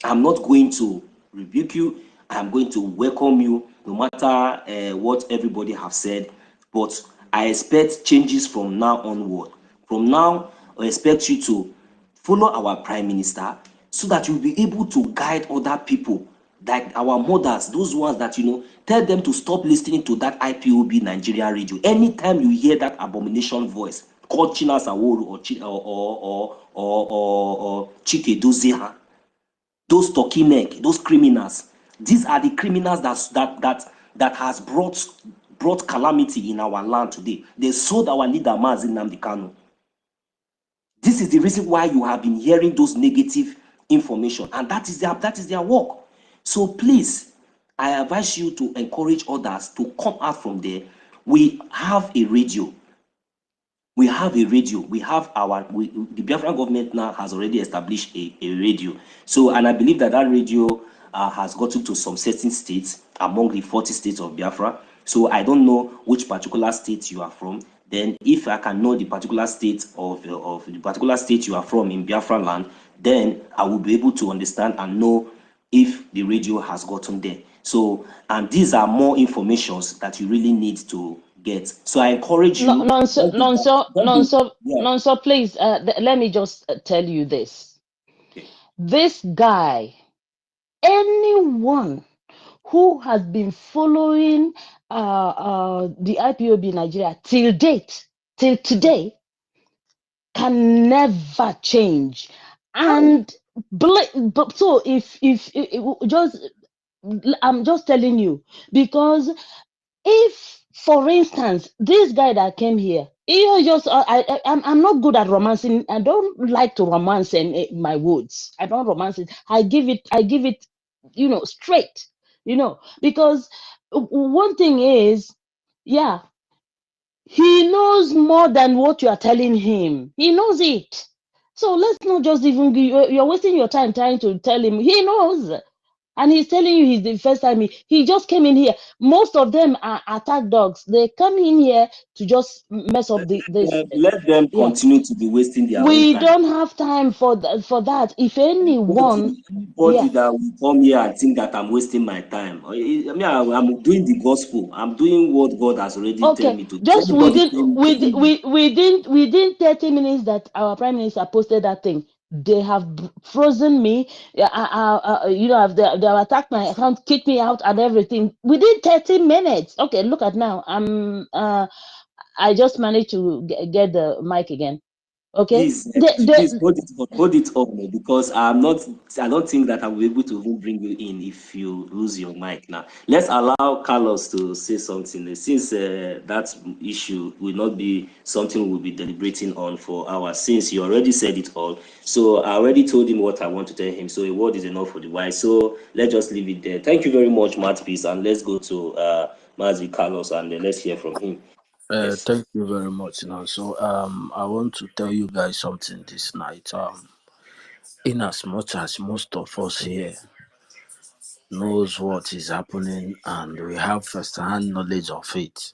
I'm not going to rebuke you. I'm going to welcome you no matter what everybody have said, but I expect changes from now onward. From now, I expect you to follow our prime minister so that you'll be able to guide other people, like our mothers, those ones that, tell them to stop listening to that IPOB Nigeria radio. Anytime you hear that abomination voice called Chinas Aworu or Chike Dozeha, those turkey neck, those criminals, these are the criminals that has brought calamity in our land today. They sold our leader Mazi Nnamdi Kanu. This is the reason why you have been hearing those negative information, and that is their work. So please, I advise you to encourage others to come out from there. We have a radio. We have a radio. We have the Biafran government now has already established a radio. So, and I believe that radio has gotten to some certain states among the 40 states of Biafra. So I don't know which particular state you are from. Then if I can know the particular state of the particular state you are from in Biafra land, then I will be able to understand and know if the radio has gotten there. So, and these are more informations that you really need to get. So I encourage you. Nonso, please, let me just tell you this. Okay. This guy, anyone who has been following the IPOB Nigeria till date, till today, can never change. And so if just, I'm just telling you, because if, for instance, this guy that came here, he just I'm not good at romancing. I don't like to romance in my words. I don't romance it. I give it, straight, because one thing is, yeah, he knows more than what you are telling him. He knows it. So let's not just even you're wasting your time trying to tell him. He knows. And he's telling you he's the first time he just came in here. Most of them are attack dogs. They come in here to just mess up this. Let them Yeah. continue to be wasting their own We time. don't have time for that. If anyone, Anybody that will come here and think that I'm wasting my time. I mean, I'm doing the gospel. I'm doing what God has already told me to do. just Anybody saying within 30 minutes that our prime minister posted that thing, they have frozen me. They have attacked my account, kicked me out, and everything within 30 minutes. Okay, look at now. I just managed to get the mic again. Okay, please hold it up, because I don't think that I will be able to even bring you in if you lose your mic now. Let's allow Carlos to say something, since that issue will not be something we'll be deliberating on for hours, since you already said it all. So I already told him what I want to tell him, so a word is enough for the wise. So let's just leave it there. Thank you very much, Matt Peace, and let's go to Mazi Carlos, and let's hear from him. Yes. Thank you very much. Now, so I want to tell you guys something this night. In as much as most of us here knows what is happening and we have first-hand knowledge of it,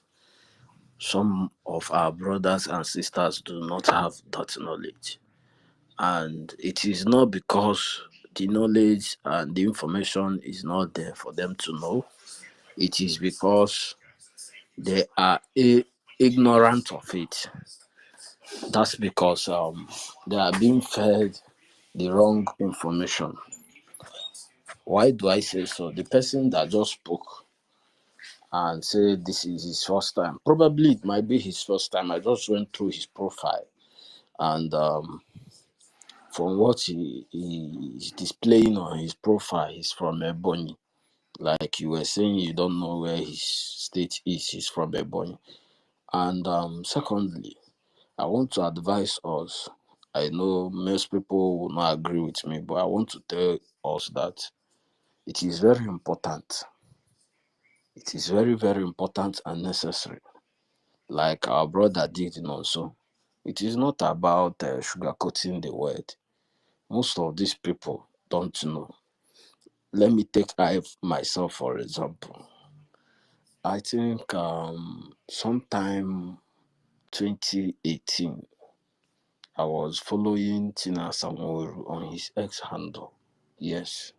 some of our brothers and sisters do not have that knowledge. And it is not because the knowledge and the information is not there for them to know. It is because they are ignorant of it. That's because they are being fed the wrong information. Why do I say so? The person that just spoke and said this is his first time, probably it might be his first time. I just went through his profile, and from what he is displaying on his profile, he's from Ebonyi. Like you were saying, you don't know where his state is. He's from Ebonyi. And secondly, I want to advise us. I know most people will not agree with me, but I want to tell us that it is very important. It is very, very important and necessary. Like our brother did also. It is not about sugarcoating the word. Most of these people don't know. Let me take I myself for example. I think sometime 2018, I was following Tina Samoru on his X handle. Yes.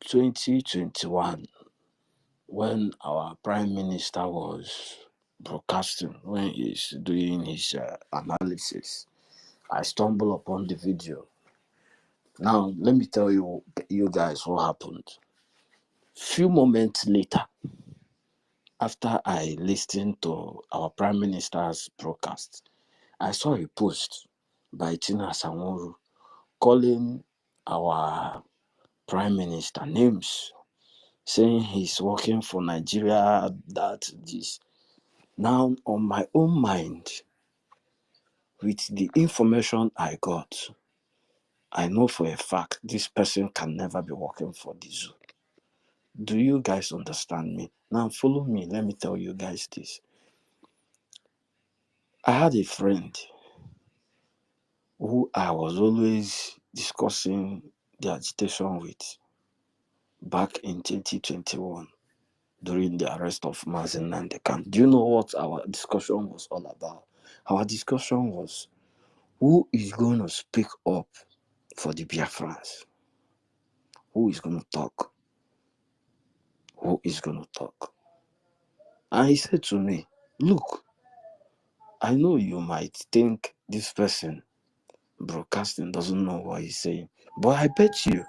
2021, when our Prime Minister was broadcasting, when he's doing his analysis, I stumbled upon the video. Now, let me tell you guys what happened. Few moments later, after I listened to our Prime Minister's broadcast, I saw a post by Tina Samoru calling our Prime Minister names, saying he's working for Nigeria, that this. Now, on my own mind, with the information I got, I know for a fact this person can never be working for the zoo. Do you guys understand me? Now, follow me. Let me tell you guys this. I had a friend who I was always discussing the agitation with back in 2021 during the arrest of Mazen Nandekan. Do you know what our discussion was all about? Our discussion was, who is going to speak up for the Biafrans? Who is going to talk? Who is going to talk? And he said to me, look, I know you might think this person broadcasting doesn't know what he's saying, but I bet you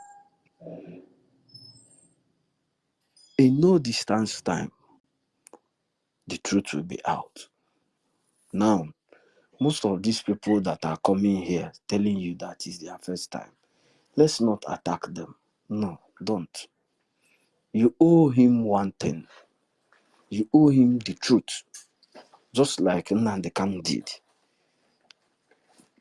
in no distance time, the truth will be out. Now, most of these people that are coming here telling you that is their first time, let's not attack them. No, don't. You owe him one thing. You owe him the truth. Just like Nnamdi did.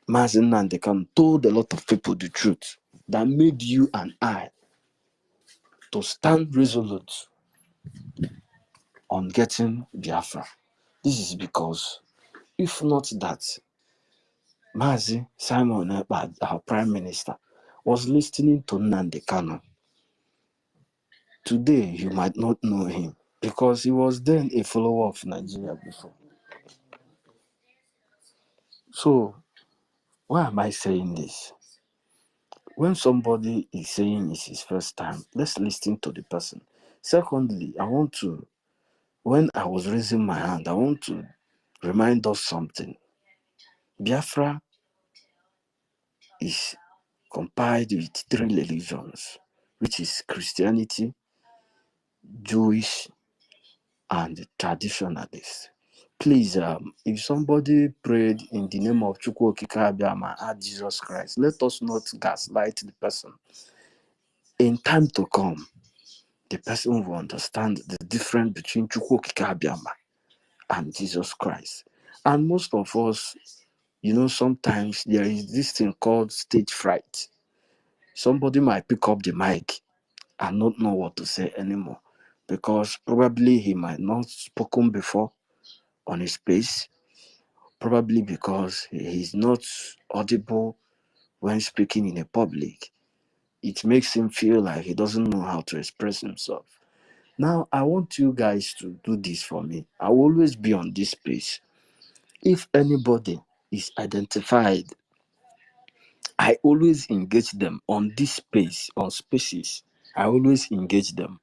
Mazen Nnamdi told a lot of people the truth that made you and I to stand resolute on getting Biafra. This is because, if not that, Mazi Simon Ekpa, our Prime Minister, was listening to Nnamdi Kanu. Today, you might not know him because he was then a follower of Nigeria before. So, why am I saying this? When somebody is saying it's his first time, let's listen to the person. Secondly, when I was raising my hand, I want to remind us something. Biafra is compiled with 3 religions, which is Christianity, Jewish, and traditionalists. Please, if somebody prayed in the name of Chukwu Okike Abiama and Jesus Christ, let us not gaslight the person. In time to come, the person will understand the difference between Chukwu Okike Abiama and Jesus Christ. And most of us, sometimes there is this thing called stage fright. Somebody might pick up the mic and not know what to say anymore because probably he might not spoken before on his space, probably because he is not audible when speaking in a public. It makes him feel like he doesn't know how to express himself. Now, I want you guys to do this for me. I will always be on this space. If anybody is identified, I always engage them on this space, on spaces. I always engage them.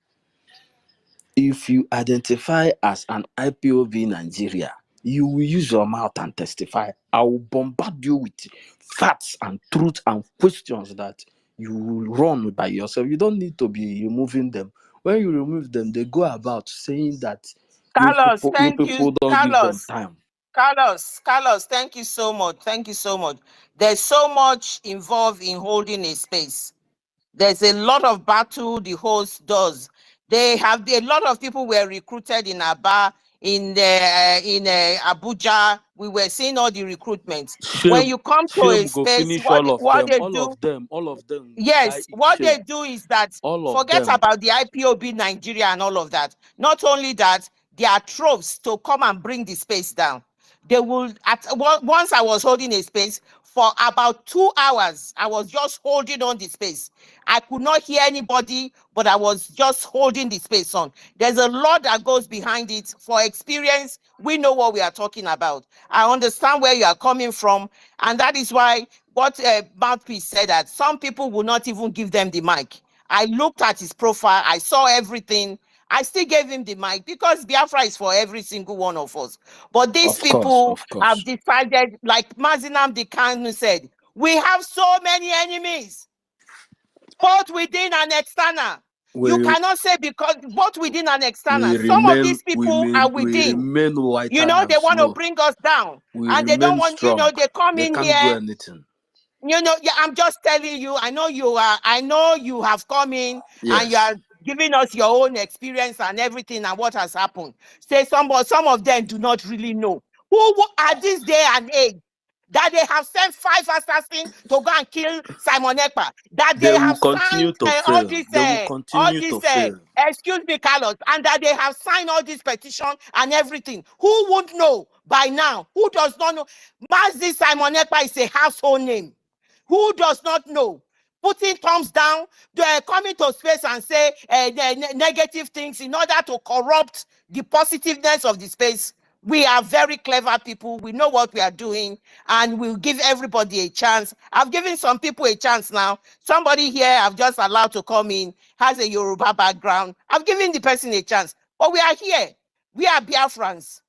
If you identify as an IPOB Nigeria, you will use your mouth and testify. I will bombard you with facts and truth and questions that you will run by yourself. You don't need to be removing them. When you remove them, they go about saying that Carlos, you people don't give them time. Carlos, thank you so much. Thank you so much. There's so much involved in holding a space. There's a lot of battle the host does. A lot of people were recruited in Aba, in Abuja. We were seeing all the recruitments. When you come to a space, all of them. Yes, what they do is that forget about the IPOB Nigeria and all of that. Not only that, there are tropes to come and bring the space down. They will, once I was holding a space for about 2 hours, I was just holding on the space. I could not hear anybody, but I was just holding the space on. There's a lot that goes behind it. For experience, we know what we are talking about. I understand where you are coming from, and that is why what Mouthpiece said, that some people will not even give them the mic. I looked at his profile, I saw everything. I still gave him the mic because Biafra is for every single one of us. But these people have decided, like Mazinam Kanu said, we have so many enemies, both within and external. You cannot say because both within and external. Some of these people are within. They want to bring us down. And they don't want, they come in here. I'm just telling you, I know you have come in and you are giving us your own experience and everything and what has happened. Say some of them do not really know. Who at this day and age, that they have sent 5 assassins to go and kill Simon Ekpa, that They they will have continue signed to all fail. this, They will continue to fail. excuse me, Carlos, and that they have signed all this petition and everything. Who would know by now? Who does not know? Mazi Simon Ekpa is a household name. Who does not know? Putting thumbs down, coming to space and say negative things in order to corrupt the positiveness of the space. We are very clever people. We know what we are doing, and we'll give everybody a chance. I've given some people a chance now. Somebody here I've just allowed to come in, has a Yoruba background. I've given the person a chance. But we are here. We are Biafrans.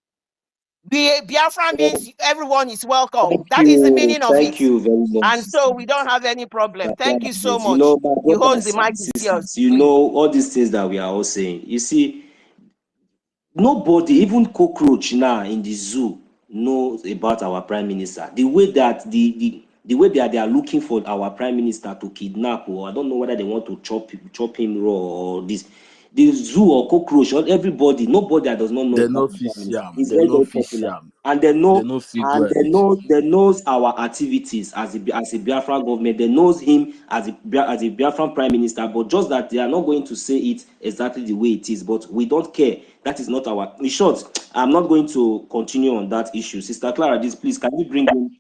Biafra means everyone is welcome. That is the meaning of it. Thank you very much. And so we don't have any problem. Thank you so much. You know, my You hold brothers the mic and is yours. sisters, you know, all these things that we are all saying. You see, nobody, even cockroach now in the zoo, knows about our prime minister. The way that the way that they are looking for our prime minister to kidnap, or I don't know whether they want to chop him raw or this. The zoo or cockroach or everybody, nobody that does not know They about know the prime minister. Fisiam. He's They very, know very popular. Fisiam. And they know, and they knows our activities as a Biafran government. They knows him as a Biafran prime minister, but just that they are not going to say it exactly the way it is. But we don't care. That is not our. In short, I'm not going to continue on that issue. Sister Clara, please, can you bring in the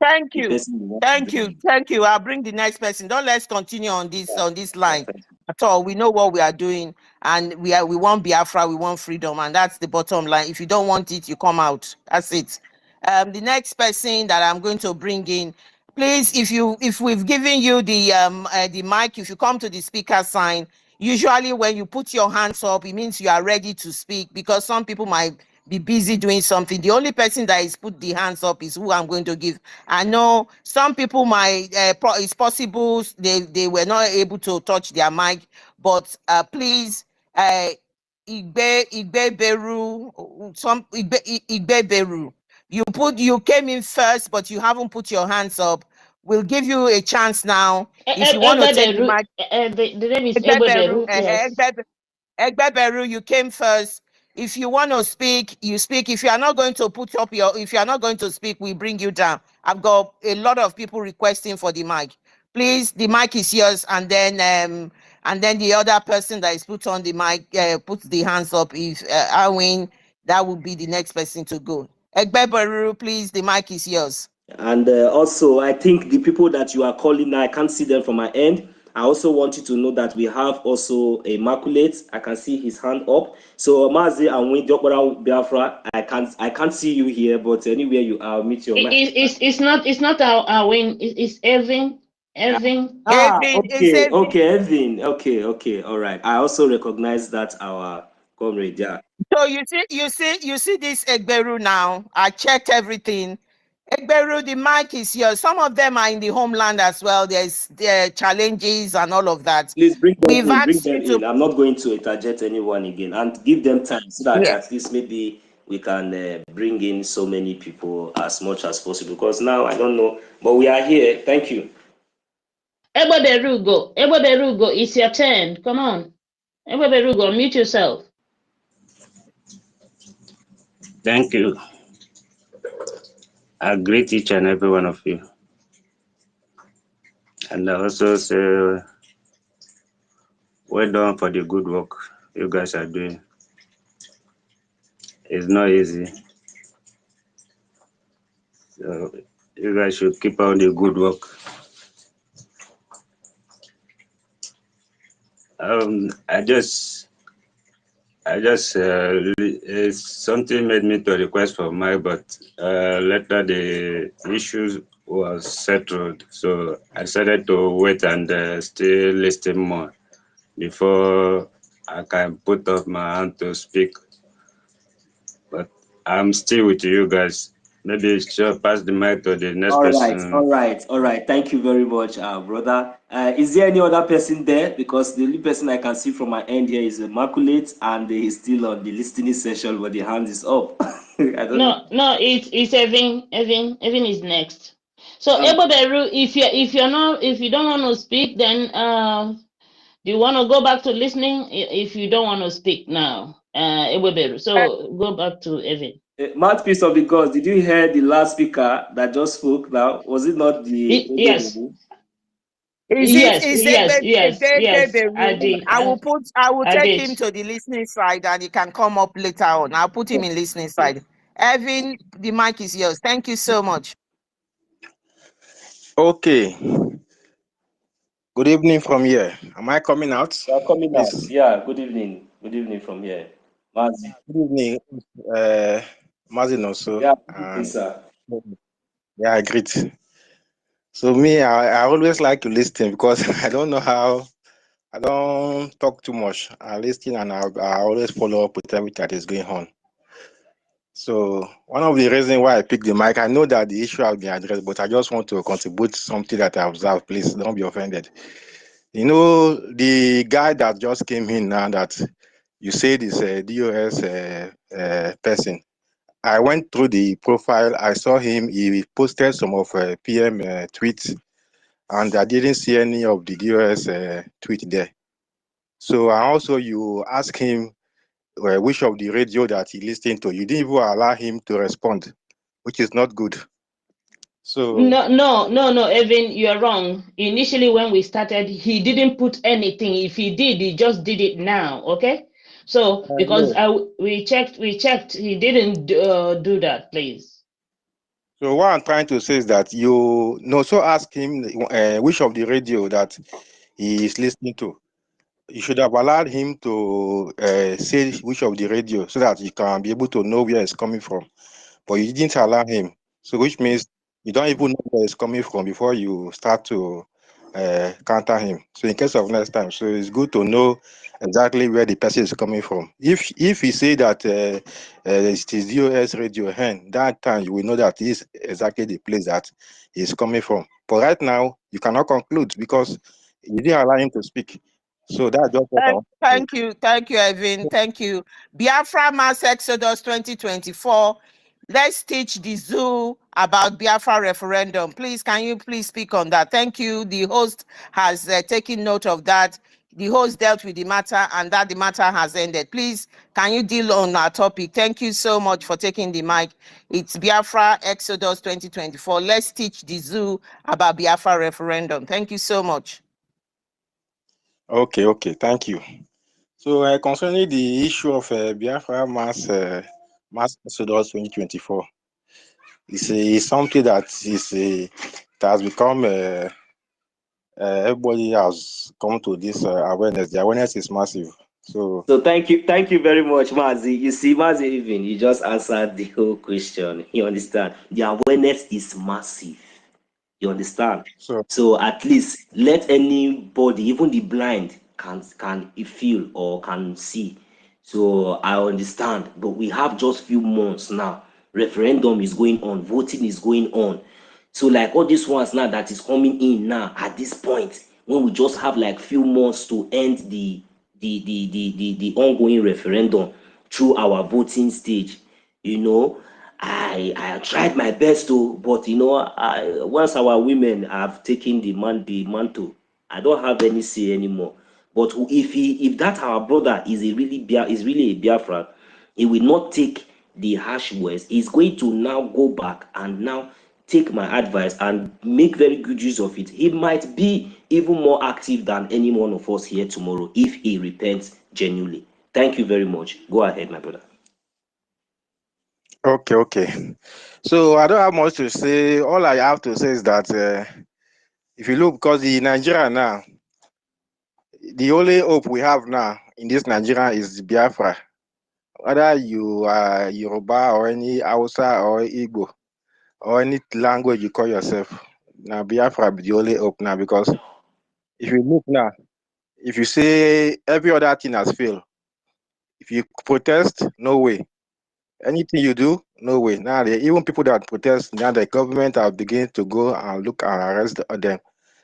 person you want to bring in? Thank you. I'll bring the next person. Don't let's continue on this line at all. We know what we are doing, and we want Biafra, we want freedom, and that's the bottom line. If you don't want it, you come out. That's it. The next person that I'm going to bring in, please, if we've given you the mic, if you come to the speaker sign, usually when you put your hands up, it means you are ready to speak, because some people might be busy doing something. The only person that is put the hands up is who I'm going to give. I know some people might, it's possible they were not able to touch their mic, but please, Igbe Beru, Igbe Beru, you came in first, but you haven't put your hands up. We'll give you a chance now. If you want to take the mic, the name is Egbeberu, yes. Egbeberu, you came first. If you want to speak, you speak. If you are not going to if you are not going to speak, we bring you down. I've got a lot of people requesting for the mic. Please, the mic is yours, and then the other person that is put on the mic puts the hands up. If I win, that would be the next person to go. Egbeberu, please, the mic is yours. And also, I think the people that you are calling now, I can't see them from my end. I also want you to know that we have also a Immaculate. I can see his hand up. So Mazi and Win Biafra, I can't see you here, but anywhere you are, meet your mic. It's not our Win. It's Evan. Evan. Okay, Evan. Okay, all right. I also recognize that our comrade. Yeah. So you see this Egberu now. I checked everything. Egberu, the mic is yours. Some of them are in the homeland as well. There's challenges and all of that. Please bring them in. I'm not going to interject anyone again, and give them time so that at least maybe we can bring in so many people as much as possible. Because now I don't know, but we are here. Thank you. Egbeberugo, it's your turn. Come on. Egbeberugo, mute yourself. Thank you. I greet each and every one of you. And I also say, well done for the good work you guys are doing. It's not easy. So you guys should keep on the good work. Something made me to request for mic, but later the issues was settled. So I decided to wait and still listen more before I can put up my hand to speak. But I'm still with you guys. Maybe she'll pass the mic to the next person. All right. Thank you very much, brother. Is there any other person there? Because the only person I can see from my end here is Immaculate, and he's still on the listening session, but the hand is up. No, it's Evan. Evan is next. So Egbeberu, if you don't want to speak, then do you want to go back to listening? If you don't want to speak now, Egbeberu, so go back to Evan. Mouthpiece of the gods, did you hear the last speaker that just spoke now? Was it not the Yes. Is it Yes, is yes, yes, yes. I Beru? did. I will I take did. him to the listening side and he can come up later on. I'll put him in listening side. Evan, the mic is yours. Thank you so much. Okay. Good evening from here. Am I coming out? You are coming out. Please. Yeah, good evening. Good evening from here. Mazi. Good evening, Mazin also. Yeah, good evening, And sir. yeah, I greet. So me, I always like to listen because I don't know how, I don't talk too much. I listen and I always follow up with everything that is going on. So one of the reasons why I picked the mic, I know that the issue has been addressed, but I just want to contribute something that I observed. Please don't be offended. You know, the guy that just came in now that you said is a DOS person. I went through the profile. I saw him. He posted some of PM tweets, and I didn't see any of the DOS tweet there. So and also you asked him which of the radio that he listened to. You didn't even allow him to respond, which is not good. So No, Evan, you're wrong. Initially, when we started, he didn't put anything. If he did, he just did it now. Okay. So because no. we checked, he didn't do that. Please. So what I'm trying to say is that you no so ask him which of the radio that he is listening to. You should have allowed him to say which of the radio so that you can be able to know where it's coming from. But you didn't allow him. So which means you don't even know where it's coming from before you start to counter him. So in case of next time, so it's good to know exactly where the person is coming from. If he say that it is DOS radio hen, that time you will know that is exactly the place that he's coming from. But right now you cannot conclude because you didn't allow him to speak. So that's just what I want to Thank you, Evan. Thank you. Biafra Mass Exodus 2024. Let's teach the zoo about Biafra referendum. Please, can you please speak on that? Thank you. The host has taken note of that. The host dealt with the matter and that the matter has ended. Please, can you deal on our topic? Thank you so much for taking the mic. It's Biafra Exodus 2024. Let's teach the zoo about Biafra referendum. Thank you so much. Okay, thank you. So concerning the issue of Biafra Mass Exodus 2024, it's something that it has become everybody has come to this awareness. The awareness is massive. So thank you very much, Mazi. You see, Mazi, even you just answered the whole question. You understand? The awareness is massive. You understand? So at least let anybody, even the blind, can feel or can see. So I understand, but we have just few months now. Referendum is going on, voting is going on. So like all these ones now that is coming in now at this point, when we just have like few months to end the ongoing referendum through our voting stage, you know, I tried my best to, but you know, once our women have taken the mantle, I don't have any say anymore. But if that our brother is really a Biafra, he will not take the harsh words. He's going to now go back and now take my advice and make very good use of it. He might be even more active than any one of us here tomorrow if he repents genuinely. Thank you very much. Go ahead, my brother. Okay. So I don't have much to say. All I have to say is that if you look, because the Nigeria now, the only hope we have now in this Nigeria is Biafra. Whether you are Yoruba or any Hausa or Igbo or any language you call yourself, now Biafra be the only hope now. Because if you look now, if you say every other thing has failed, if you protest, no way. Anything you do, no way. Now, even people that protest, now the government are beginning to go and look and arrest them.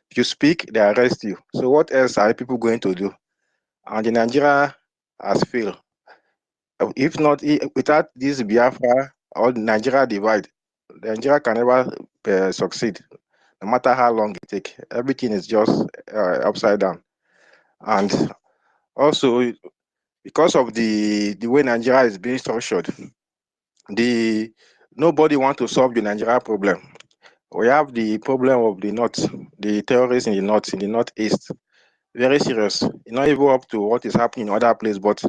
If you speak, they arrest you. So what else are people going to do? And the Nigeria has failed. If not, without this Biafra or Nigeria divide, Nigeria can never succeed, no matter how long it takes. Everything is just upside down. And also, because of the way Nigeria is being structured, nobody want to solve the Nigeria problem. We have the problem of the north, the terrorists in the northeast. Very serious. It's not even up to what is happening in other places, but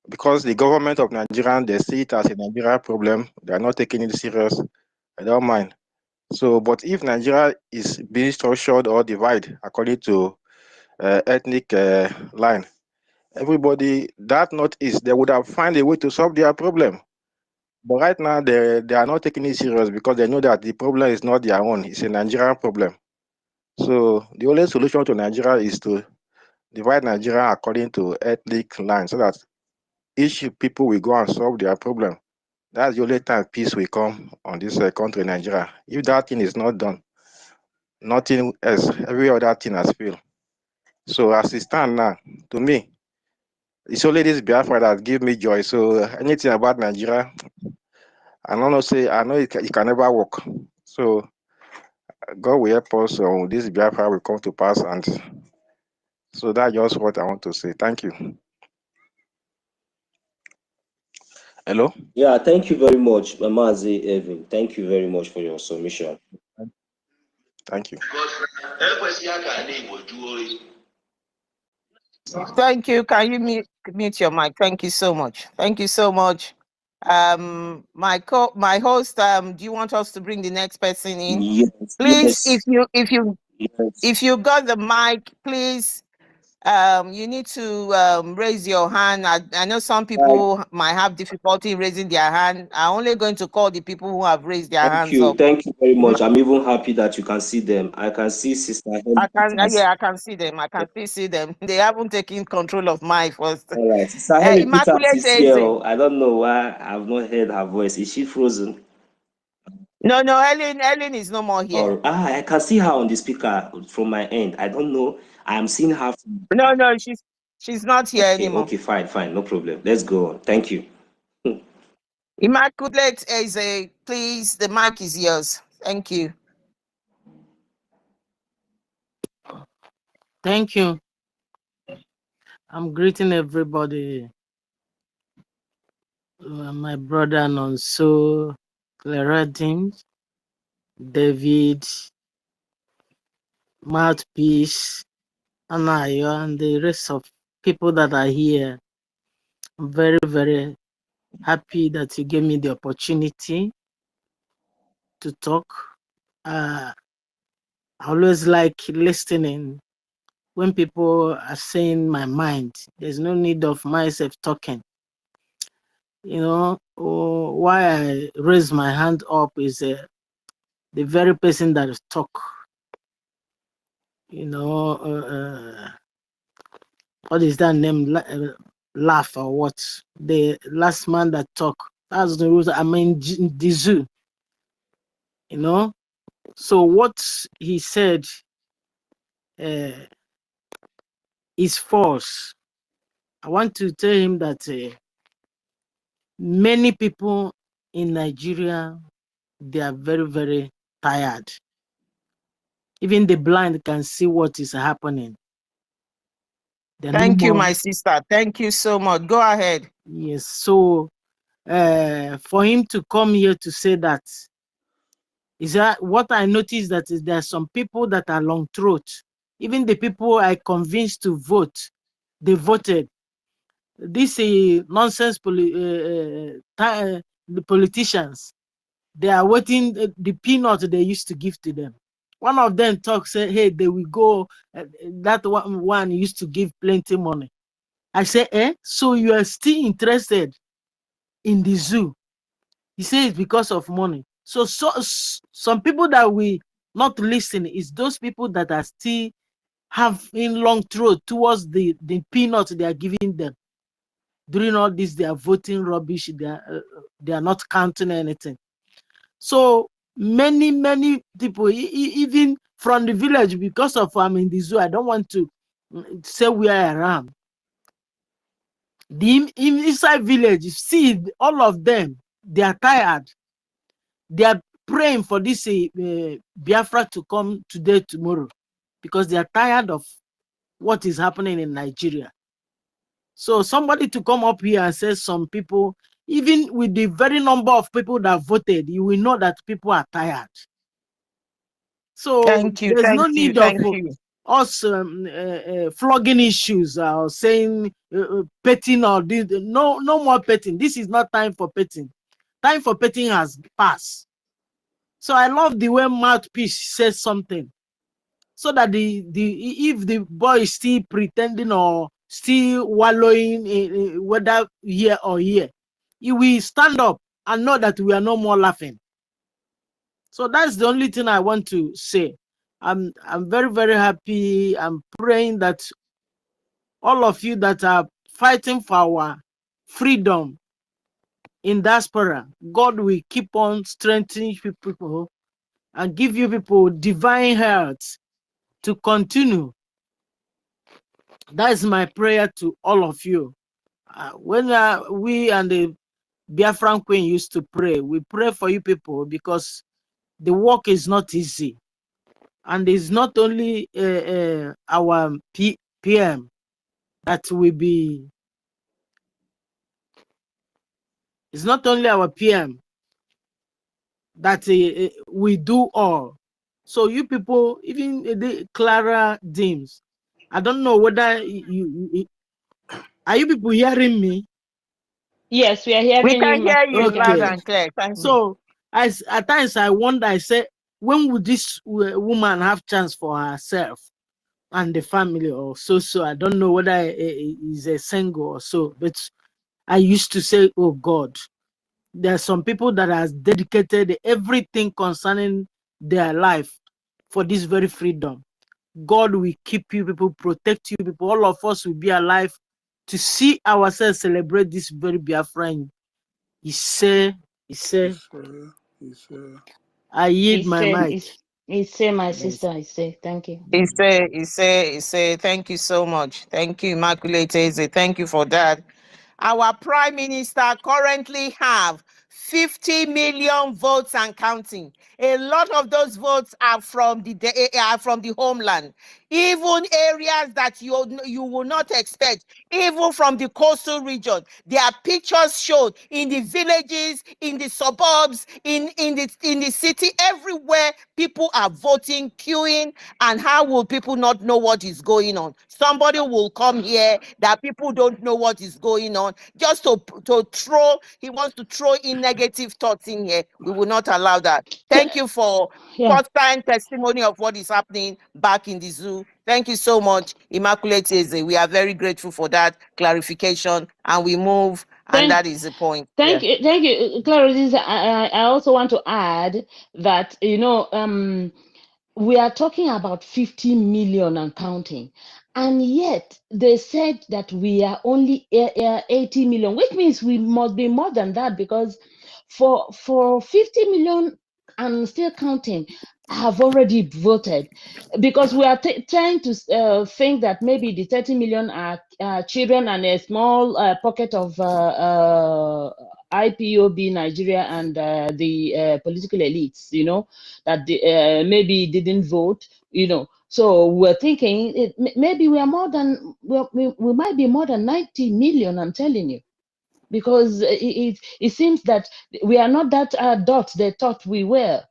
because the government of Nigeria, they see it as a Nigeria problem, they are not taking it serious. I don't mind. So, but if Nigeria is being structured or divided according to ethnic line, everybody that northeast, they would have found a way to solve their problem. But right now, they are not taking it serious because they know that the problem is not their own; it's a Nigerian problem. So the only solution to Nigeria is to divide Nigeria according to ethnic lines, so that each people will go and solve their problem. That's the only time peace will come on this country, Nigeria. If that thing is not done, nothing else, every other thing has failed. So as it stands now, to me, it's only this Biafra that give me joy. So anything about Nigeria, I don't know. Say I know it can never work. So God will help us. This Biafra will come to pass, and so that's just what I want to say. Thank you. Hello. Yeah, thank you very much, Mazi Evin. Thank you very much for your submission. Thank you. Thank you. Can you mute your mic? Thank you so much. Thank you so much. My host, do you want us to bring the next person in? Yes, Please, yes, if you got the mic, please, you need to raise your hand. I know some people might have difficulty raising their hand. I'm only going to call the people who have raised their hands up. Thank you very much. I'm even happy that you can see them. I can see Sister Helen. I can see them. I can still see them. They haven't taken control of my first. All right, Sister Helen Immaculate Peters is here. I don't know why I've not heard her voice. Is she frozen? No, Ellen is no more here. Or I can see her on the speaker from my end. I don't know. I'm seeing her. No, she's not here anymore. Okay, fine, no problem. Let's go on. Thank you. Immaculate please, the mic is yours. Thank you. Thank you. I'm greeting everybody. My brother Nonso, Claradine, David, Mouthpiece, Anayo, and the rest of people that are here. I'm very, very happy that you gave me the opportunity to talk. I always like listening when people are saying my mind. There's no need of myself talking. You know, why I raise my hand up is the very person that talk. You know, what is that name? Laugh or what? The last man that talk. That's the rules. I mean, the zoo. You know, so what he said is false. I want to tell him that many people in Nigeria, they are very, very tired. Even the blind can see what is happening. Thank you, my sister. Thank you so much. Go ahead. Yes. So for him to come here to say that, is that what I noticed, that is, there are some people that are long throat. Even the people I convinced to vote, they voted. This nonsense the politicians, they are waiting the peanut they used to give to them. One of them talks, say, hey, they will go, that one used to give plenty money. I say, so you are still interested in the zoo? He says because of money. So some people that we not listen is those people that are still having long throat towards the peanut they are giving them. During all this, they are voting rubbish. They are not counting anything. So many people, even from the village, because of I'm in the zoo, I don't want to say where I am. The inside village, you see, all of them, they are tired. They are praying for this Biafra to come today, tomorrow, because they are tired of what is happening in Nigeria. So somebody to come up here and say some people even with the very number of people that voted, you will know that people are tired. So Thank you, there's no thank you, need of thank you. us flogging issues or saying petting or this. No more petting. This is not time for petting. Time for petting has passed. So I love the way Mouthpiece says something, so that if the boy is still pretending or still wallowing in whether here or here, he will stand up and know that we are no more laughing. So that's the only thing I want to say. I'm very, very happy. I'm praying that all of you that are fighting for our freedom in diaspora, God will keep on strengthening people and give you people divine health to continue. That is my prayer to all of you. When we and the BIAFRACOIN used to pray, we pray for you people because the work is not easy. And it's not only our PM that will be, it's not only our PM that we do all. So you people, even the Clara Deems, I don't know whether are you people hearing me? Yes, we are hearing We you. can hear you loud Okay. and clear. Thank you. So at times I wonder, I say, when would this woman have chance for herself and the family or so? I don't know whether is a single or so, but I used to say, oh God, there are some people that has dedicated everything concerning their life for this very freedom. God will keep you people, protect you people. All of us will be alive to see ourselves celebrate this very Biafran. He say, I yield my mic. He say, my sister, I say, thank you. He say, thank you so much. Thank you, Immaculate Eze. Thank you for that. Our Prime Minister currently have 50 million votes and counting. A lot of those votes are from the homeland, even areas that you will not expect, even from the coastal region. There are pictures showed in the villages, in the suburbs, in the city, everywhere. People are voting, queuing, and how will people not know what is going on? Somebody will come here that people don't know what is going on, just to throw. He wants to throw in negative thoughts in here. We will not allow that. Thank you for first-time testimony of what is happening back in the zoo. Thank you so much, Immaculate Eze. We are very grateful for that clarification, and we move, and that is the point. Thank you, Clara. I also want to add that, we are talking about 50 million and counting, and yet they said that we are only 80 million, which means we must be more than that, because for 50 million and still counting have already voted, because we are trying to think that maybe the 30 million are children and a small pocket of IPOB Nigeria and the political elites, that maybe didn't vote, So we're thinking maybe we are more than we might be more than 90 million. I'm telling you, because it seems that we are not that dot they thought we were.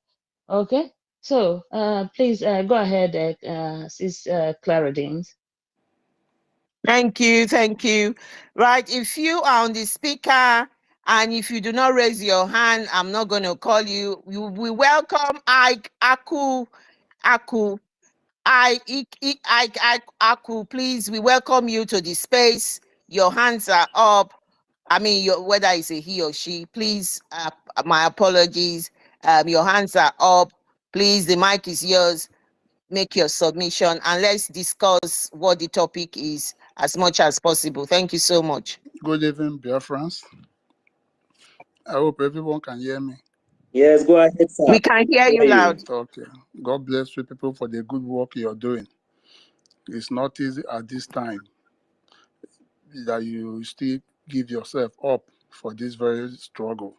Okay, so please go ahead, Sis Clara Deans. Thank you. Right, if you are on the speaker and if you do not raise your hand, I'm not going to call you. We welcome Aku. Aku, please, we welcome you to the space. Your hands are up. I mean, whether it's a he or she, please, my apologies. Your hands are up. Please, the mic is yours. Make your submission and let's discuss what the topic is as much as possible. Thank you so much. Good evening, Biafrans. I hope everyone can hear me. Yes, go ahead, sir. We can hear you loud. Okay. God bless you people for the good work you're doing. It's not easy at this time that you still give yourself up for this very struggle,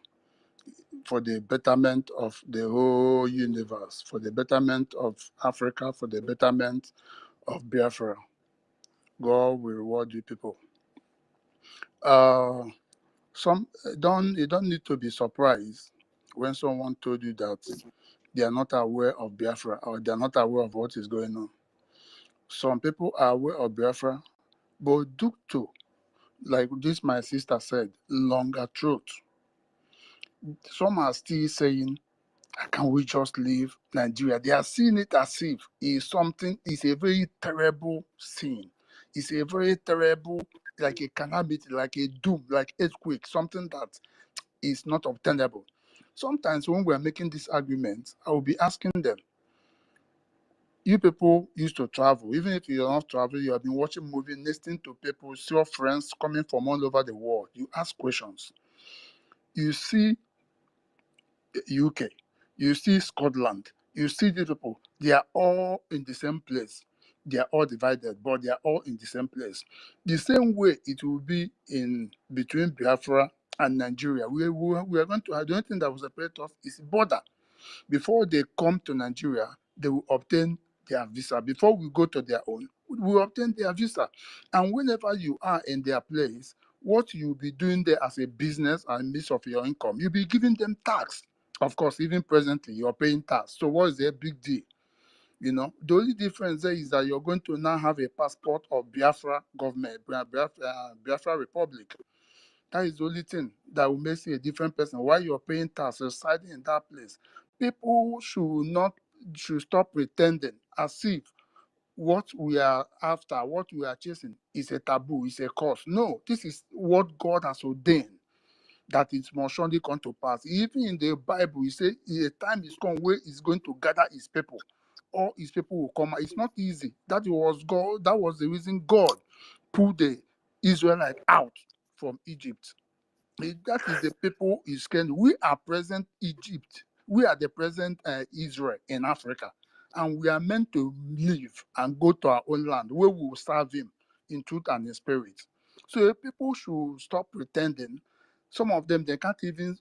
for the betterment of the whole universe, for the betterment of Africa, for the betterment of Biafra. God will reward you people. You don't need to be surprised when someone told you that they are not aware of Biafra or they are not aware of what is going on. Some people are aware of Biafra, but due to, like this my sister said, longer truth. Some are still saying, can we just leave Nigeria? They are seeing it as if it's a very terrible scene. It's a very terrible, like a calamity, like a doom, like earthquake, something that is not obtainable. Sometimes when we're making this argument, I will be asking them, you people used to travel, even if you're not traveling, you have been watching movies, listening to people, see your friends coming from all over the world. You ask questions. You see UK, you see Scotland, you see the people, they are all in the same place. They are all divided, but they are all in the same place. The same way it will be in between Biafra and Nigeria. We are going to have the only thing that will separate us is border. Before they come to Nigeria, they will obtain their visa. Before we go to their own, we will obtain their visa. And whenever you are in their place, what you'll be doing there as a business and means of your income, you'll be giving them tax. Of course, even presently, you're paying tax. So what is the big deal? You know, the only difference there is that you're going to now have a passport of Biafra government, Biafra Republic. That is the only thing that will make you a different person. While you're paying tax, residing in that place, people should stop pretending as if what we are after, what we are chasing, is a taboo, is a curse. No, this is what God has ordained, that it must surely come to pass. Even in the Bible, he said, a time is come where he's going to gather his people. All his people will come. It's not easy. That was God. That was the reason God pulled the Israelites out from Egypt. That is the people is scared. We are present Egypt. We are the present Israel in Africa. And we are meant to live and go to our own land where we will serve him in truth and in spirit. So people should stop pretending. Some of them, they can't even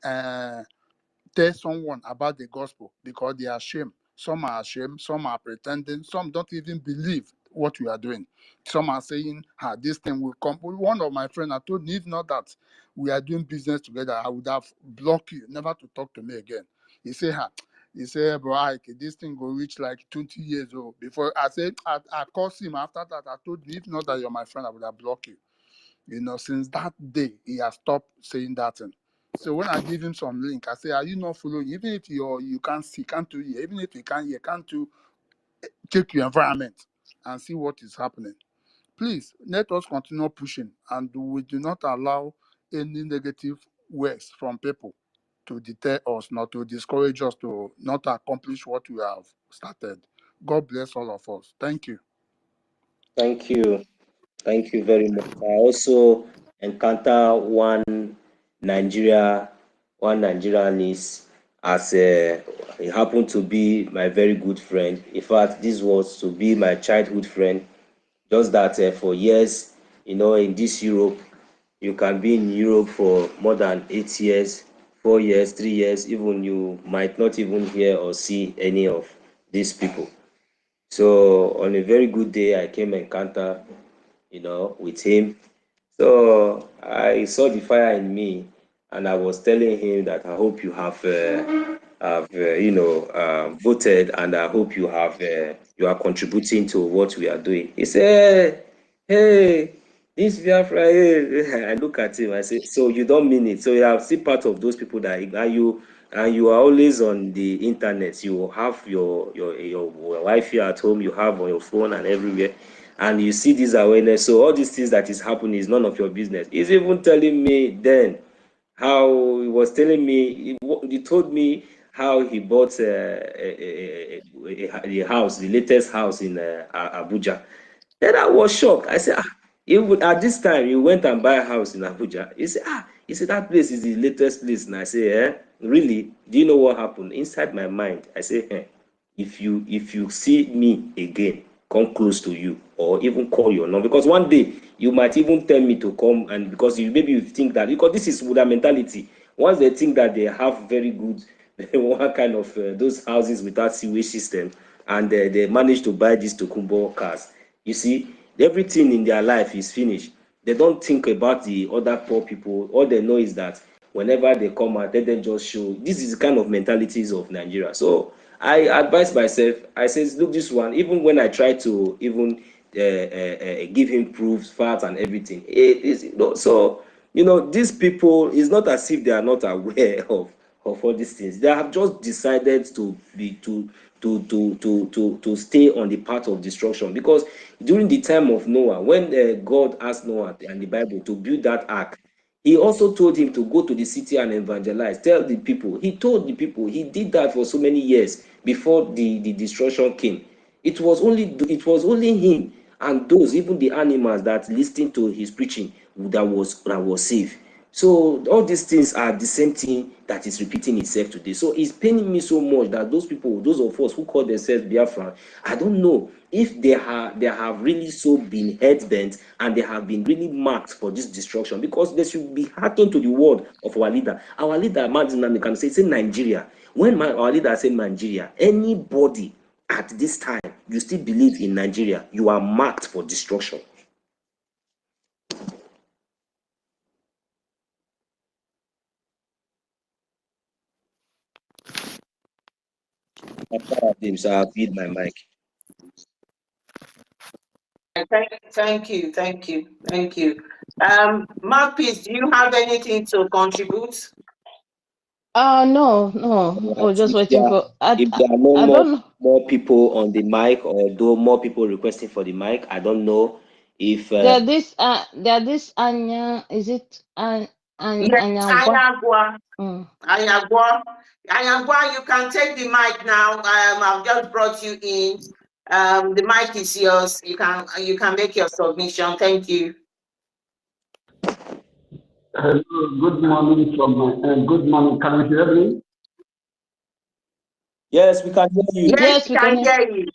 tell someone about the gospel because they are ashamed. Some are ashamed, some are pretending, some don't even believe what we are doing. Some are saying, this thing will come. One of my friends, I told me, if not that we are doing business together, I would have blocked you, never to talk to me again. He said, bro, Ike, this thing will reach like 20 years old. Before I said, I called him after that. I told him, if not that you're my friend, I would have blocked you. You know, since that day, he has stopped saying that thing. So when I give him some link, I say, are you not following? Even if you can't see, can't do hear, even if you can't hear, can't do check your environment and see what is happening. Please let us continue pushing, and we do not allow any negative words from people to deter us, not to discourage us to not accomplish what we have started. God bless all of us. Thank you. Thank you. Thank you very much. I also encounter one Nigerianist as he happened to be my very good friend. In fact, this was to be my childhood friend. Just that for years, you know, in this Europe, you can be in Europe for more than 8 years, 4 years, 3 years, even you might not even hear or see any of these people. So on a very good day, I came encounter, you know, with him. So I saw the fire in me, and I was telling him that I hope you have voted, and I hope you are contributing to what we are doing. He said, hey, this Biafra, hey. I look at him, I say, so you don't mean it? So you are still part of those people that you are always on the internet. You have your Wi-Fi at home, you have on your phone and everywhere, and you see this awareness. So all these things that is happening is none of your business. He's even telling me then how he was telling me, he told me how he bought a house, the latest house in Abuja. Then I was shocked. I said, at this time, you went and buy a house in Abuja. He said, that place is the latest place. And I say, really? Do you know what happened? Inside my mind, I say, if you see me again, come close to you, or even call your number, because one day you might even tell me to come, and because maybe you think that, because this is Buddha mentality. Once they think that they have very good one kind of those houses without sewage system, and they manage to buy these Tokumbo cars, you see, everything in their life is finished. They don't think about the other poor people. All they know is that whenever they come out, let them just show. This is the kind of mentalities of Nigeria. So I advise myself. I says, look, this one. Even when I try to even give him proofs, facts, and everything, it is, so these people. It's not as if they are not aware of all these things. They have just decided to stay on the path of destruction, because during the time of Noah, when God asked Noah and the Bible to build that ark, he also told him to go to the city and evangelize, tell the people. He told the people. He did that for so many years before the destruction came. It was only him and those, even the animals that listened to his preaching, that was saved. So all these things are the same thing that is repeating itself today. So it's paining me so much that those people, those of us who call themselves Biafra, I don't know if they have really so been head bent and they have been really marked for this destruction, because they should be hearkened to the word of our leader. Our leader, Madinami, can say Nigeria. When our leader said Nigeria, anybody at this time you still believe in Nigeria, you are marked for destruction. I'll feed my mic. Thank you. Marcus, do you have anything to contribute? No. We're just waiting for. If there are no I don't know. more people on the mic, or though more people requesting for the mic, I don't know if There this Anya. Is it Yes, Anyangwa? Anyangwa, you can take the mic now. I've just brought you in. The mic is yours. You can make your submission. Thank you. Hello, good morning good morning. Can you hear me? Yes, we can hear you. Yes, we can hear you.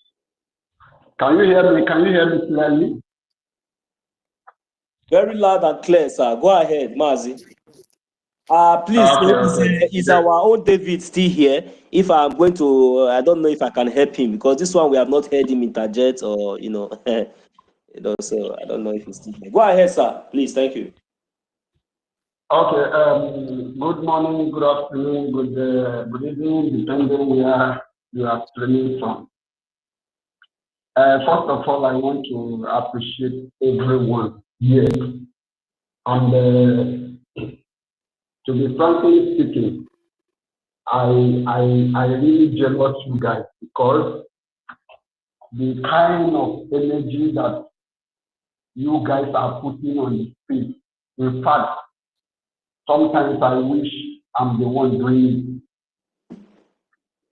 Can you hear me? Can you hear me clearly? Very loud and clear, sir. Go ahead, Mazi. Please, Okay. is our own David still here? If I'm going to, I don't know if I can help him, because this one we have not heard him interject, or so I don't know if he's still here. Go ahead, sir. Please, thank you. Okay. Good morning, good afternoon, good evening, depending where you are streaming from. First of all, I want to appreciate everyone here, and to be frankly speaking, I really jealous you guys, because the kind of energy that you guys are putting on the street. In fact, sometimes I wish I'm the one doing it.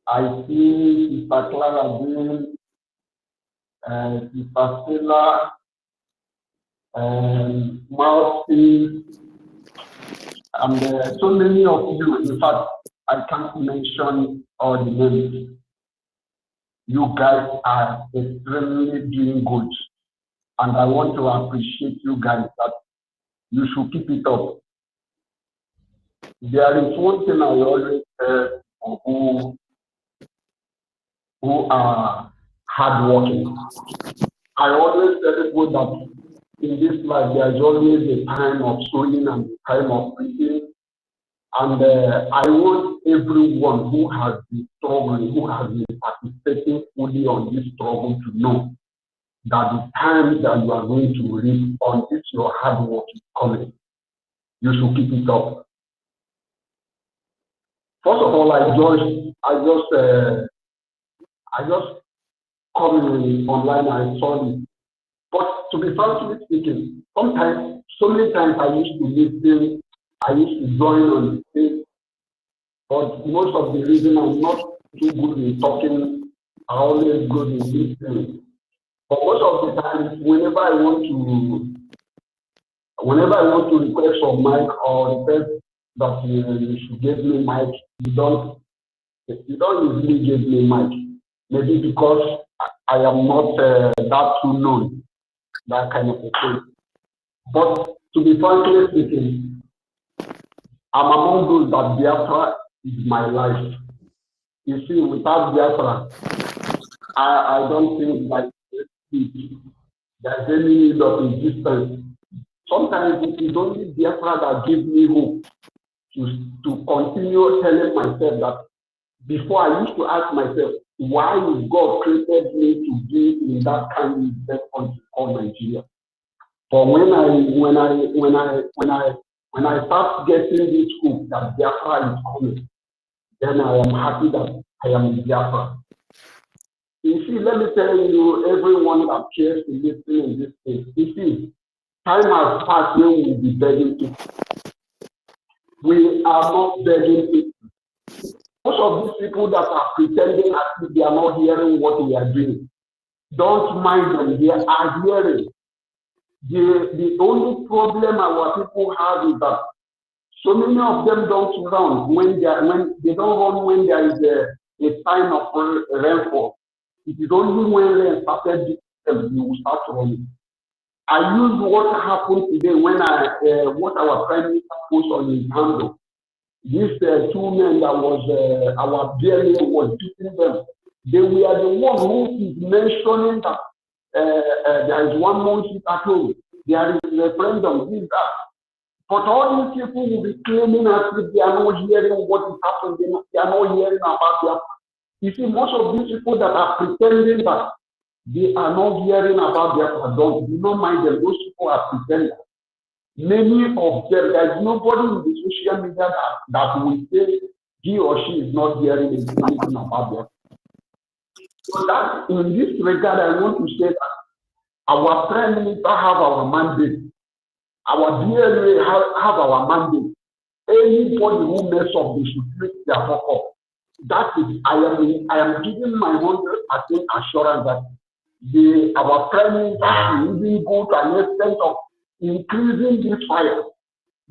I see Sister Clara doing, Sister Stella, Marcy, and so many of you. In fact, I can't mention all the names. You guys are extremely doing good. And I want to appreciate you guys that you should keep it up. There is one thing I always tell people who are hardworking. I always tell people that in this life there is always a time of sowing and a time of reaping. And I want everyone who has been struggling, who has been participating fully on this struggle, to know that the time that you are going to reap on this your hard work is coming. You should keep it up. First of all, I just come online and I saw it. But to be frankly speaking, sometimes, so many times I used to listen, I used to join on the stage, but most of the reason I'm not too good in talking, I'm always good in listening. But most of the time, whenever I want to request for mic or request that you should give me mic, you don't usually give me mic. Maybe because I am not that too known, that kind of a thing. But to be frankly speaking, I'm among those that Biafra is my life. You see, without Biafra, I don't think that there's any need of existence. Sometimes it is only Biafra that gives me hope to continue telling myself that before I used to ask myself, why is God created me to be in that kind of country called Nigeria? But when I start getting this hope that Biafra is coming, then I am happy that I am in Biafra. You see, let me tell you, everyone that cares to listen in this case, you see, time has passed when we will be begging people. We are not begging people. Most of these people that are pretending as if they are not hearing what we are doing, don't mind them, they are hearing. The only problem our people have is that so many of them don't run when they don't run when there is a sign of rainfall. It is only when rain started them you will start running. I use what happened today when what our prime minister posted on his handle. These two men that was our BLA was beating them. They were the one who is mentioning that there is one more seat at home. There is a referendum, this, that. But all these people will be claiming as if they are not hearing what is happening. They are not hearing about their. You see, most of these people that are pretending that they are not hearing about their pardon, do not mind them. Those people are pretending. Many of them, there is nobody in the social media that will say he or she is not hearing anything about them. So that in this regard, I want to say that our prime minister have our mandate. Our BLA have our mandate. Anybody who mess up, they should take their fuck up. That is, I am giving my 100% assurance that our prime minister will even go to an extent of increasing this fire.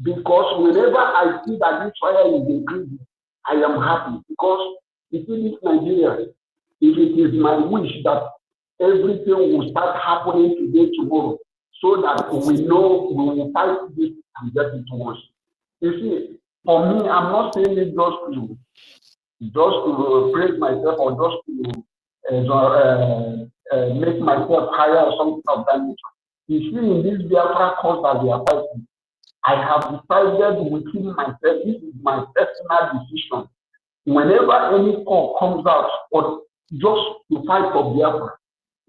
Because whenever I see that this fire is increasing, I am happy. Because if it is Nigeria, if it is my wish that everything will start happening today, tomorrow, so that we know we will fight this and get it once. You see, for me, I'm not saying it just to praise myself or just to make myself higher or something of that nature. You see, in this Biafra cause that we are fighting, I have decided within myself, this is my personal decision. Whenever any call comes out, or just to fight for Biafra,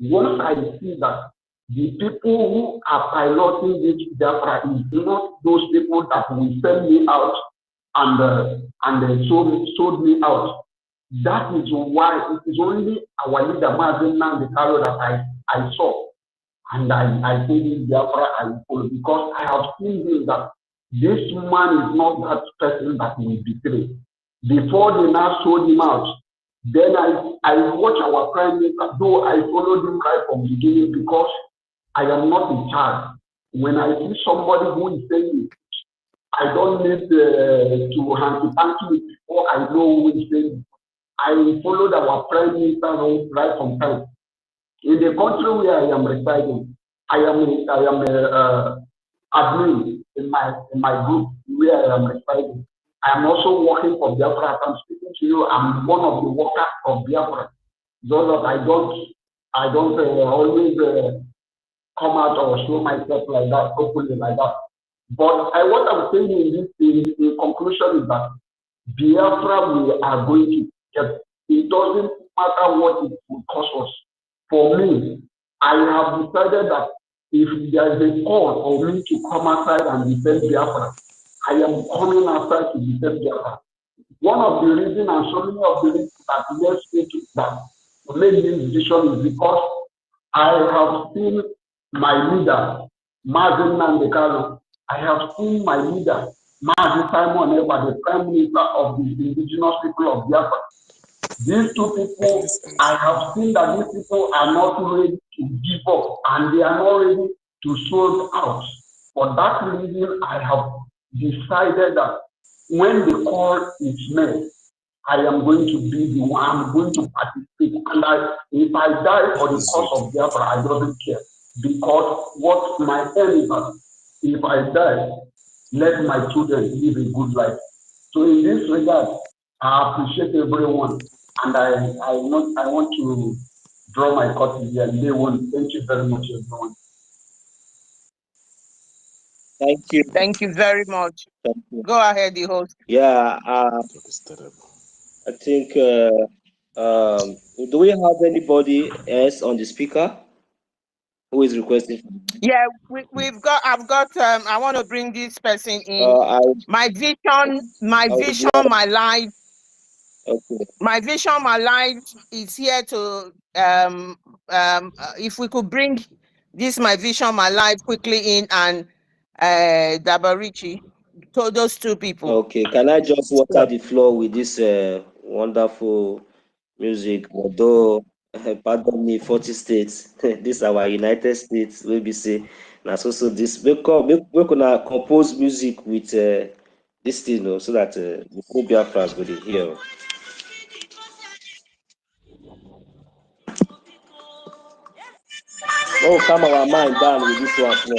once I see that the people who are piloting this Biafra is not those people that will send me out and sold me out. That is why it is only our leader, ANNANG, that I saw. And I told him Biafra I will follow, because I have seen him that this man is not that person that will betray. Before they now sold him out, then I watch our prime minister, though I followed him right from the beginning, because I am not in charge. When I see somebody who is saying, I don't need to hanky-panky before I know who is saying. I followed our prime minister right from time. In the country where I am residing, I am admin in my group where I am residing. I am also working for Biafra. I'm speaking to you. I'm one of the workers of Biafra. Though that I don't always come out or show myself like that, openly like that. But what I'm saying in conclusion is that Biafra, we are going to get. It doesn't matter what it will cost us. For me, I have decided that if there is a call for me to come outside and defend Biafra, I am coming outside to defend Biafra. One of the reasons, and so many of the reasons that led me to make this decision, is because I have seen my leader, ANNANG. I have seen my leader, Simon Eba, the Prime Minister of the indigenous people of Biafra. These two people, I have seen that these people are not ready to give up, and they are not ready to sold out. For that reason, I have decided that when the call is made, I am going to be the one, I'm going to participate. And if I die for the cause of Biafra, I don't care. Because what my aim is that if I die, let my children live a good life. So in this regard, I appreciate everyone. And I want to draw my curtain here. Thank you very much, everyone. Thank you. Thank you very much. Thank you. Go ahead, the host. Yeah, I think, do we have anybody else on the speaker who is requesting? Yeah, I've got, I want to bring this person in. My vision, my life. Okay. My vision, my life is here to, if we could bring this, my vision, my life quickly in, and Dabarichi, to those two people. Okay, can I just water the floor with this wonderful music? Although, pardon me, 40 states, this our United States, we be say, now so this, we gonna compose music with this thing, so that the full Biafras go dey hear. Oh, calm our mind down with this one floor.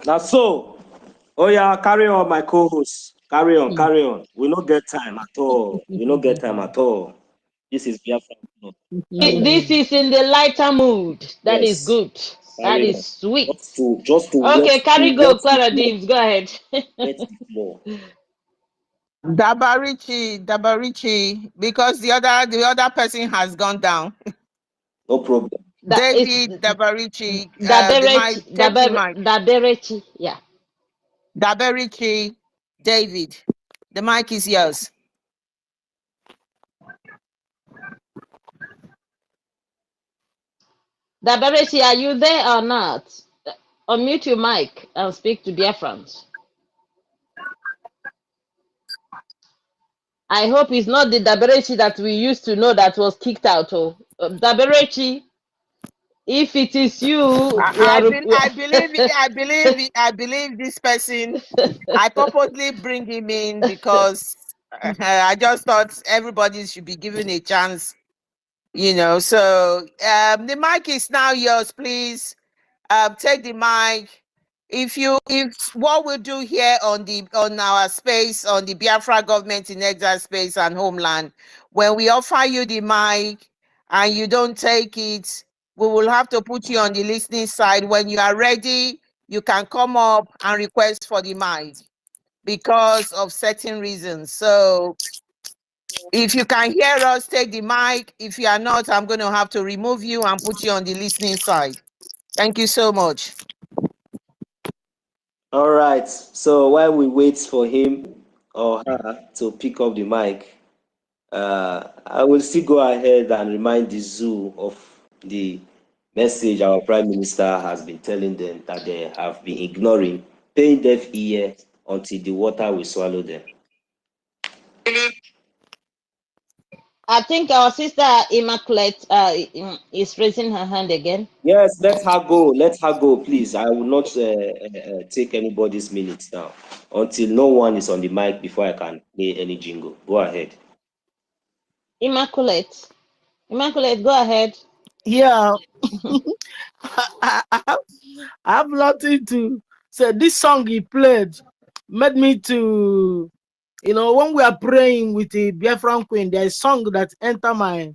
Now so, oh yeah, carry on, my co-host. Carry on, carry on. We don't get time at all. We don't get time at all. This is Biafra. This is in the lighter mood. That is Yes. good. That Carry is on. sweet. Just to Okay, carry go, Clara Dives. Go ahead. Dabarichi, because the other person has gone down. No problem. David Dabarichi, Daberichi, yeah. Daberichi, David, the mic is yours. Daberichi, are you there or not? Unmute your mic and speak to Biafrans. I hope it's not the Daberechi that we used to know that was kicked out. Oh, Daberechi, if it is you, I believe this person. I purposely bring him in because I just thought everybody should be given a chance. So the mic is now yours. Please take the mic. If what we do here on our space, on the Biafra government in exile space and homeland, when we offer you the mic and you don't take it, we will have to put you on the listening side. When you are ready, you can come up and request for the mic because of certain reasons. So if you can hear us, take the mic. If you are not, I'm going to have to remove you and put you on the listening side. Thank you so much. All right. So while we wait for him or her to pick up the mic, I will still go ahead and remind the zoo of the message our Prime Minister has been telling them that they have been ignoring, paying deaf ear until the water will swallow them. I think our sister Immaculate is raising her hand again. Yes, let her go. Let her go, please. I will not take anybody's minutes now until no one is on the mic before I can play any jingle. Go ahead. Immaculate, go ahead. Yeah, I have nothing to say. This song he played made me to, when we are praying with the BIAFRACOIN, there's a song that enter my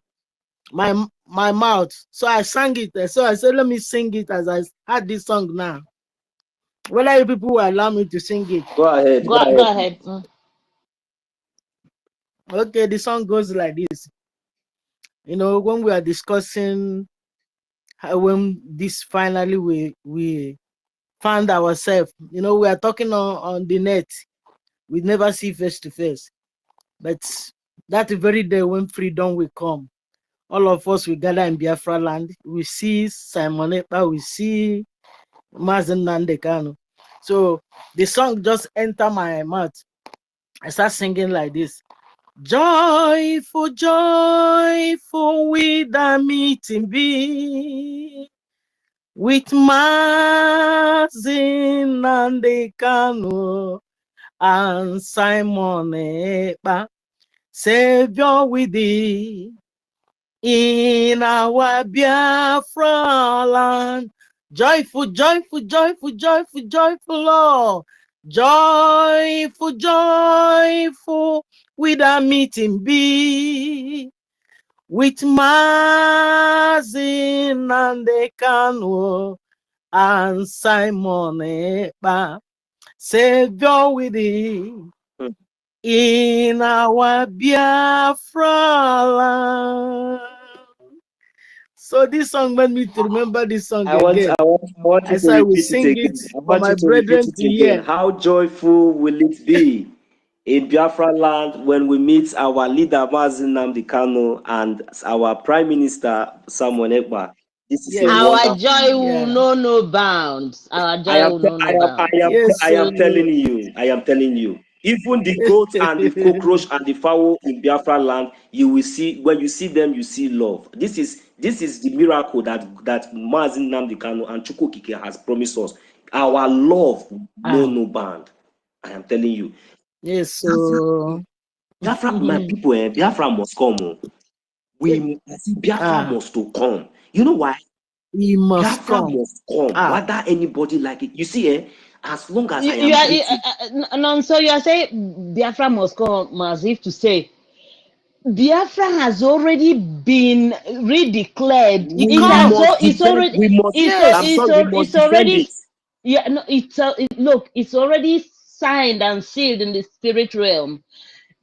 mouth. So I sang it. So I said, let me sing it as I had this song now. Whether you people will allow me to sing it. Go ahead. Go ahead. Okay, the song goes like this. When we are discussing how, when this finally we found ourselves, we are talking on the net. We never see face to face. But that very day when freedom will come, all of us will gather in Biafra land. We see Simon Ekpa, we see Mazen Nandekano. So the song just enter my mouth. I start singing like this. Joyful, joyful with the meeting be, with Mazen Nandekano and Simon Ekpa, Savior with thee. In our Biafra land, joyful, joyful, joyful, joyful, joyful, Lord. Joyful, joyful, with a meeting be, with Mazin and the Kano and Simon Ekpa, Savior with thee. In our Biafra land. So this song made me to remember this song again. I want you to repeat it again. I want you to repeat it again. How joyful will it be in Biafra land when we meet our leader Mazen Nnamdi Kanu and our Prime Minister Samuel Ekpa? This is a Our wonderful. joy will know no bounds. Our joy will know no bounds. I am telling you. Even the goat and the cockroach and the fowl in Biafra land, you will see, when you see them, you see love. This is the miracle that Mazen Nnamdi Kanu and Chukwu Okike has promised us. Our love know no bound. I am telling you. Yes, so Biafra, my people, Biafra must come. Biafra must to come. You know why? He must Biafra come. must come, whether anybody like it. You see, as long as I am breathing. So you are saying Biafra must come, as if to say Biafra has already been redeclared. It's already. Yeah, no, look, it's already signed and sealed in the spirit realm.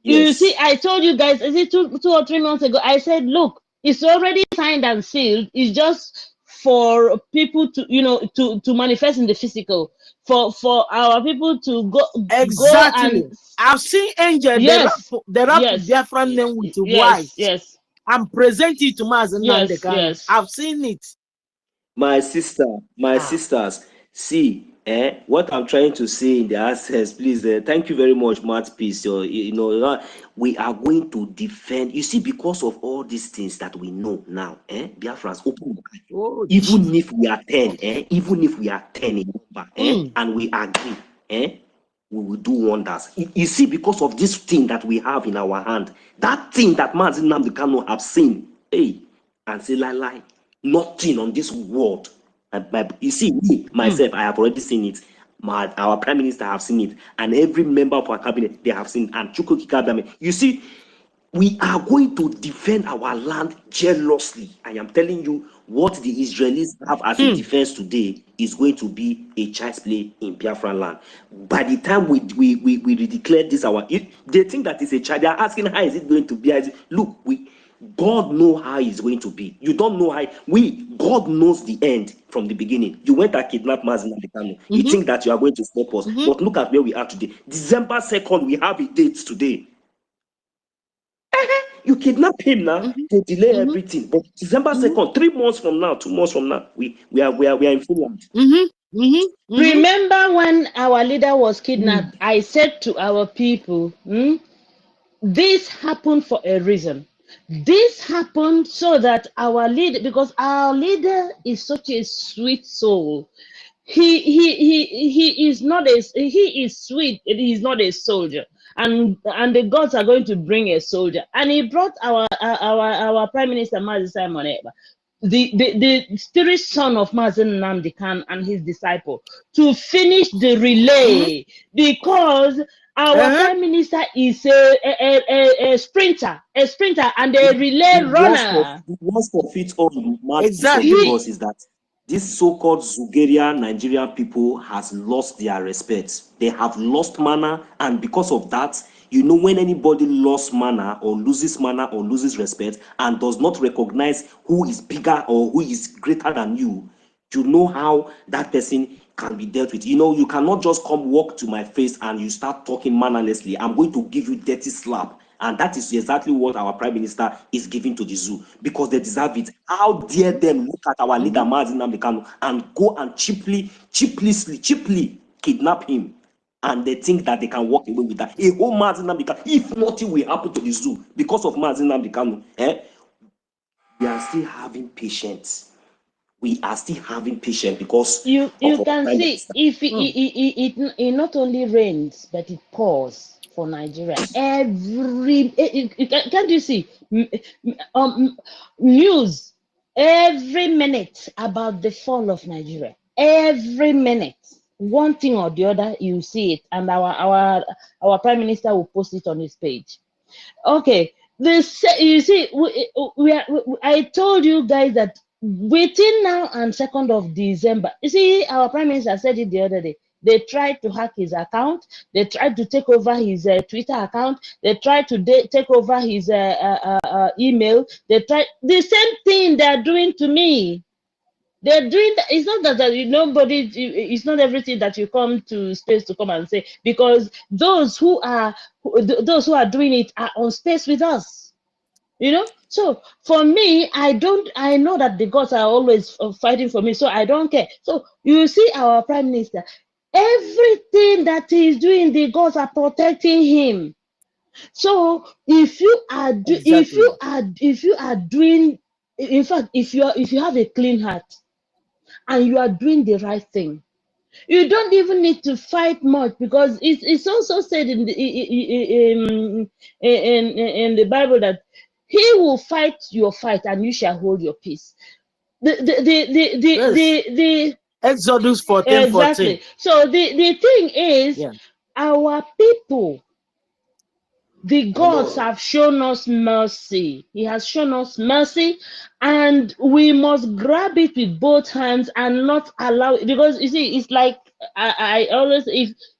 Yes. You see, I told you guys, is it two or 3 months ago? I said, look, it's already signed and sealed. It's just for people to, to manifest in the physical. For our people to go. Exactly. Go and, I've seen angels. Yes. They rap Biafra name with white. Yes. And present it to Mazen Nnamdi Kanu. Yes. I've seen it. My sisters, see, what I'm trying to say in the access, please, thank you very much, Matt Peace. We are going to defend, you see, because of all these things that we know now, Biafrans, open even if we are 10, even if we are 10 in number, and we agree, we will do wonders. You see, because of this thing that we have in our hand, that thing that Mazen Nnamdi Kanu have seen, and say lie. Nothing on this world. You see, me, myself, I have already seen it. Our Prime Minister have seen it. And every member of our cabinet, they have seen it. And Chukwu Okike, you see, we are going to defend our land jealously. I am telling you, what the Israelis have as a defense today is going to be a child's play in Biafra land. By the time we declare this, they think that it's a child. They are asking, how is it going to be? Look, God knows how it's going to be. You don't know how. God knows the end from the beginning. You went and kidnapped Mazen Abdekano. You think that you are going to stop us. But look at where we are today. December 2nd, we have a date today. You kidnap him now to delay everything. But December 2nd, 3 months from now, 2 months from now, we are in Finland. Remember when our leader was kidnapped, I said to our people, this happened for a reason. This happened so that our leader, because our leader is such a sweet soul. He is not a, he is sweet. He is not a soldier, and the gods are going to bring a soldier. And he brought our Prime Minister Mazi Simon Ekpa, the spirit son of Mazen Nnamdi Kanu and his disciple, to finish the relay, because our Prime Minister is a sprinter, and a relay runner. The worst of it all, because is that these so-called Zugerian Nigerian people has lost their respect. They have lost manner, and because of that, you know, when anybody lost manner or loses respect and does not recognize who is bigger or who is greater than you, you know how that person can be dealt with. You know, you cannot just come walk to my face and you start talking mannerlessly. I'm going to give you dirty slap. And that is exactly what our Prime Minister is giving to the zoo, because they deserve it. How dare them look at our leader Mazi Nnamdi Kanu and go and cheaply kidnap him, and they think that they can walk away with that. A whole Mazi Nnamdi Kanu, if nothing will happen to the zoo because of Mazi Nnamdi Kanu, we are still having patience. We are still having patience because you can see if it not only rains but it pours for Nigeria can't you see news every minute about the fall of Nigeria? Every minute, one thing or the other, you see it, and our Prime Minister will post it on his page. Okay, this, you see, I told you guys that within now and 2nd of December, you see, our Prime Minister said it the other day. They tried to hack his account. They tried to take over his Twitter account. They tried to take over his email. They tried the same thing they are doing to me. They're doing that. It's not that nobody. It's not everything that you come to space to come and say, because those who are doing it are on space with us. You know. So for me, I know that the gods are always fighting for me, so I don't care. So you see, our Prime Minister, everything that he's doing, the gods are protecting him. So if you are doing, in fact, if you have a clean heart and you are doing the right thing, you don't even need to fight much, because it's also said in the Bible that he will fight your fight and you shall hold your peace. The Exodus 14, exactly. 14. So the thing is, our people, the gods have shown us mercy. He has shown us mercy, and we must grab it with both hands and not allow it. Because you see, it's like I always,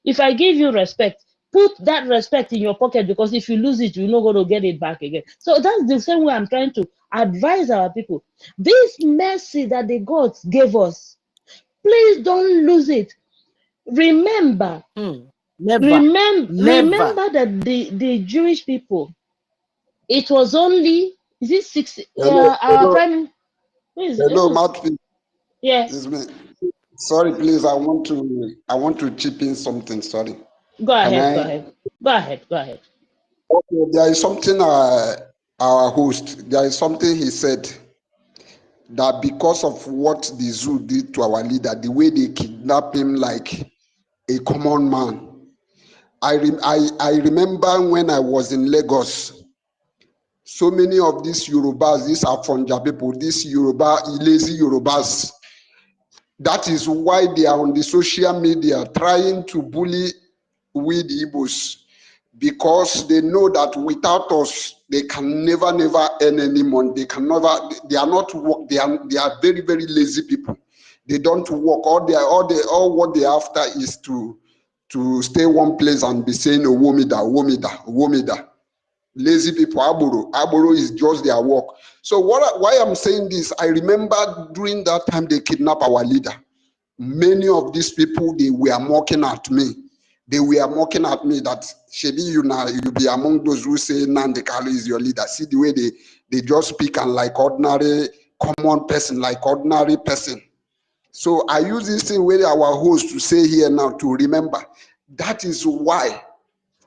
if I give you respect, put that respect in your pocket, because if you lose it, you're not going to get it back again. So that's the same way I'm trying to advise our people. This mercy that the gods gave us, please don't lose it. Remember, remember that the Jewish people, it was only, is it 60? Our prime, hello, Matthew. Yeah. It's me. Sorry, please. I want to chip in something. Sorry. Go ahead. Okay, there is something our host. There is something he said, that because of what the zoo did to our leader, the way they kidnapped him like a common man. I remember when I was in Lagos, so many of these Yorubas, these Afonja people, these lazy Yorubas, that is why they are on the social media trying to bully we the Igbos, because they know that without us, they can never earn any money. They can never, they are not work, they are very, very lazy people. They don't work. All what they after is to stay one place and be saying Owomida. lazy people. Aboro is just their work. So why I'm saying this, I remember during that time they kidnapped our leader. Many of these people, they were mocking at me. They were mocking at me that Shebi, you be among those who say Nnamdi Kanu is your leader. See the way they just speak and like ordinary common person, like ordinary person. So I use this thing with our host to say here now to remember. That is why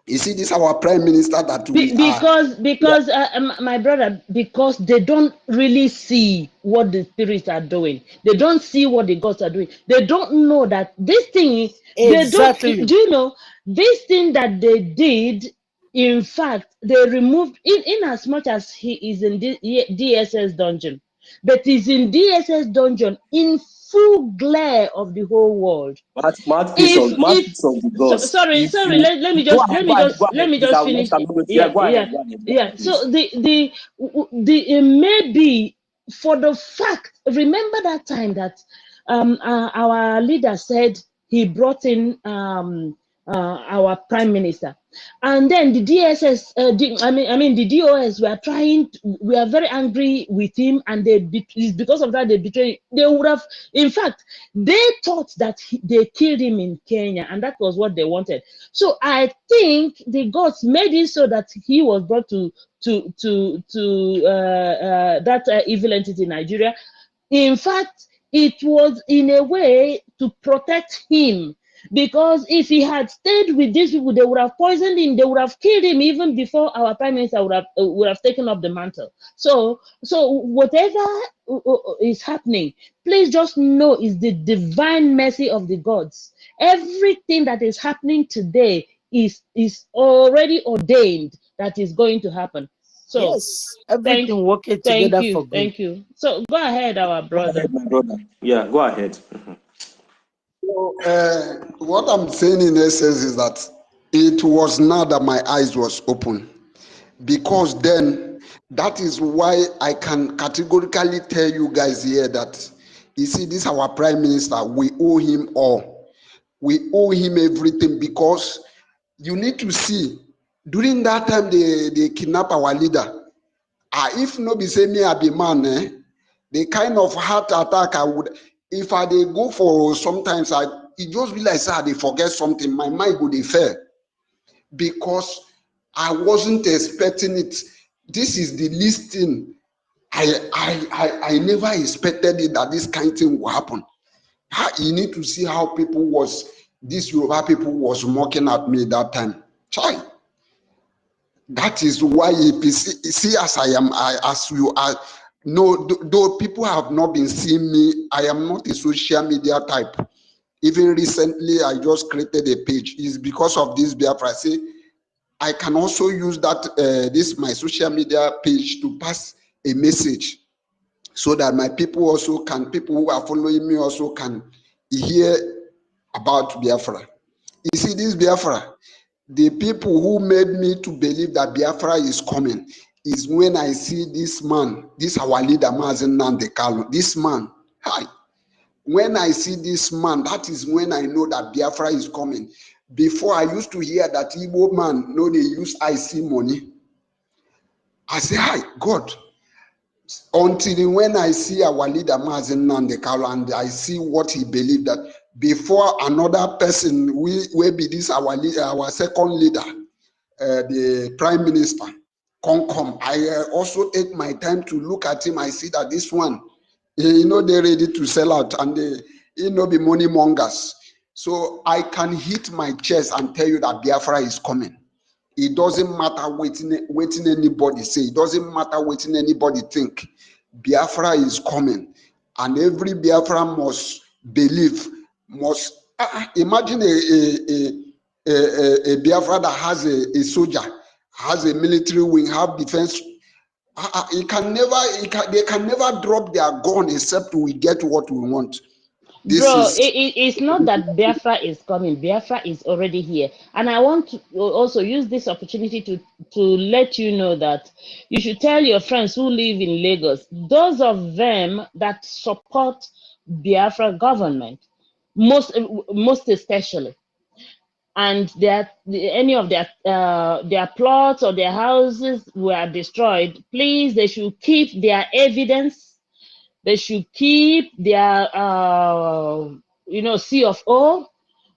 you see this our prime minister that we because my brother, because they don't really see what the spirits are doing. They don't see what the gods are doing. They don't know that this thing. Exactly. Do you know this thing that they did? In fact, they removed in as much as he is in DSS dungeon, but he's in DSS dungeon in full glare of the whole world. Mouthpiece of the gods. Sorry, let me just finish. Go ahead. So the maybe for the fact, remember that time that our leader said he brought in our prime minister, and then the DSS, the DOS we are very angry with him, and because of that they betrayed. They would have, in fact, they thought that they killed him in Kenya, and that was what they wanted. So I think the gods made it so that he was brought to that evil entity in Nigeria. In fact, it was in a way to protect him, because if he had stayed with these people, they would have poisoned him, they would have killed him even before our prime minister would have taken up the mantle. So whatever is happening, please just know is the divine mercy of the gods. Everything that is happening today is already ordained that is going to happen. So yes, everything working together for good. Thank you. So go ahead, our brother. Go ahead, my brother. Yeah, go ahead. So what I'm saying in essence is that it was now that my eyes was open, because then that is why I can categorically tell you guys here that you see this our prime minister, we owe him all. We owe him everything, because you need to see during that time they kidnap our leader. If no be say me I be man, the kind of heart attack I would, if I dey go for sometimes it just be like say they forget something, my mind go dey fail, because I wasn't expecting it. This is the least thing. I never expected it that this kind of thing will happen. You need to see how these Yoruba people was mocking at me that time. Chai. That is why if you see as I am, as you are. No, though people have not been seeing me, I am not a social media type. Even recently, I just created a page. It's because of this Biafra. I say I can also use that my social media page to pass a message, so that my people who are following me also can hear about Biafra. You see, this Biafra, the people who made me to believe that Biafra is coming is when I see this man, this our leader, Mazen Nnamdi Kanu, this man. Hi. When I see this man, that is when I know that Biafra is coming. Before, I used to hear that Igbo man, no, they use IC money. I say, hi, God. Until when I see our leader, Mazen Nnamdi Kanu, and I see what he believed, that before another person will be this our leader, our second leader, the prime minister, come. I also take my time to look at him. I see that this one, they're ready to sell out, and they, be money mongers. So I can hit my chest and tell you that Biafra is coming. It doesn't matter waiting anybody say. It doesn't matter waiting anybody think. Biafra is coming, and every Biafra must believe. Must imagine a Biafra that has a soldier, has a military wing, have defense. They can never drop their gun except we get what we want. It's not that Biafra is coming. Biafra is already here. And I want to also use this opportunity to let you know that you should tell your friends who live in Lagos, those of them that support Biafra government, most especially, and any of their plots or their houses were destroyed, please, they should keep their evidence. They should keep their C of O.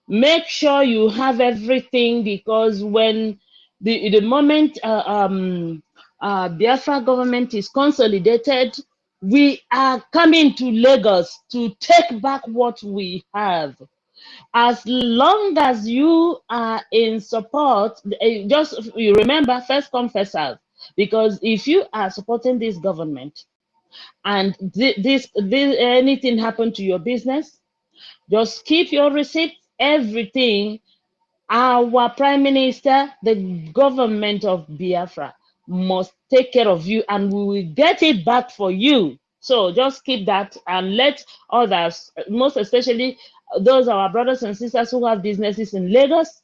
Make sure you have everything, because when the moment Biafra government is consolidated, we are coming to Lagos to take back what we have. As long as you are in support, just you remember, first come, first serve. Because if you are supporting this government and this anything happen to your business, just keep your receipts, everything. Our prime minister, the government of Biafra, must take care of you, and we will get it back for you. So just keep that, and let others, most especially those our brothers and sisters who have businesses in Lagos,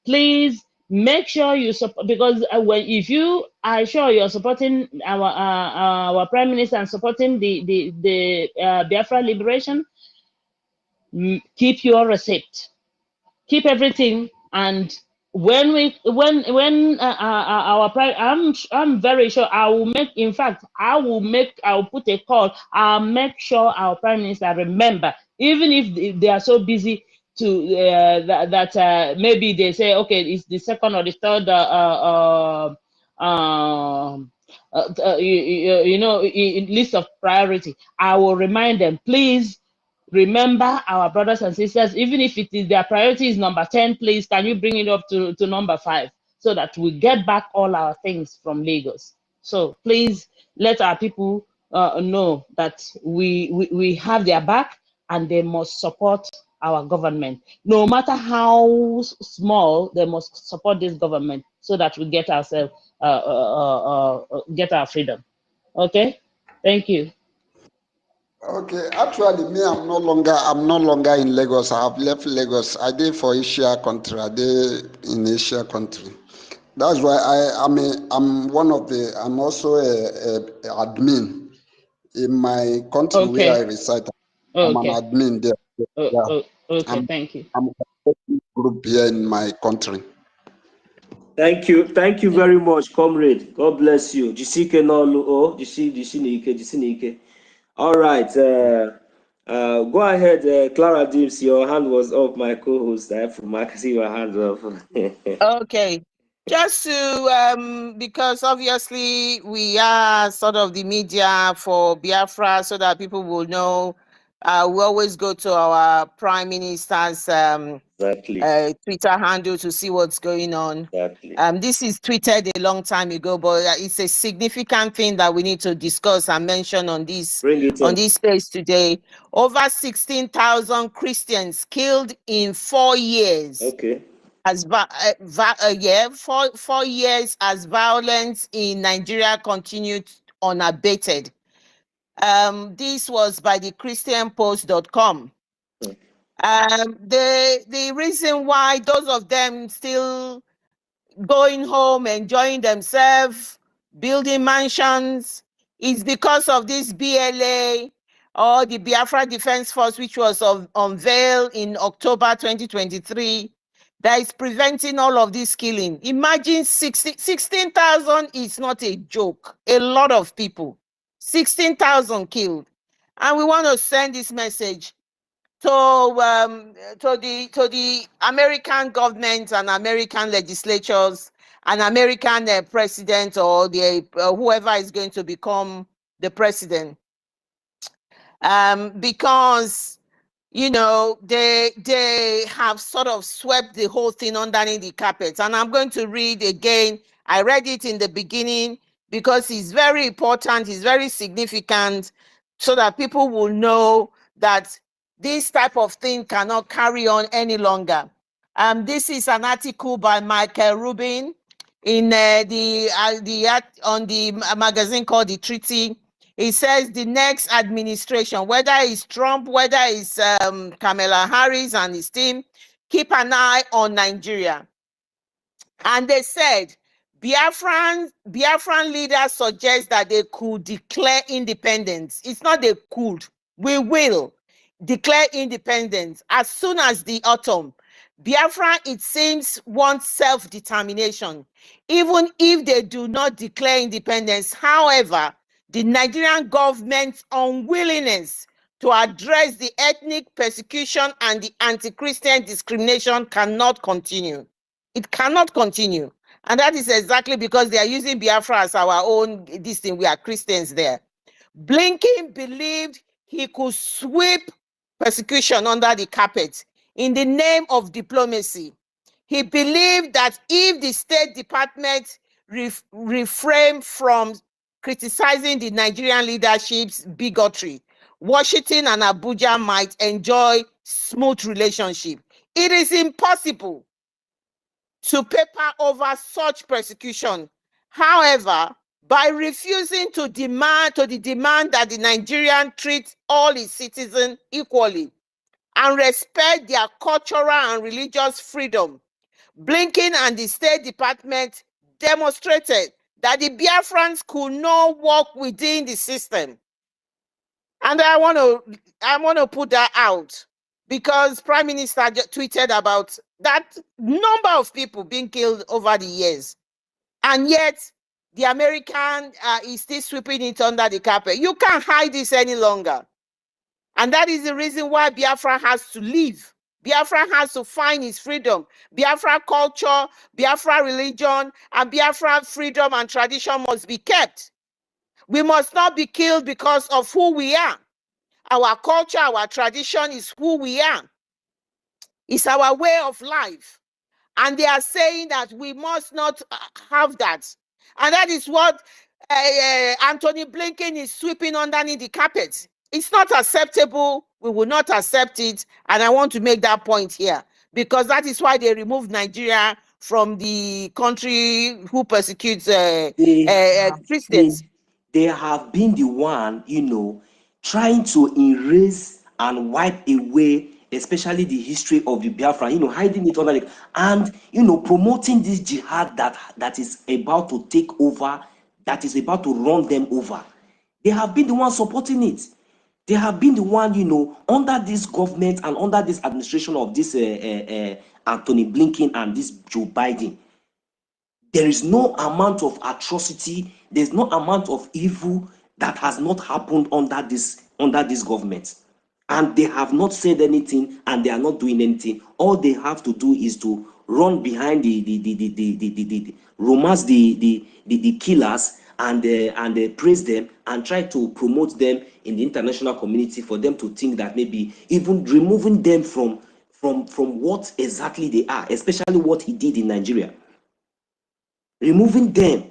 please make sure you support, because if you are sure you're supporting our prime minister and supporting the Biafra liberation, keep your receipt, keep everything. And when our prime, I'm very sure I will make, in fact, I'll put a call. I'll make sure our prime minister remember, even if they are so busy to that maybe they say, okay, it's the second or the third list of priority. I will remind them, please remember our brothers and sisters. Even if it is their priority is number 10, please can you bring it up to number 5, so that we get back all our things from Lagos. So please let our people know that we have their back, and they must support our government. No matter how small, they must support this government, so that we get ourselves get our freedom. Okay, thank you. Okay, actually, me, I'm no longer in Lagos. I have left Lagos. I did for Asia country. I did in Asia country. That's why I'm one of the. I'm also a admin in my country where I reside. I'm an admin there. Okay, thank you. I'm a group here in my country. Thank you very much, comrade. God bless you. Jisike Nolu, oh, Jisinike. All right, go ahead, Clara Dims. Your hand was up, my co-host. I can see your hand up. Okay, just to because obviously we are sort of the media for Biafra, so that people will know. We always go to our prime minister's Twitter handle to see what's going on. Exactly. This is tweeted a long time ago, but it's a significant thing that we need to discuss and mention on this space today. Over 16,000 Christians killed in 4 years. Okay. As 4 years as violence in Nigeria continued unabated. This was by the ChristianPost.com. The reason why those of them still going home, enjoying themselves, building mansions, is because of this BLA, or the Biafra Defense Force, which was unveiled in October 2023, that is preventing all of this killing. Imagine 16,000 is not a joke. A lot of people, 16,000 killed. And we want to send this message to the American government and American legislatures and American president, or the whoever is going to become the president, because they have sort of swept the whole thing underneath the carpet. And I'm going to read again. I read it in the beginning because it's very important, it's very significant, so that people will know that this type of thing cannot carry on any longer. This is an article by Michael Rubin in on the magazine called The Treaty. It says the next administration, whether it's Trump, whether it's Kamala Harris and his team, keep an eye on Nigeria. And they said Biafran leaders suggest that they could declare independence. It's not they could. We will declare independence as soon as the autumn. Biafra, it seems, wants self-determination, even if they do not declare independence. However, the Nigerian government's unwillingness to address the ethnic persecution and the anti-Christian discrimination cannot continue. It cannot continue. And that is exactly because they are using Biafra as our own, this thing, we are Christians there. Blinken believed he could sweep persecution under the carpet in the name of diplomacy. He believed that if the State Department refrained from criticizing the Nigerian leadership's bigotry, Washington and Abuja might enjoy smooth relationship. It is impossible to paper over such persecution. However, by refusing to demand the demand that the Nigerian treat all its citizens equally and respect their cultural and religious freedom, Blinken and the State Department demonstrated that the Biafrans could not walk within the system. And I want to put that out because Prime Minister tweeted about that number of people being killed over the years. And yet, the American is still sweeping it under the carpet. You can't hide this any longer. And that is the reason why Biafra has to leave. Biafra has to find its freedom. Biafra culture, Biafra religion, and Biafra freedom and tradition must be kept. We must not be killed because of who we are. Our culture, our tradition is who we are. It's our way of life. And they are saying that we must not have that. And that is what Anthony Blinken is sweeping underneath the carpet. It's not acceptable. We will not accept it. And I want to make that point here because that is why they removed Nigeria from the country who persecutes Christians. They have been the one, trying to erase and wipe away, especially the history of the Biafra, hiding it under and, promoting this jihad that is about to take over, that is about to run them over. They have been the one supporting it. They have been the one, under this government and under this administration of this Anthony Blinken and this Joe Biden. There is no amount of atrocity, there's no amount of evil that has not happened under this government. And they have not said anything and they are not doing anything. All they have to do is to run behind the romance the killers and praise them and try to promote them in the international community for them to think that maybe even removing them from what exactly they are, especially what he did in Nigeria. Removing them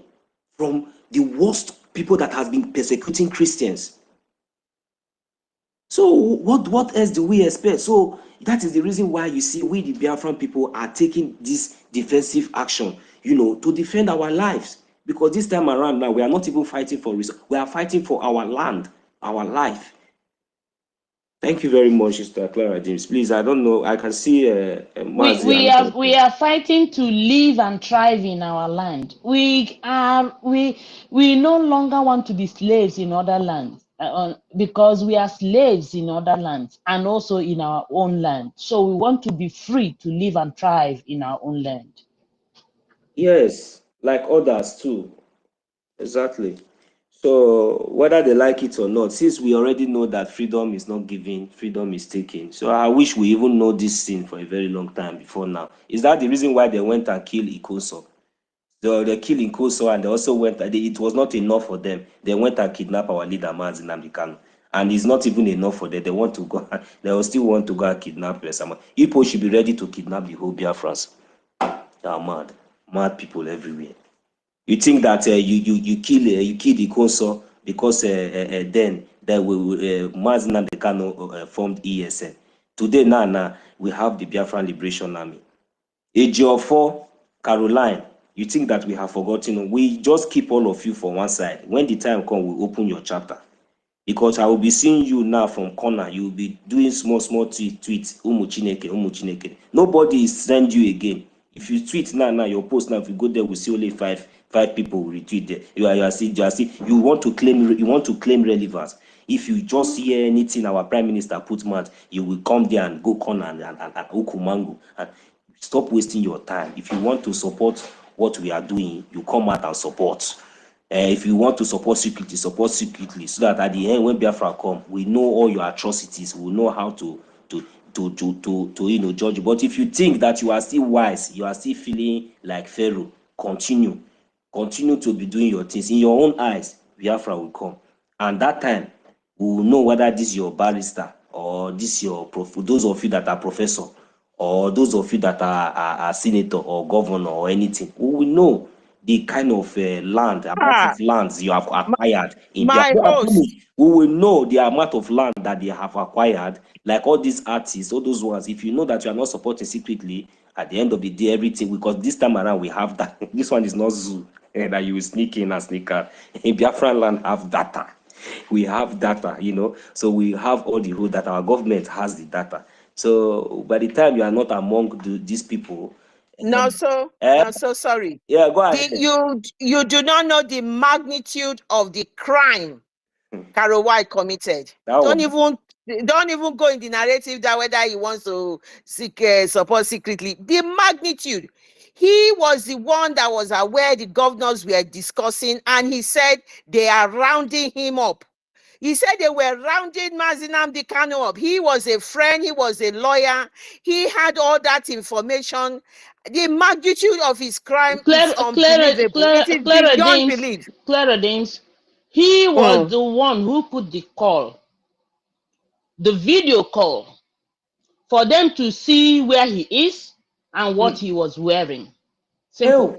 from the worst people that has been persecuting Christians. So what else do we expect? So that is the reason why you see we the Biafran people are taking this defensive action, to defend our lives. Because this time around now, we are not even fighting for resources. We are fighting for our land, our life. Thank you very much, Mr. Clara James. Please, I don't know. I can see we are fighting to live and thrive in our land. We no longer want to be slaves in other lands because we are slaves in other lands and also in our own land. So we want to be free to live and thrive in our own land. Yes, like others too. Exactly. So whether they like it or not, since we already know that freedom is not given, freedom is taken. So I wish we even know this thing for a very long time before now. Is that the reason why they went and killed Ikoso? They killed Ikoso and they also went, it was not enough for them. They went and kidnapped our leader, Mazi Nnamdi Kanu. And it's not even enough for them. They want to go, they will still want to go and kidnap someone. People should be ready to kidnap the whole Biafrans. They are mad people everywhere. You think that you kill the Ikoso because then Mazi Nnamdi Kanu formed ESN. Today now we have the Biafran Liberation Army. Ejiofor, Caroline, you think that we have forgotten? We just keep all of you for one side. When the time comes, we open your chapter. Because I will be seeing you now from corner. You will be doing small tweets. Umu Chineke. Nobody is send you again. If you tweet now, your post now, if you go there, we see only five people will retweet there. You want to claim relevance. If you just hear anything our prime minister put mouth, you will come there and go corner and ukumango. Stop wasting your time. If you want to support what we are doing, you come out and support. If you want to support secretly, so that at the end, when Biafra come, we know all your atrocities. We know how to judge you. But if you think that you are still wise, you are still feeling like Pharaoh, continue to be doing your things in your own eyes. Biafra will come, and that time we will know whether this is your barrister or this is your those of you that are professor, or those of you that are senator or governor or anything. We will know the kind of amount of lands you have acquired in my Biafra. host. We will know the amount of land that they have acquired, like all these artists, all those ones. If you know that you are not supporting secretly, at the end of the day, everything, because this time around we have that. This one is not zoo that you will sneak in and sneak out. In Biafra land have data. We have data, so we have all the road that our government has the data. So by the time you are not among these people, Not so sorry. yeah, go ahead. You do not know the magnitude of the crime Carol White committed. Don't even go in the narrative that whether he wants to seek support secretly. The magnitude. He was the one that was aware the governors were discussing, and he said they are rounding him up. He said they were rounding Nnamdi Kanu up. He was a friend. He was a lawyer. He had all that information. The magnitude of his crime is unbelievable. It is beyond belief. Clara Danes, he was the one who put the video call, for them to see where he is and what he was wearing. Simple.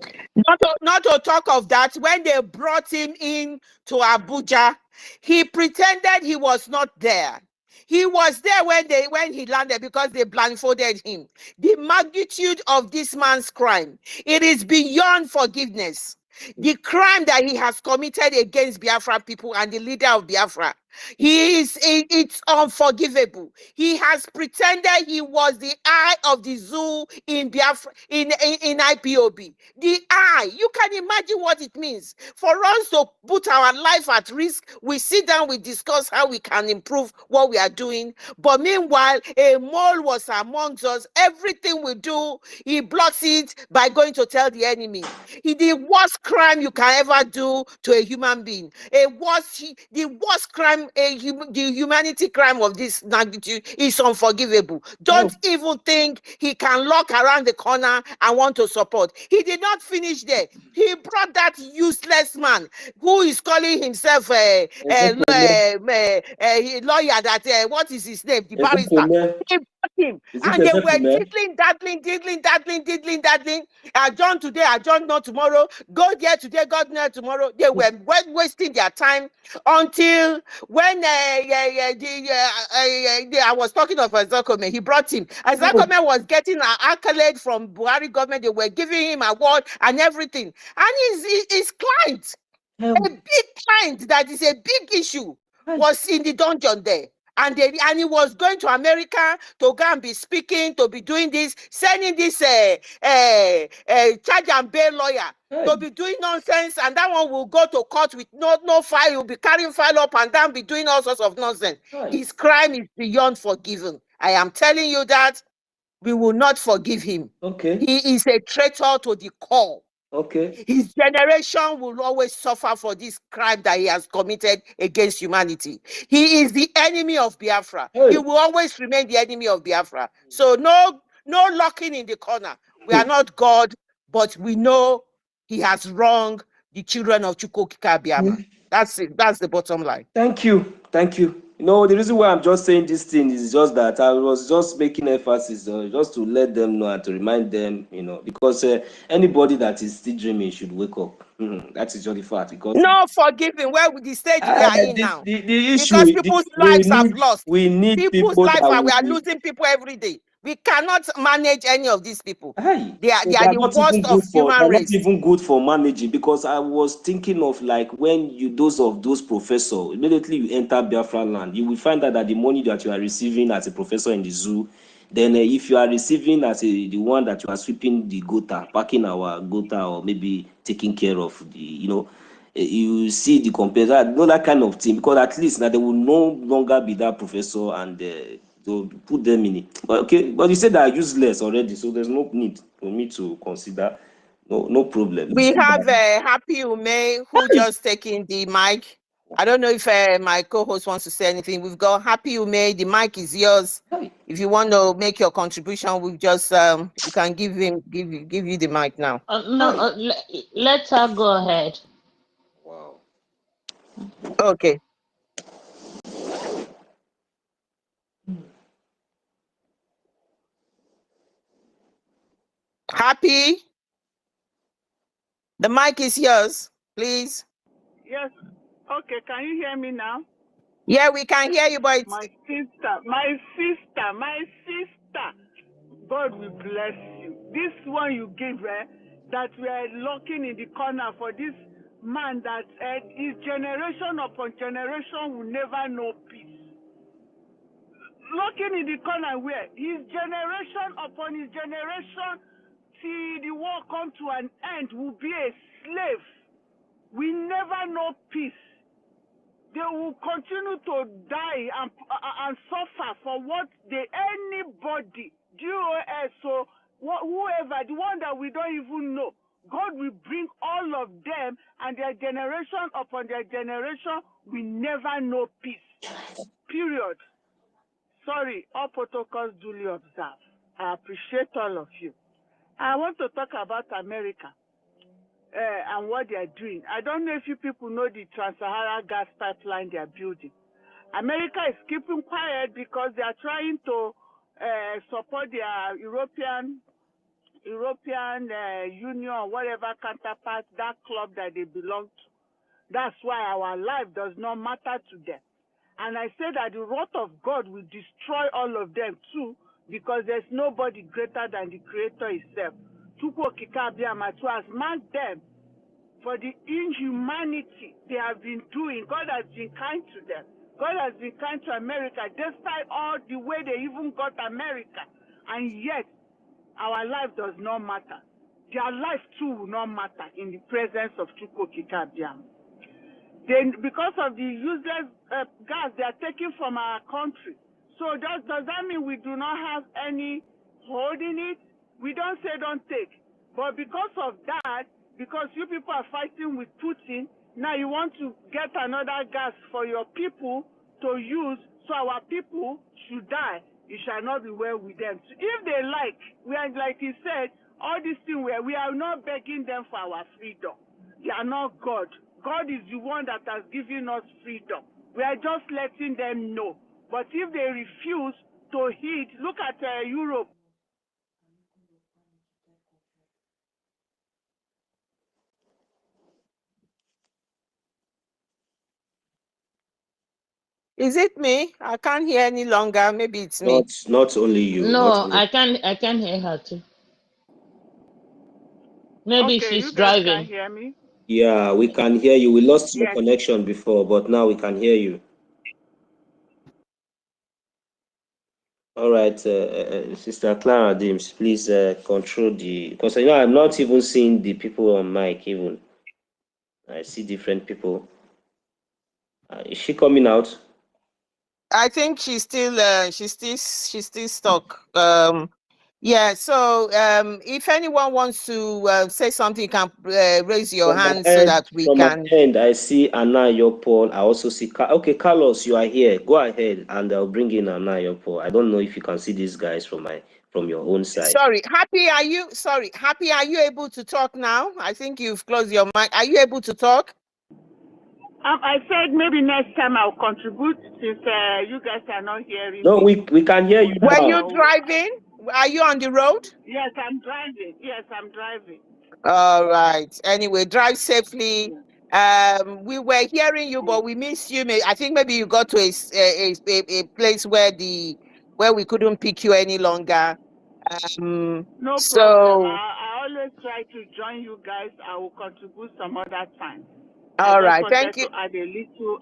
Not to talk of that, when they brought him in to Abuja, he pretended he was not there. He was there when he landed because they blindfolded him. The magnitude of this man's crime, it is beyond forgiveness. The crime that he has committed against Biafra people and the leader of Biafra, it's unforgivable. He has pretended he was the eye of the zoo in Biafra, in IPOB. The eye, you can imagine what it means. For us to put our life at risk, we sit down, we discuss how we can improve what we are doing. But meanwhile, a mole was amongst us. Everything we do, he blocks it by going to tell the enemy. The worst crime you can ever do to a human being. The worst crime, the humanity crime of this magnitude is unforgivable. Don't even think he can look around the corner and want to support. He did not finish there. He brought that useless man who is calling himself a lawyer, that what is his name? The barrister. He brought him, and they were diddling. Adjourn today, adjourn not tomorrow. Go there today, God not tomorrow. They were wasting their time until when I was talking of Azakome, he brought him. Azakome was getting an accolade from Buhari government. They were giving him award and everything. And his client, a big client that is a big issue, was in the dungeon there. And he was going to America to go and be speaking, to be doing this, sending this charge and bail lawyer to be doing nonsense, and that one will go to court with no file. He'll be carrying file up and down, be doing all sorts of nonsense. His crime is beyond forgiven. I am telling you that we will not forgive him. He is a traitor to the core. His generation will always suffer for this crime that he has committed against humanity. He is the enemy of Biafra. He will always remain the enemy of Biafra. So no locking in the corner. We are not God, but we know he has wronged the children of Chukwukika. That's it. That's the bottom line. Thank you. The reason why I'm just saying this thing is just that I was just making emphasis just to let them know and to remind them, because anybody that is still dreaming should wake up. That is just the fact. Because no forgiving where the stage we are in now. The issue, because people's lives have lost. We need people's lives we are losing people every day. We cannot manage any of these people. They are the worst of human race. They're not even good for managing, because I was thinking of like when those professors, immediately you enter Biafra land, you will find out that the money that you are receiving as a professor in the zoo, then if you are receiving as the one that you are sweeping the gutter, parking our gutter, or maybe taking care of the, you see the comparison, that kind of thing, because at least now there will no longer be that professor and to put them in it. But okay, but you said they are useless already, so there's no need for me to consider. No problem. We have Happy Ume who just taking the mic. I don't know if my co-host wants to say anything. We've got Happy Ume. The mic is yours. If you want to make your contribution, we just we can give you the mic now. No, let her go ahead. Wow. Okay. Happy. The mic is yours, please. Yes. Okay, can you hear me now? Yeah, we can hear you, but my sister. God will bless you. This one you give, that we are looking in the corner for this man that his generation upon generation will never know peace. Looking in the corner where his generation upon his generation till the war come to an end will be a slave. We never know peace. They will continue to die and suffer for what anybody, GOS, so whoever, the one that we don't even know, God will bring all of them and their generation upon their generation will never know peace. Period. Sorry, all protocols duly observed. I appreciate all of you. I want to talk about America. And what they are doing. I don't know if you people know the Trans-Saharan gas pipeline they are building. America is keeping quiet because they are trying to support their European Union or whatever counterpart, that club that they belong to. That's why our life does not matter to them. And I say that the wrath of God will destroy all of them too, because there's nobody greater than the Creator Himself. Chukwu Okike Abịama has marked them for the inhumanity they have been doing. God has been kind to them. God has been kind to America, despite all the way they even got America. And yet, our life does not matter. Their life too will not matter in the presence of Chukwu Okike Abịama. Then, because of the useless gas they are taking from our country. So does that mean we do not have any hold in it? We don't say don't take. But because of that, because you people are fighting with Putin, now you want to get another gas for your people to use, so our people should die. It shall not be well with them. So if they like, we are, like he said, all these things where we are not begging them for our freedom. They are not God. God is the one that has given us freedom. We are just letting them know. But if they refuse to heed, look at Europe. Is it me? I can't hear any longer. Maybe it's me. Not only you. No, I can hear her too. Maybe okay, she's you guys driving. can hear me? Yeah, we can hear you. We lost your connection before, but now we can hear you. All right, Sister Clara Dims, please control the, because I'm not even seeing the people on mic even. I see different people. Is she coming out? I think she's still stuck. Yeah. So if anyone wants to say something, you can raise your hand so that we from can. my end, I see Anna Yopol. I also see okay, Carlos, you are here. Go ahead, and I'll bring in Anna Yopol. I don't know if you can see these guys from your own side. Sorry, Happy, are you able to talk now? I think you've closed your mic. Are you able to talk? I said maybe next time I'll contribute since you guys are not hearing No, me. we can hear you now. Were you driving? Are you on the road? Yes, I'm driving. All right. Anyway, drive safely. We were hearing you, but we missed you. I think maybe you got to a place where we couldn't pick you any longer. No so problem. I always try to join you guys. I will contribute some other time. All right. Thank you. To add a little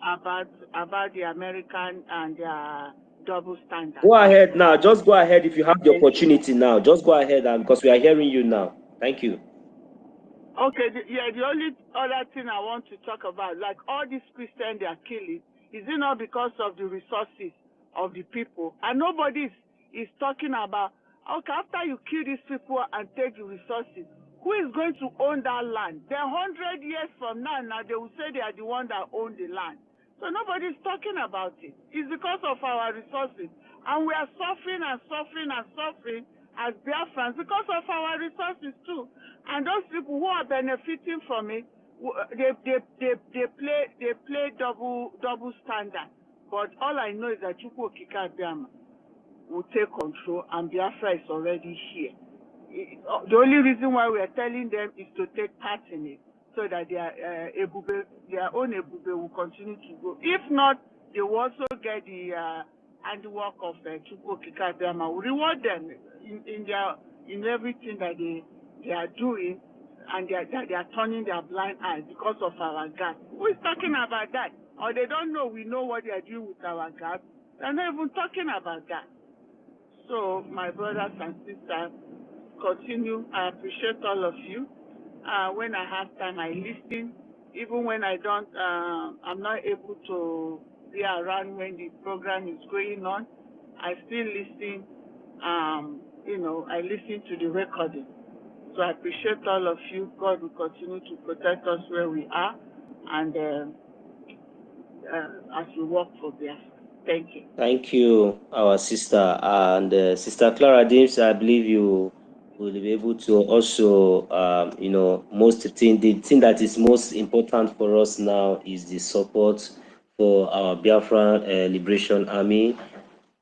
about the American and their double standard. Go ahead now. Just go ahead if you have the opportunity now. Just go ahead, and because we are hearing you now. Thank you. Okay. The only other thing I want to talk about, like all these Christians they are killing, is it not because of the resources? of the people. And nobody is talking about, okay, after you kill these people and take the resources, who is going to own that land? Then 100 years from now, they will say they are the one that own the land. So nobody's talking about it. It's because of our resources. And we are suffering and suffering and suffering as Biafrans because of our resources too. And those people who are benefiting from it, they play double standard. But all I know is that Chukwu Okike Abiama will take control, and Biafra is already here. The only reason why we are telling them is to take part in it, so that their own Ebube will continue to go. If not, they will also get the handiwork of Chukwu Okike Abiama. We reward them in everything that they are doing, and they are turning their blind eyes because of our gas. Who is talking about that? Or they don't know we know what they are doing with our gas. They're not even talking about that. So, my brothers and sisters, continue. I appreciate all of you. When I have time, I listen. Even when I don't, I'm not able to be around when the program is going on, I still listen. I listen to the recording. So I appreciate all of you. God will continue to protect us where we are, and as we work for Biafra. Thank you. Thank you, our sister. And Sister Clara James, I believe you will be able to also, the thing that is most important for us now is the support for our Biafran Liberation Army,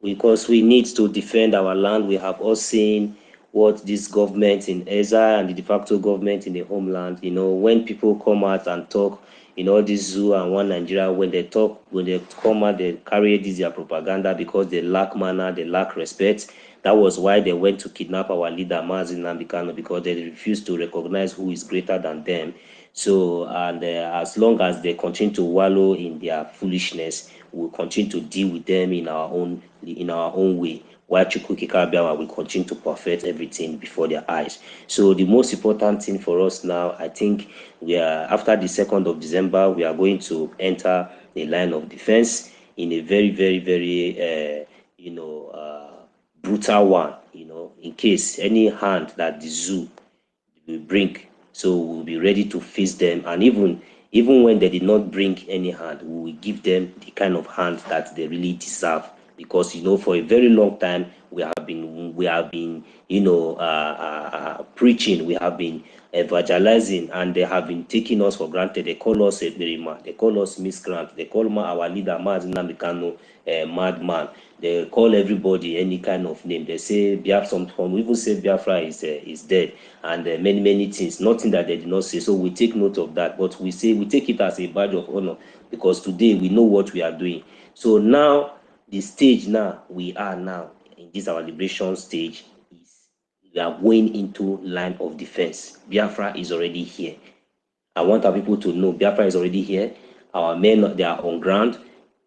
because we need to defend our land. We have all seen what this government in exile and the de facto government in the homeland, when people come out and talk, all this zoo and one Nigeria, when they come out, they carry this their propaganda because they lack manner, they lack respect. That was why they went to kidnap our leader, Mazi Nnamdi Kanu, because they refused to recognize who is greater than them. So, and as long as they continue to wallow in their foolishness, we'll continue to deal with them in our own way, while Chukwu Okike Abiama will continue to perfect everything before their eyes. So the most important thing for us now, I think, after the 2nd of December, we are going to enter the line of defense in a very, very, very, brutal one, in case any hand that the zoo will bring. So we'll be ready to face them, and even when they did not bring any hand, we will give them the kind of hand that they really deserve. Because for a very long time we have been preaching, we have been evangelizing, and they have been taking us for granted. They call us a Berima, they call us miscreant, they call our leader Mazi Nnamdi Kanu a madman. They call everybody any kind of name. They say Biafra, some even say Biafra is dead, and many things. Nothing that they did not say. So we take note of that, but we take it as a badge of honor, because today we know what we are doing. So now the stage we are now in this our liberation stage is we are going into line of defense. Biafra is already here. I want our people to know Biafra is already here. Our men, they are on ground.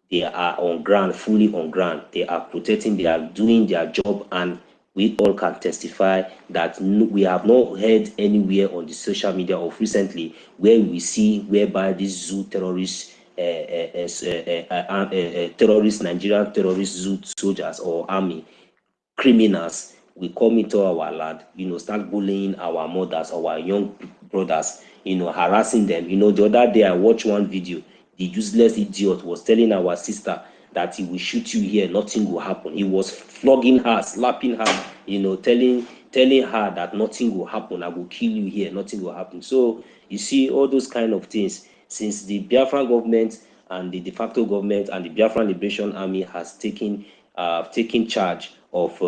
They are on ground, fully on ground. They are protecting, they are doing their job, and we all can testify that we have not heard anywhere on the social media of recently where we see whereby these zoo terrorists, Nigerian terrorist zoo soldiers or army criminals will come into our land, start bullying our mothers, our young brothers, harassing them. The other day I watched one video. The useless idiot was telling our sister that he will shoot you here, nothing will happen. He was flogging her, slapping her, telling her that nothing will happen. I will kill you here, nothing will happen. So you see all those kind of things. Since the Biafran government and the de facto government and the Biafran Liberation Army has taken charge of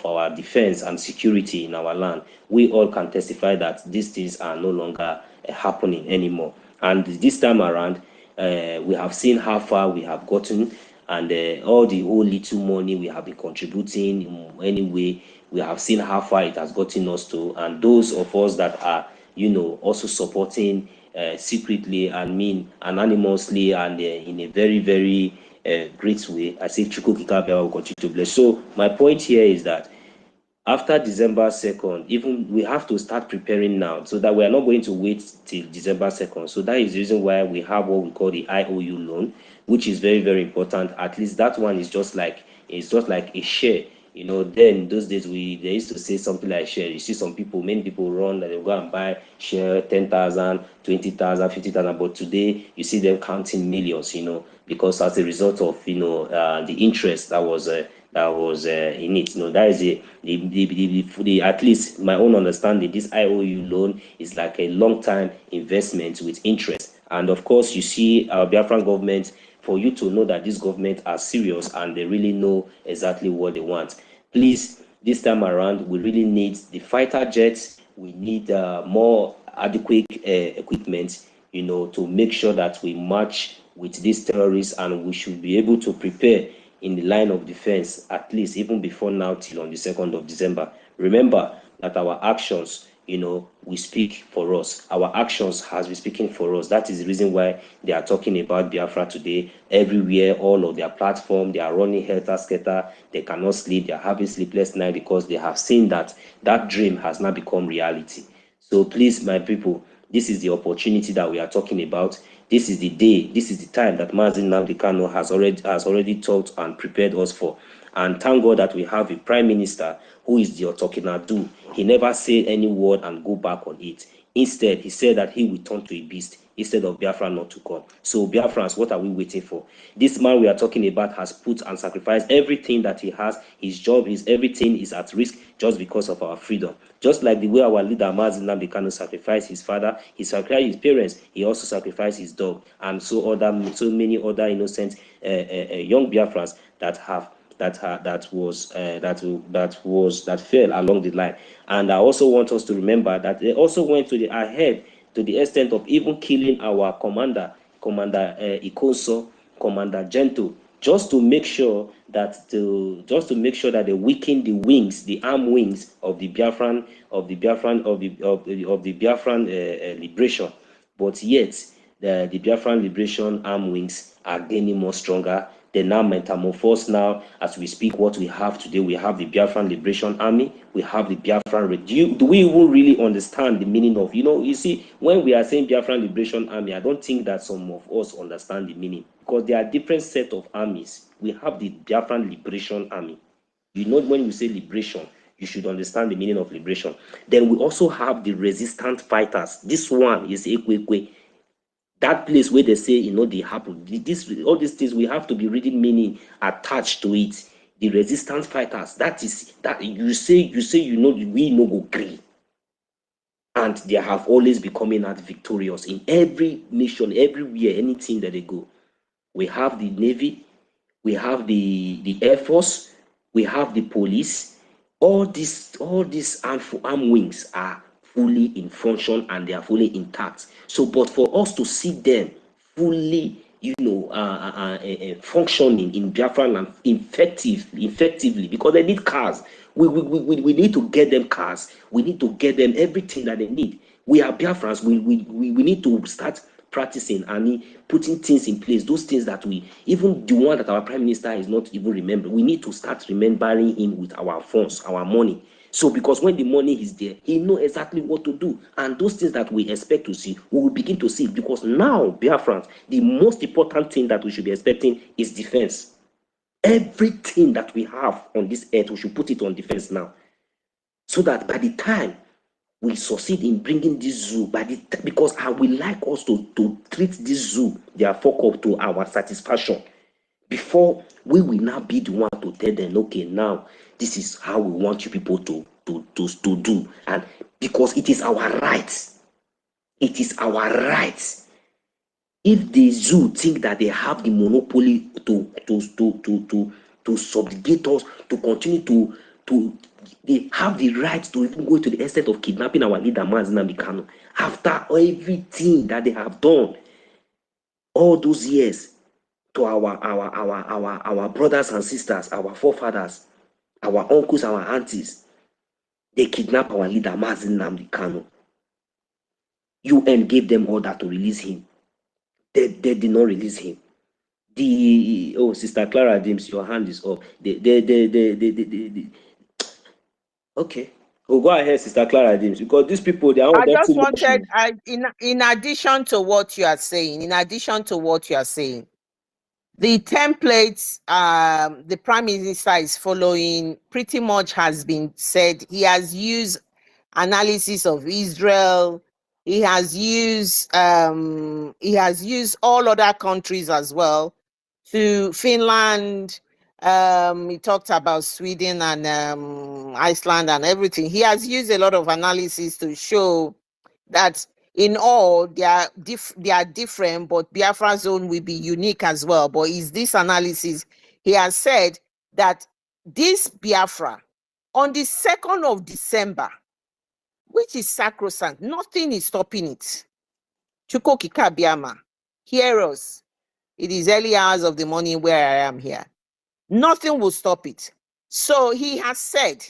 our defense and security in our land, we all can testify that these things are no longer happening anymore. And this time around, we have seen how far we have gotten, and all the whole little money we have been contributing in any way, we have seen how far it has gotten us to. And those of us that are, also supporting secretly and anonymously and in a very, very great way, I say Chukwu Okike Abiama will continue to bless. So my point here is that after December 2nd, even we have to start preparing now, so that we are not going to wait till December 2nd. So that is the reason why we have what we call the IOU loan, which is very, very important. At least that one is just like It's just like a share. You know, then those days they used to say something like share. You see some people, many people run that they go and buy share 10,000, 20,000, 50,000. But today you see them counting millions. You know, because as a result of the interest that was in it. You know, that is the at least my own understanding. This IOU loan is like a long time investment with interest. And of course, you see our Biafran government, for you to know that this government are serious and they really know exactly what they want. Please, this time around, we really need the fighter jets. We need more adequate equipment, you know, to make sure that we match with these terrorists, and we should be able to prepare in the line of defense, at least even before now till on the 2nd of December. Remember that our actions, you know, we speak for us. Our actions has been speaking for us. That is the reason why they are talking about Biafra today. Everywhere, all of their platform, they are running helter-skelter. They cannot sleep. They are having sleepless night because they have seen that that dream has now become reality. So please, my people, this is the opportunity that we are talking about. This is the day, this is the time that Mazi Nnamdi Kanu has already taught and prepared us for. And thank God that we have a prime minister who is the Otokinadu. He never said any word and go back on it. Instead, he said that he will turn to a beast instead of Biafra not to come. So Biafrans, what are we waiting for? This man we are talking about has put and sacrificed everything that he has. His job, his everything is at risk just because of our freedom. Just like the way our leader Mazi Nnamdi Kanu sacrificed his father, he sacrificed his parents, he also sacrificed his dog, and so many other innocent young Biafrans that fell along the line. And I also want us to remember that they also went to the ahead to the extent of even killing our Commander IKOM, Commander Gento, just to make sure that they weaken the wings, the arm wings of the Biafran liberation. But yet the Biafran liberation arm wings are gaining more stronger. They now metamorphose now as we speak. What we have today, we have the Biafran Liberation Army, we have the Biafran. Do we even really understand the meaning of, you see, when we are saying Biafran Liberation Army, I don't think that some of us understand the meaning, because there are different set of armies. We have the Biafran Liberation Army. When you say liberation, you should understand the meaning of liberation. Then we also have the resistant fighters. This one is Ekwekwe. That place where they say, they happen. All these things, we have to be reading meaning attached to it. The resistance fighters, that you say, we no go agree. And they have always been coming out victorious in every mission, everywhere, anything that they go. We have the Navy, we have the Air Force, we have the police. All these armed wings are fully in function and they are fully intact. So, but for us to see them fully, functioning in Biafra land effectively, because they need cars. We need to get them cars. We need to get them everything that they need. We are Biafrans. We need to start practicing and putting things in place. Those things that even the one that our prime minister is not even remembering. We need to start remembering him with our funds, our money. So, because when the money is there, he knows exactly what to do. And those things that we expect to see, we will begin to see. Because now, Biafrans, the most important thing that we should be expecting is defense. Everything that we have on this earth, we should put it on defense now. So that by the time we succeed in bringing this zoo, because I would like us to treat this zoo, their fuck up, to our satisfaction, before we will now be the one to tell them, okay, now this is how we want you people to do. And because it is our right. It is our right. If the zoo think that they have the monopoly to subjugate us, to continue to they have the right to even go to the extent of kidnapping our leader Mazi Nnamdi Kanu after everything that they have done all those years to our brothers and sisters, our forefathers, our uncles, our aunties. They kidnapped our leader Mazi Nnamdi Kanu. UN gave them order to release him. They did not release him. Sister Clara James, your hand is up. Okay. Go ahead, Sister Clara James, because these people, they are all. I just wanted, in addition to what you are saying, The templates the Prime Minister is following pretty much has been said. He has used analysis of Israel. He has used all other countries as well. To Finland, he talked about Sweden and Iceland and everything. He has used a lot of analysis to show that in all they are different, but Biafra zone will be unique as well. But is this analysis? He has said that this Biafra on the 2nd of December, which is sacrosanct, nothing is stopping it. Chukokika Biama, hear us. It is early hours of the morning where I am here. Nothing will stop it. So he has said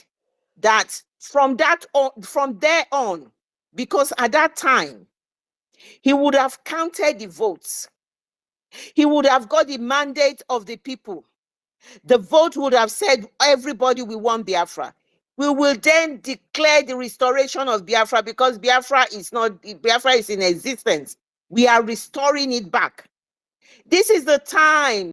that from there on, because at that time, he would have counted the votes. He would have got the mandate of the people. The vote would have said, everybody will want Biafra. We will then declare the restoration of Biafra, because Biafra is in existence. We are restoring it back. This is the time